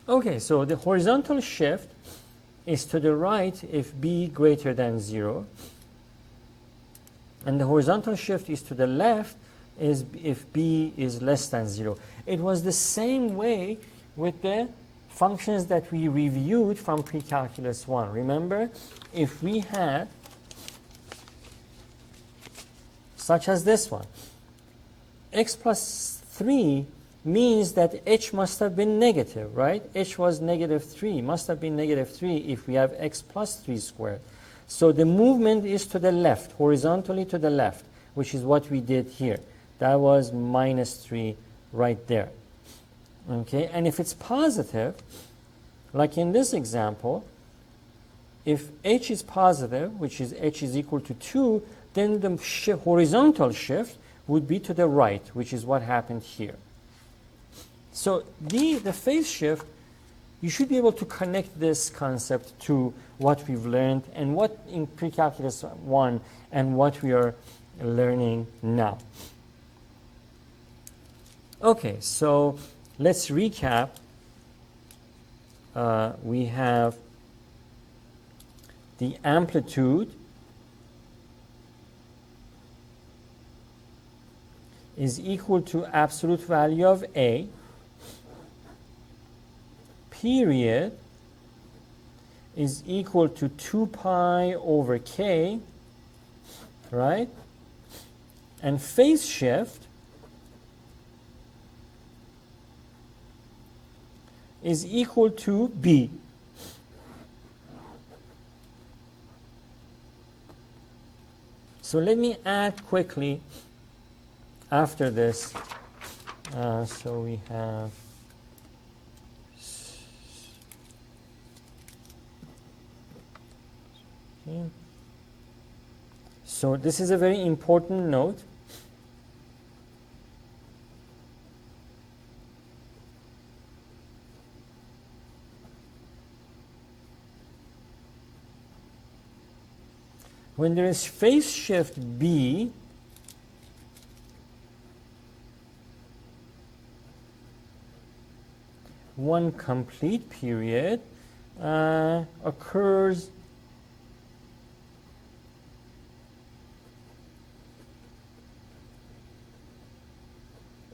Okay, so the horizontal shift is to the right if b greater than 0, and the horizontal shift is to the left is if b is less than 0. It was the same way with the functions that we reviewed from pre-calculus 1. Remember, if we had, such as this one, x plus 3 means that h must have been negative, right? H was negative 3, must have been negative 3 if we have x plus 3 squared. So the movement is to the left, horizontally to the left, which is what we did here. That was minus 3 right there. Okay, and if it's positive, like in this example, if h is positive, which is h is equal to 2, then the horizontal shift would be to the right, which is what happened here. So the phase shift, you should be able to connect this concept to what we've learned and what in pre-calculus 1 and what we are learning now. Okay, so let's recap. We have the amplitude is equal to absolute value of A, period is equal to 2 pi over k, right? And phase shift is equal to b. So let me add quickly after this. So we have okay. So this is a very important note. When there is phase shift B, one complete period occurs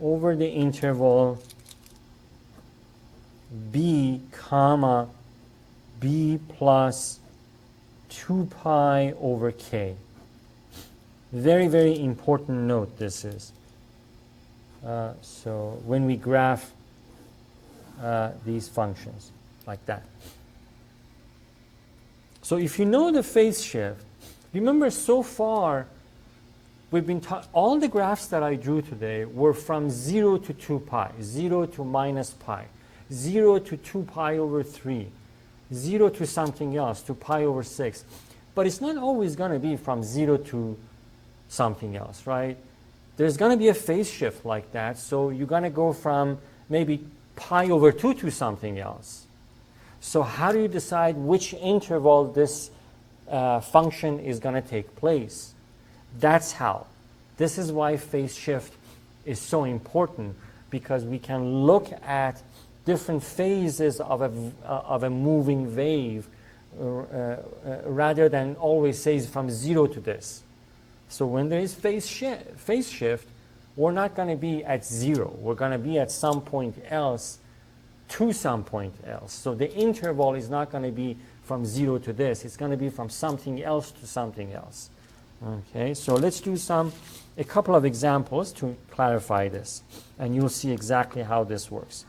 over the interval b comma b plus 2 pi over k. Very, very important note this is. So when we graph these functions like that. So if you know the phase shift, remember so far we've been all the graphs that I drew today were from 0 to 2 pi, 0 to minus pi, 0 to 2 pi over 3, 0 to something else, to pi over 6. But it's not always going to be from 0 to something else, right? There's going to be a phase shift like that, so you're going to go from maybe pi over 2 to something else. So how do you decide which interval this function is going to take place? That's how. This is why phase shift is so important, because we can look at different phases of a moving wave rather than always say from 0 to this. So when there is phase shift, we're not going to be at 0. We're going to be at some point else to some point else. So the interval is not going to be from 0 to this. It's going to be from something else to something else. Okay, so let's do a couple of examples to clarify this, and you'll see exactly how this works.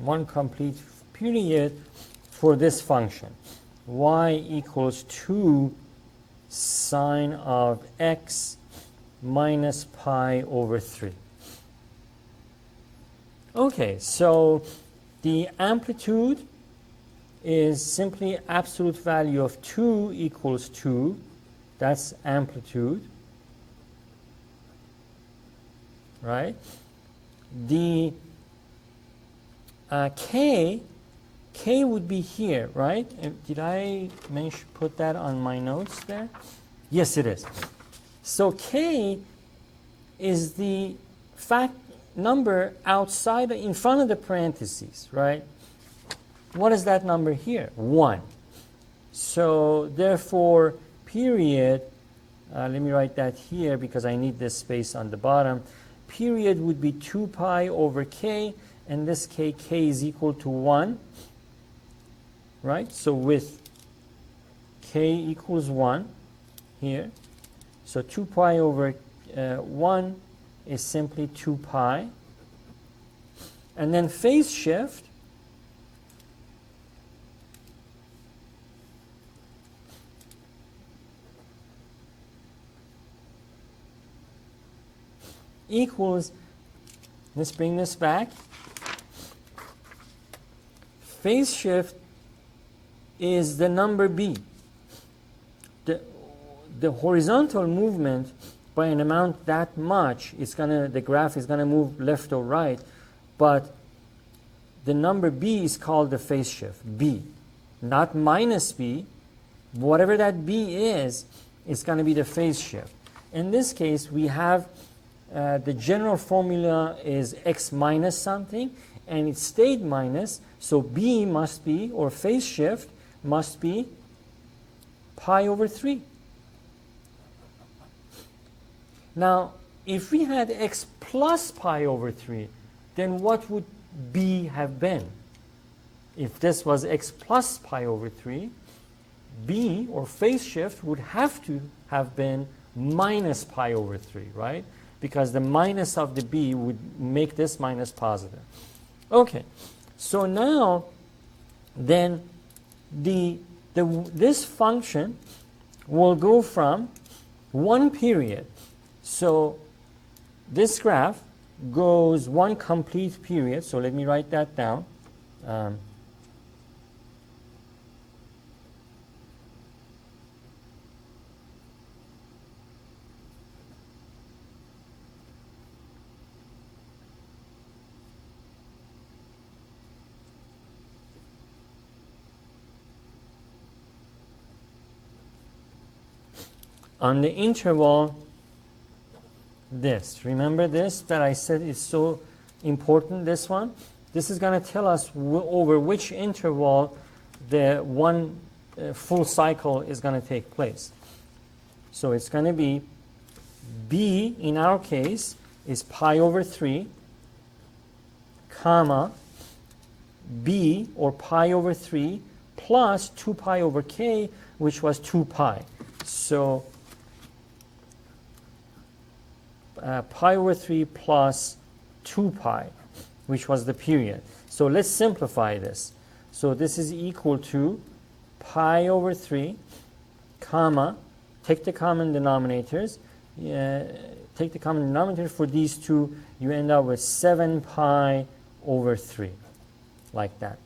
one complete period for this function. Y equals 2 sine of x minus pi over 3. Okay, so the amplitude is simply absolute value of 2 equals 2. That's amplitude, right? The k would be here, right? Did I put that on my notes there? Yes, it is. So k is the fact number outside, in front of the parentheses, right? What is that number here? 1. So therefore, period, let me write that here because I need this space on the bottom. Period would be 2 pi over k, and this k is equal to 1, right? So with k equals 1 here, so 2 pi over 1 is simply 2 pi. And then phase shift equals, let's bring this back. Phase shift is the number b. The horizontal movement by an amount that much, the graph is going to move left or right, but the number b is called the phase shift, b. Not minus b. Whatever that b is, it's going to be the phase shift. In this case, we have the general formula is x minus something, and it stayed minus, so b must be, or phase shift must be pi over 3. Now, if we had x plus pi over 3, then what would b have been? If this was x plus pi over 3, b, or phase shift, would have to have been minus pi over 3, right? Because the minus of the b would make this minus positive. Okay, so now then this function will go from one period. So this graph goes one complete period. So let me write that down. On the interval, this. Remember this that I said is so important, this one? This is going to tell us over which interval the one full cycle is going to take place. So it's going to be b, in our case, is pi over 3, comma, b, or pi over 3, plus 2 pi over k, which was 2 pi. So pi over 3 plus 2 pi, which was the period. So let's simplify this. So this is equal to pi over 3, comma, take the common denominators. Take the common denominator for these two, you end up with 7 pi over 3, like that.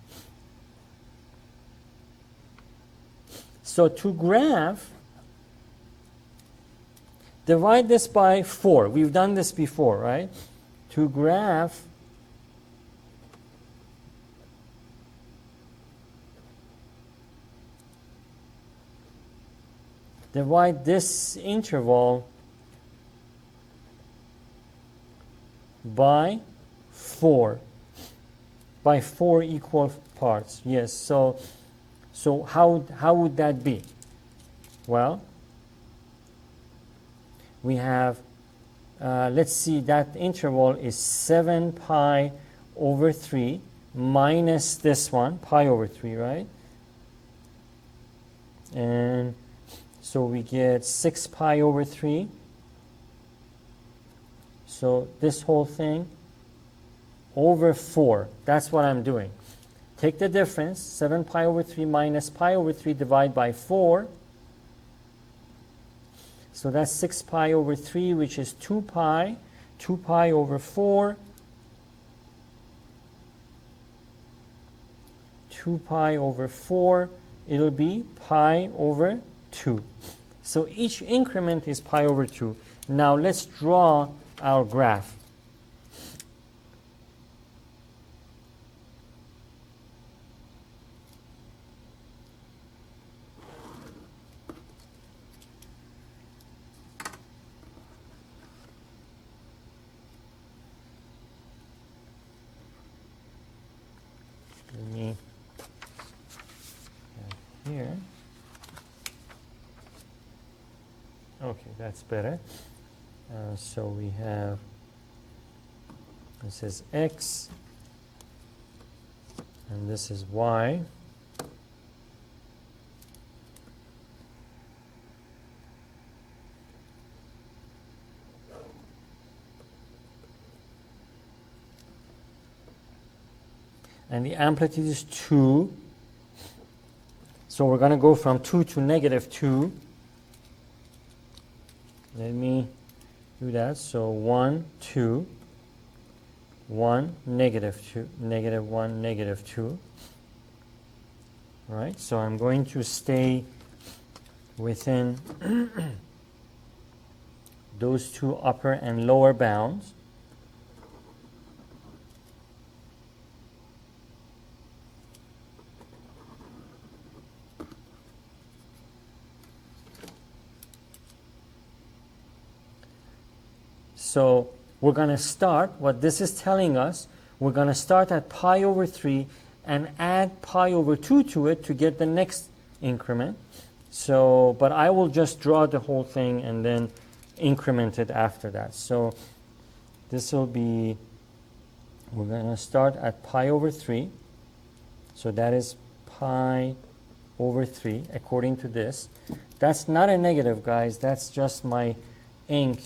So to graph, divide this by 4. We've done this before, right? To graph divide this interval by 4. By 4 equal parts. Yes. So how would that be? Well, we have, let's see, that interval is 7 pi over 3 minus this one, pi over 3, right? And so we get 6 pi over 3. So this whole thing over 4. That's what I'm doing. Take the difference, 7 pi over 3 minus pi over 3 divided by 4. So that's 6 pi over 3, which is 2 pi. 2 pi over 4. 2 pi over 4, it'll be pi over 2. So each increment is pi over 2. Now let's draw our graph. Let me here. Okay, that's better. So we have, this is x, and this is y. And the amplitude is 2. So we're going to go from 2 to negative 2. Let me do that. So 1, 2, 1, negative 2, negative 1, negative 2. All right, so I'm going to stay within those two upper and lower bounds. So we're going to start, what this is telling us, we're going to start at pi over 3 and add pi over 2 to it to get the next increment. So, but I will just draw the whole thing and then increment it after that. So this will be, we're going to start at pi over 3. So that is pi over 3 according to this. That's not a negative, guys. That's just my ink.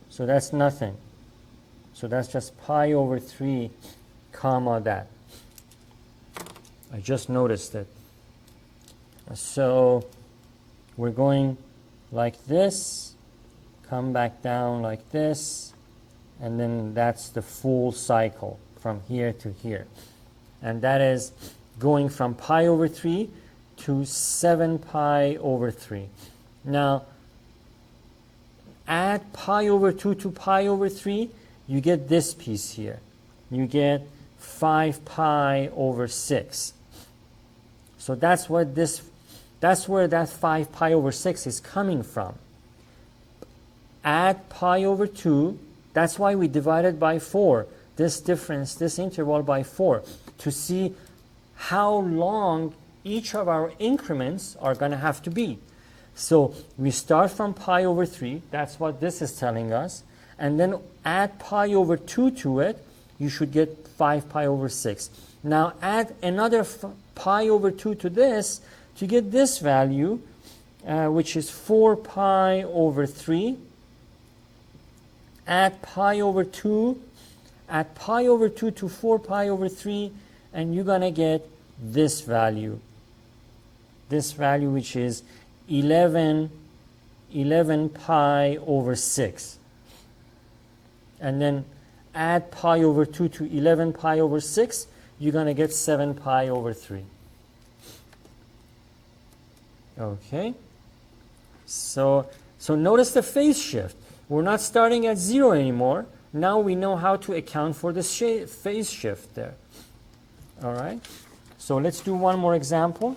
So that's nothing. So that's just pi over 3 comma that. I just noticed it. So we're going like this, come back down like this, and then that's the full cycle from here to here. And that is going from pi over 3 to 7 pi over 3. Now, add pi over 2 to pi over 3, you get this piece here. You get 5 pi over 6. So that's where that 5 pi over 6 is coming from. Add pi over 2, that's why we divided by 4, this difference, this interval by 4, to see how long each of our increments are going to have to be. So we start from pi over 3, that's what this is telling us, and then add pi over 2 to it, you should get 5 pi over 6. Now add another pi over 2 to this to get this value, which is 4 pi over 3. Add pi over 2, add pi over 2 to 4 pi over 3, and you're going to get this value. This value, which is 11 pi over 6. And then add pi over 2 to 11 pi over 6, you're going to get 7 pi over 3. Okay. So notice the phase shift. We're not starting at 0 anymore. Now we know how to account for the phase shift there. All right. So let's do one more example.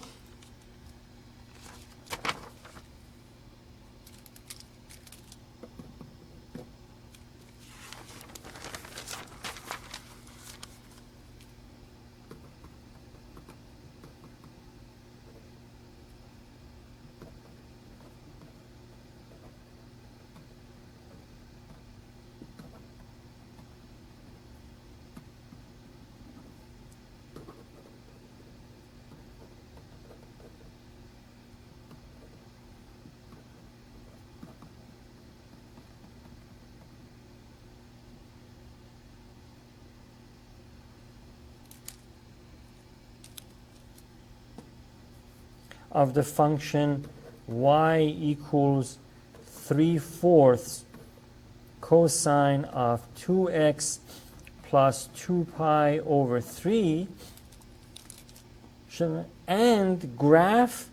of the function y equals 3/4 cosine of 2x plus 2 pi over 3 and graph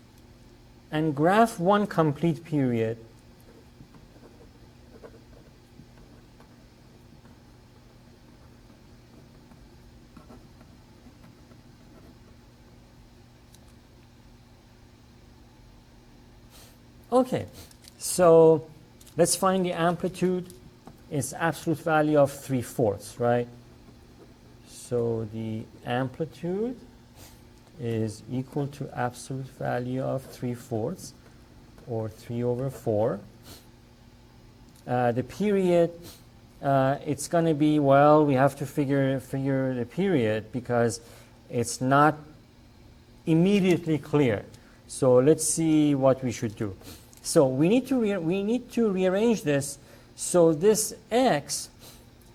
one complete period. Okay, so let's find the amplitude. It's absolute value of 3/4, right? So the amplitude is equal to absolute value of 3/4 or 3/4. The period, it's going to be, well, we have to figure the period because it's not immediately clear. So let's see what we should do. So we need to rearrange this. So this x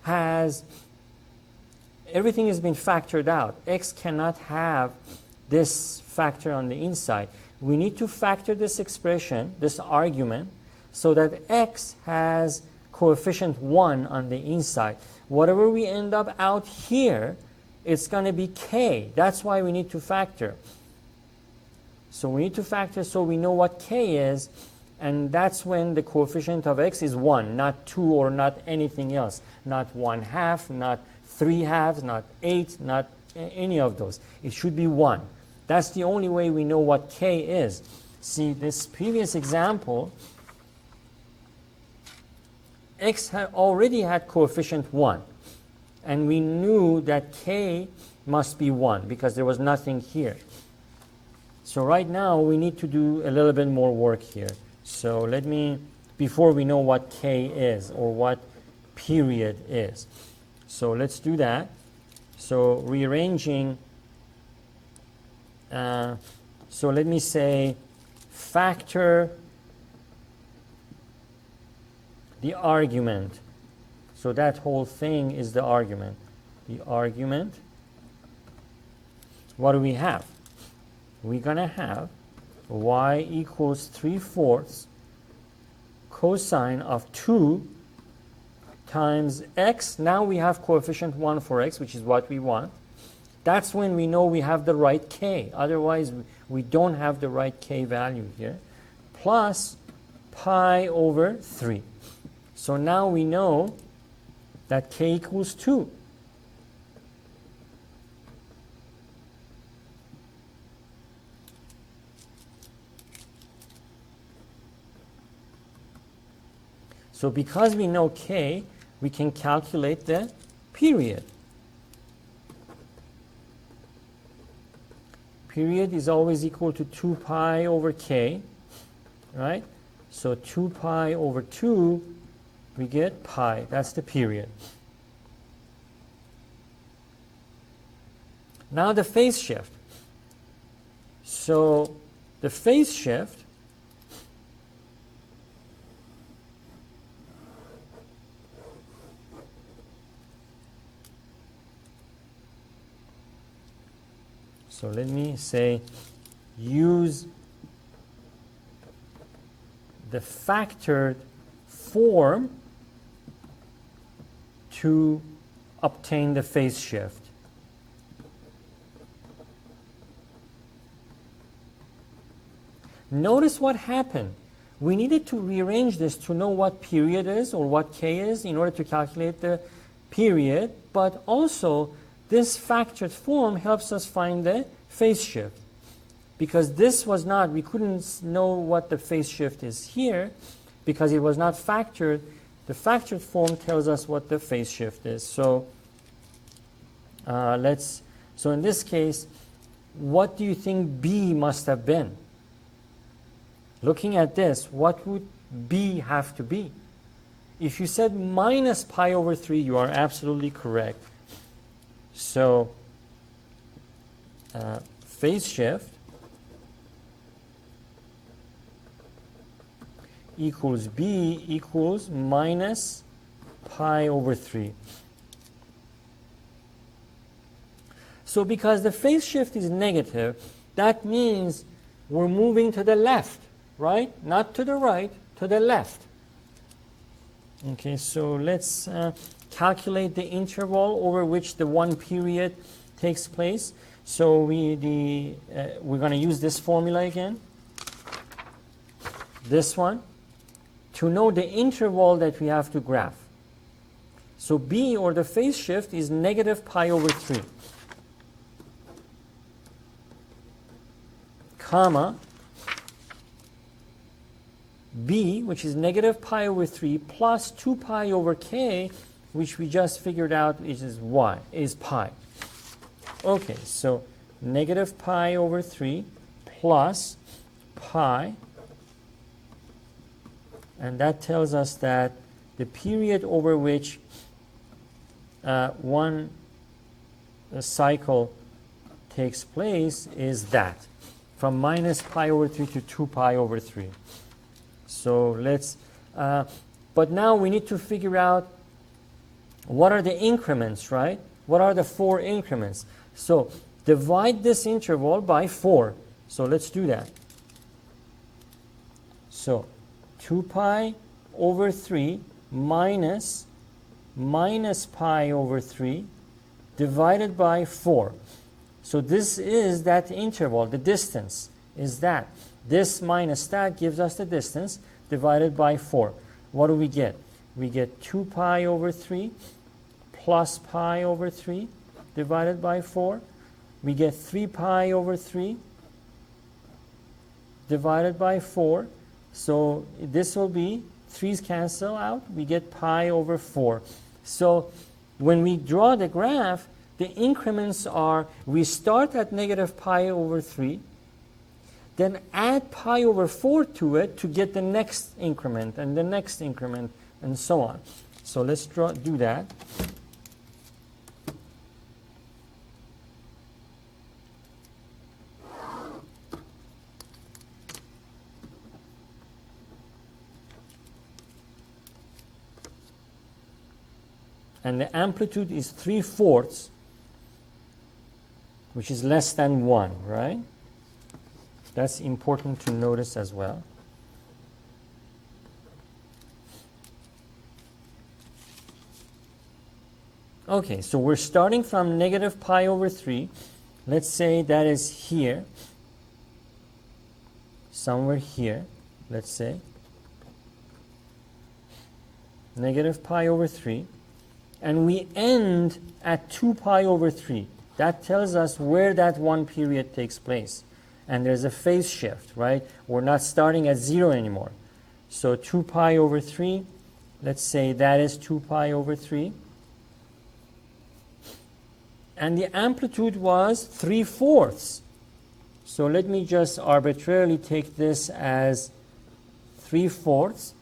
has, everything has been factored out. X cannot have this factor on the inside. We need to factor this expression, this argument, so that x has coefficient 1 on the inside. Whatever we end up out here, it's going to be k. That's why we need to factor. So we need to factor so we know what k is, and that's when the coefficient of x is 1, not 2 or not anything else. Not 1/2, not 3/2, not 8, not any of those. It should be 1. That's the only way we know what k is. See, this previous example, x already had coefficient 1, and we knew that k must be 1 because there was nothing here. So right now we need to do a little bit more work here. So let me, before we know what k is or what period is. So let's do that. So rearranging, so let me say factor the argument. So that whole thing is the argument. The argument, what do we have? We're going to have y equals 3/4 cosine of 2 times x. Now we have coefficient 1 for x, which is what we want. That's when we know we have the right k. Otherwise, we don't have the right k value here. Plus pi over 3. So now we know that k equals 2. So because we know k, we can calculate the period. Period is always equal to 2 pi over k, right? So 2 pi over 2, we get pi. That's the period. Now the phase shift. So the phase shift, so let me say use the factored form to obtain the phase shift. Notice what happened. We needed to rearrange this to know what period is or what k is in order to calculate the period, but also this factored form helps us find the phase shift. Because this was not, we couldn't know what the phase shift is here because it was not factored. The factored form tells us what the phase shift is. So so in this case, what do you think B must have been? Looking at this, what would B have to be? If you said minus pi over 3, you are absolutely correct. So phase shift equals B equals minus pi over 3. So because the phase shift is negative, that means we're moving to the left, right? Not to the right, to the left. Okay, so let's calculate the interval over which the one period takes place. So we're going to use this formula again. This one, to know the interval that we have to graph. So B, or the phase shift, is negative pi over 3, comma, B, which is negative pi over 3, plus 2 pi over k, which we just figured out is pi. Okay, so negative pi over 3 plus pi, and that tells us that the period over which one cycle takes place is that, from minus pi over 3 to 2 pi over 3. So let's, but now we need to figure out what are the increments, right? What are the 4 increments? So divide this interval by 4. So let's do that. So 2 pi over 3 minus pi over 3 divided by 4. So this is that interval, the distance is that. This minus that gives us the distance divided by 4. What do we get? We get 2 pi over 3 plus pi over 3 divided by 4. We get 3 pi over 3 divided by 4. So this will be, 3's cancel out, we get pi over 4. So when we draw the graph, the increments are, we start at negative pi over 3, then add pi over 4 to it to get the next increment and the next increment and so on. So let's do that. And the amplitude is 3/4, which is less than 1, right? That's important to notice as well. Okay, so we're starting from negative pi over 3. Let's say that is here, somewhere here, let's say. Negative pi over 3. And we end at 2 pi over 3. That tells us where that one period takes place. And there's a phase shift, right? We're not starting at 0 anymore. So 2 pi over 3, let's say that is 2 pi over 3. And the amplitude was 3/4. So let me just arbitrarily take this as 3/4.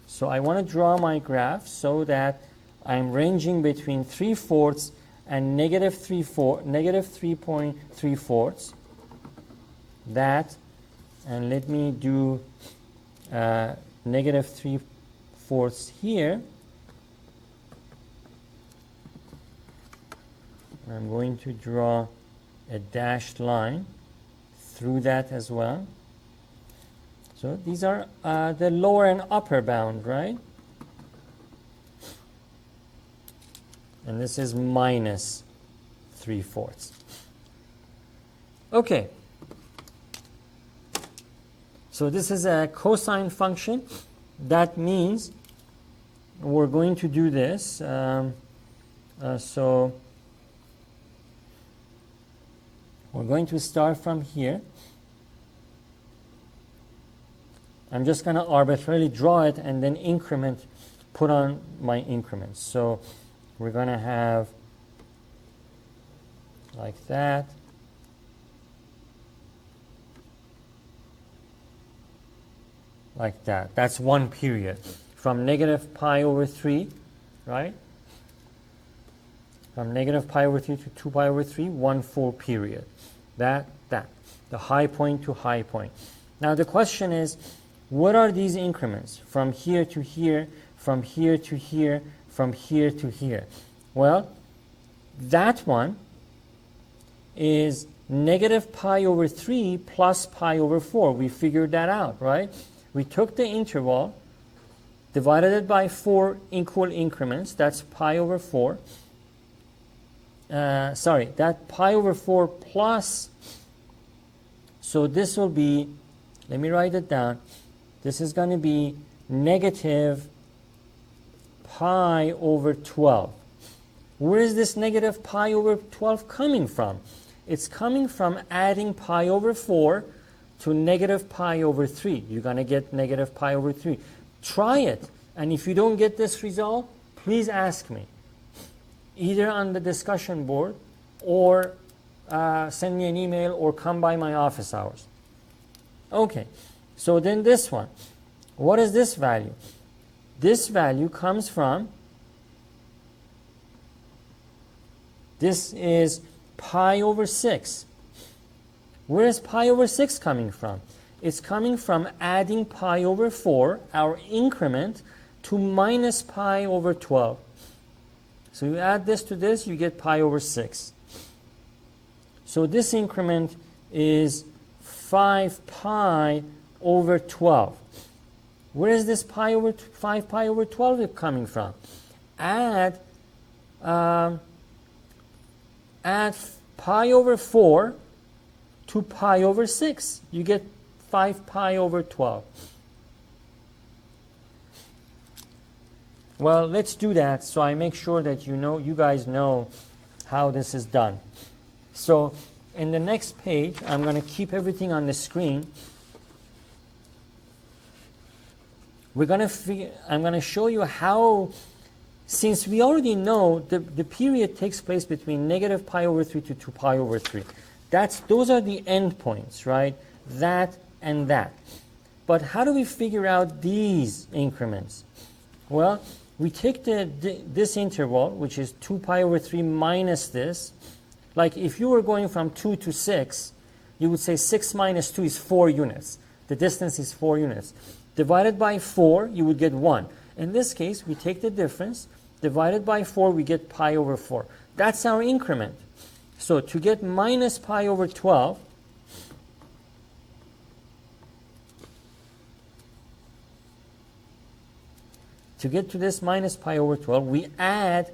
So I want to draw my graph so that I'm ranging between 3/4 and negative 3.3/4. That, and let me do negative 3/4 here. I'm going to draw a dashed line through that as well. So these are the lower and upper bound, right? And this is minus 3/4. Okay. So this is a cosine function. That means we're going to do this. So we're going to start from here. I'm just going to arbitrarily draw it and then increment, put on my increments. So we're going to have like that. Like that. That's one period. From negative pi over 3, right? From negative pi over 3 to 2 pi over 3, 1 full period. That. The high point to high point. Now the question is, what are these increments? From here to here, from here to here, from here to here. Well, that one is negative pi over 3 plus pi over 4. We figured that out, right? We took the interval, divided it by 4 equal increments. That's pi over 4. That pi over 4 plus, so this will be, let me write it down. This is going to be negative pi over 12. Where is this negative pi over 12 coming from? It's coming from adding pi over 4 to negative pi over 3. You're going to get negative pi over 3. Try it. And if you don't get this result, please ask me. Either on the discussion board or send me an email or come by my office hours. Okay, so then this one. What is this value? This value comes from, this is pi over 6. Where is pi over 6 coming from? It's coming from adding pi over 4, our increment, to minus pi over 12. So you add this to this, you get pi over 6. So this increment is 5 pi over 12. Where is this 5 pi over 12 coming from? Add pi over 4 to pi over 6. You get 5 pi over 12. Well, let's do that so I make sure that you guys know how this is done. So in the next page, I'm going to keep everything on the screen. I'm going to show you how, since we already know the period takes place between negative pi over 3 to 2 pi over 3. Those are the endpoints, right? That and that. But how do we figure out these increments? Well, we take this interval, which is 2 pi over 3 minus this. Like if you were going from 2 to 6, you would say 6 minus 2 is 4 units. The distance is 4 units. Divided by 4, you would get 1. In this case, we take the difference. Divided by 4, we get pi over 4. That's our increment. So to get minus pi over 12, to get to this minus pi over 12, we add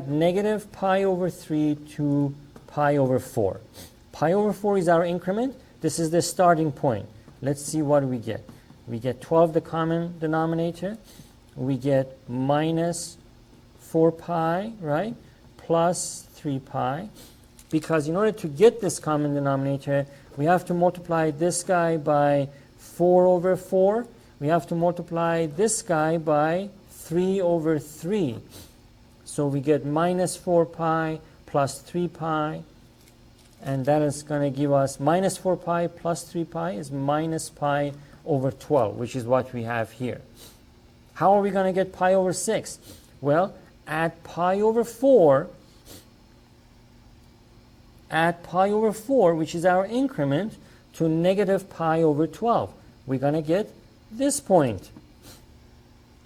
negative pi over 3 to pi over 4. Pi over 4 is our increment. This is the starting point. Let's see what we get. We get 12, the common denominator. We get minus 4 pi, right, plus 3 pi. Because in order to get this common denominator, we have to multiply this guy by 4 over 4. We have to multiply this guy by 3 over 3. So we get minus 4 pi plus 3 pi. And that is going to give us minus 4 pi plus 3 pi is minus pi over 12, which is what we have here. How are we going to get pi over 6? Well, add pi over 4, which is our increment, to negative pi over 12. We're going to get this point.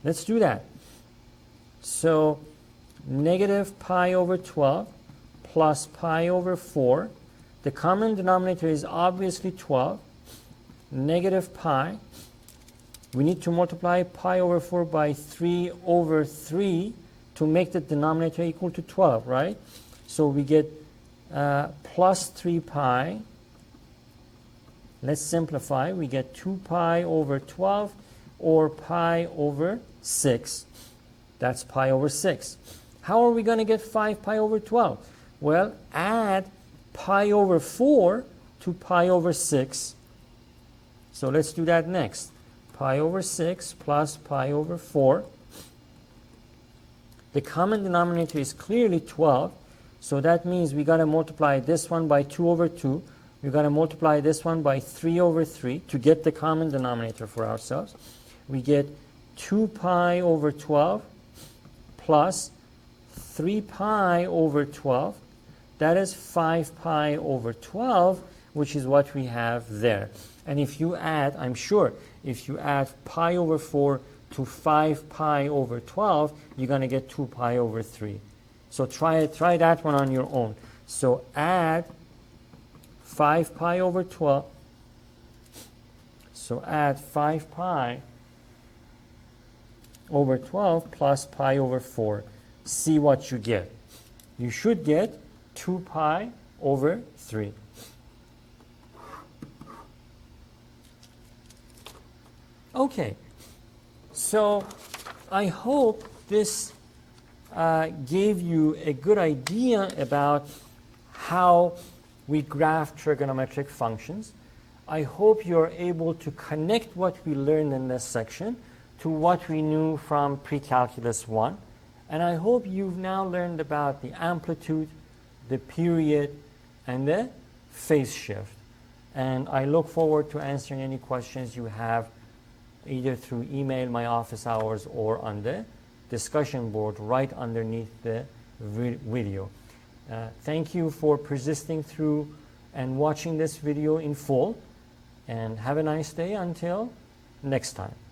Let's do that. So negative pi over 12 plus pi over 4. The common denominator is obviously 12. Negative pi. We need to multiply pi over 4 by 3 over 3 to make the denominator equal to 12, right? So we get plus 3 pi. Let's simplify. We get 2 pi over 12 or pi over 6. That's pi over 6. How are we going to get 5 pi over 12? Well, add pi over 4 to pi over 6. So let's do that next. Pi over 6 plus pi over 4. The common denominator is clearly 12. So that means we got to multiply this one by 2 over 2. We've got to multiply this one by 3 over 3 to get the common denominator for ourselves. We get 2 pi over 12 plus 3 pi over 12. That is 5 pi over 12, which is what we have there. And if you add, I'm sure, if you add pi over 4 to 5 pi over 12, you're going to get 2 pi over 3. So try that one on your own. So add 5 pi over 12. So add 5 pi over 12 plus pi over 4. See what you get. You should get 2 pi over 3. Okay, so I hope this gave you a good idea about how we graph trigonometric functions. I hope you're able to connect what we learned in this section to what we knew from pre-calculus 1. And I hope you've now learned about the amplitude, the period, and the phase shift. And I look forward to answering any questions you have either through email, my office hours, or on the discussion board right underneath the video. Thank you for persisting through and watching this video in full. And have a nice day until next time.